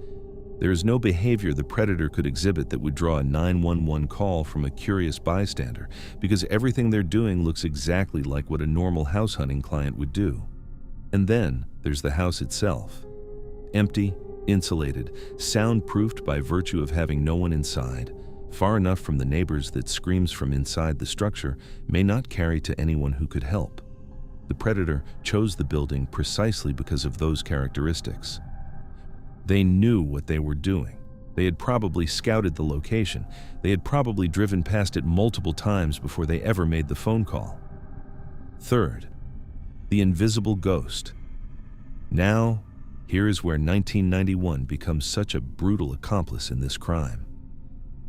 There is no behavior the predator could exhibit that would draw a 911 call from a curious bystander, because everything they're doing looks exactly like what a normal house hunting client would do. And then there's the house itself. Empty, insulated, soundproofed by virtue of having no one inside, far enough from the neighbors that screams from inside the structure may not carry to anyone who could help. The predator chose the building precisely because of those characteristics. They knew what they were doing. They had probably scouted the location. They had probably driven past it multiple times before they ever made the phone call. Third, the invisible ghost. Now, here is where 1991 becomes such a brutal accomplice in this crime.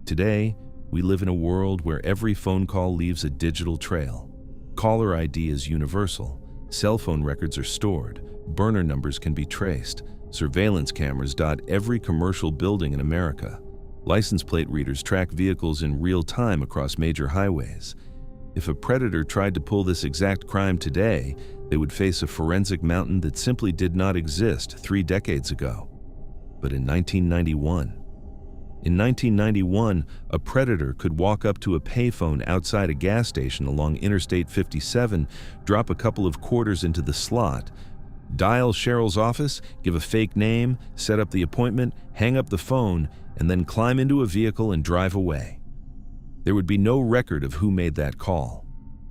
Today, we live in a world where every phone call leaves a digital trail. Caller ID is universal. Cell phone records are stored. Burner numbers can be traced. Surveillance cameras dot every commercial building in America. License plate readers track vehicles in real time across major highways. If a predator tried to pull this exact crime today, they would face a forensic mountain that simply did not exist 3 decades ago. But in 1991, a predator could walk up to a payphone outside a gas station along Interstate 57, drop a couple of quarters into the slot, dial Cheryl's office, give a fake name, set up the appointment, hang up the phone, and then climb into a vehicle and drive away. There would be no record of who made that call.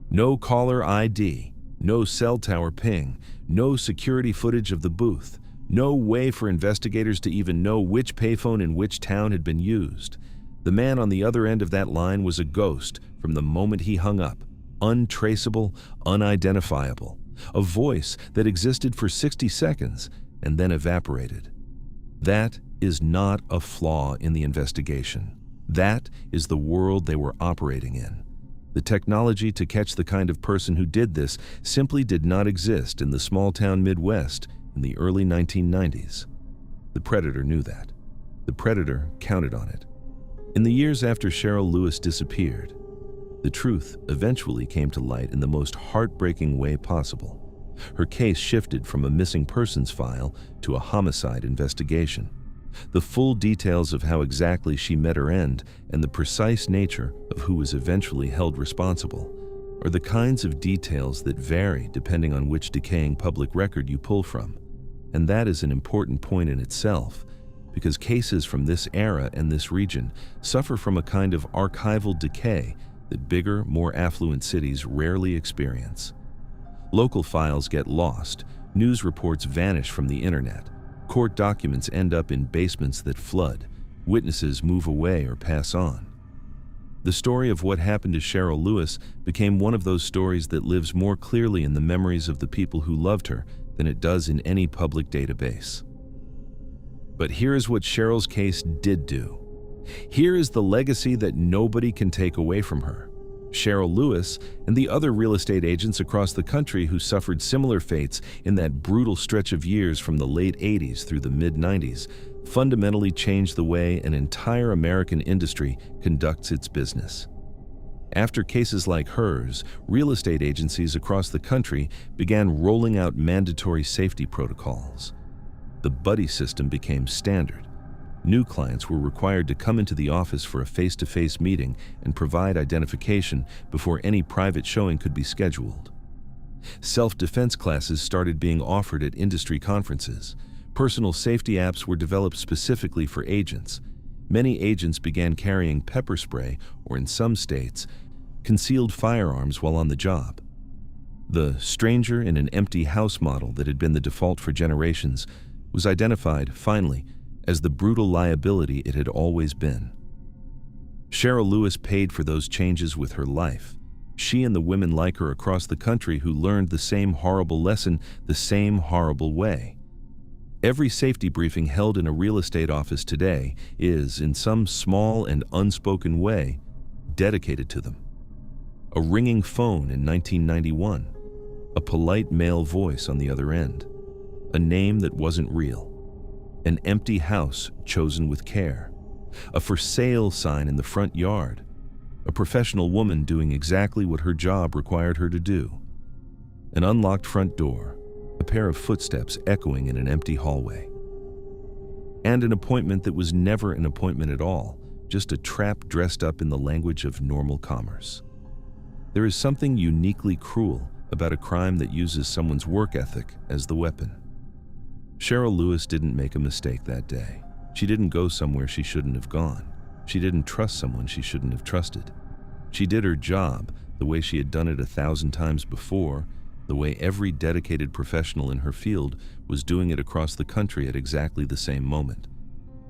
No caller ID, no cell tower ping, no security footage of the booth. No way for investigators to even know which payphone in which town had been used. The man on the other end of that line was a ghost from the moment he hung up, untraceable, unidentifiable, a voice that existed for 60 seconds and then evaporated. That is not a flaw in the investigation. That is the world they were operating in. The technology to catch the kind of person who did this simply did not exist in the small-town Midwest in the early 1990s. The predator knew that. The predator counted on it. In the years after Cheryl Lewis disappeared, the truth eventually came to light in the most heartbreaking way possible. Her case shifted from a missing persons file to a homicide investigation. The full details of how exactly she met her end and the precise nature of who was eventually held responsible are the kinds of details that vary depending on which decaying public record you pull from. And that is an important point in itself, because cases from this era and this region suffer from a kind of archival decay that bigger, more affluent cities rarely experience. Local files get lost, news reports vanish from the internet, court documents end up in basements that flood, witnesses move away or pass on. The story of what happened to Cheryl Lewis became one of those stories that lives more clearly in the memories of the people who loved her than it does in any public database. But here is what Cheryl's case did do. Here is the legacy that nobody can take away from her. Cheryl Lewis and the other real estate agents across the country who suffered similar fates in that brutal stretch of years from the late 80s through the mid-90s fundamentally changed the way an entire American industry conducts its business. After cases like hers, real estate agencies across the country began rolling out mandatory safety protocols. The buddy system became standard. New clients were required to come into the office for a face-to-face meeting and provide identification before any private showing could be scheduled. Self-defense classes started being offered at industry conferences. Personal safety apps were developed specifically for agents. Many agents began carrying pepper spray, or in some states, concealed firearms while on the job. The stranger in an empty house model that had been the default for generations was identified, finally, as the brutal liability it had always been. Cheryl Lewis paid for those changes with her life. She and the women like her across the country who learned the same horrible lesson the same horrible way. Every safety briefing held in a real estate office today is, in some small and unspoken way, dedicated to them. A ringing phone in 1991, a polite male voice on the other end, a name that wasn't real, an empty house chosen with care, a for sale sign in the front yard, a professional woman doing exactly what her job required her to do, an unlocked front door, a pair of footsteps echoing in an empty hallway, and an appointment that was never an appointment at all, just a trap dressed up in the language of normal commerce. There is something uniquely cruel about a crime that uses someone's work ethic as the weapon. Cheryl Lewis didn't make a mistake that day. She didn't go somewhere she shouldn't have gone. She didn't trust someone she shouldn't have trusted. She did her job the way she had done it 1,000 times before, the way every dedicated professional in her field was doing it across the country at exactly the same moment.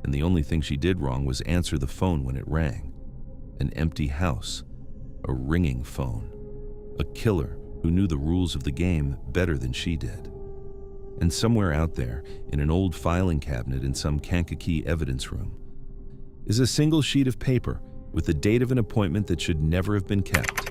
And the only thing she did wrong was answer the phone when it rang. An empty house, a ringing phone, a killer who knew the rules of the game better than she did. And somewhere out there, in an old filing cabinet in some Kankakee evidence room, is a single sheet of paper with the date of an appointment that should never have been kept.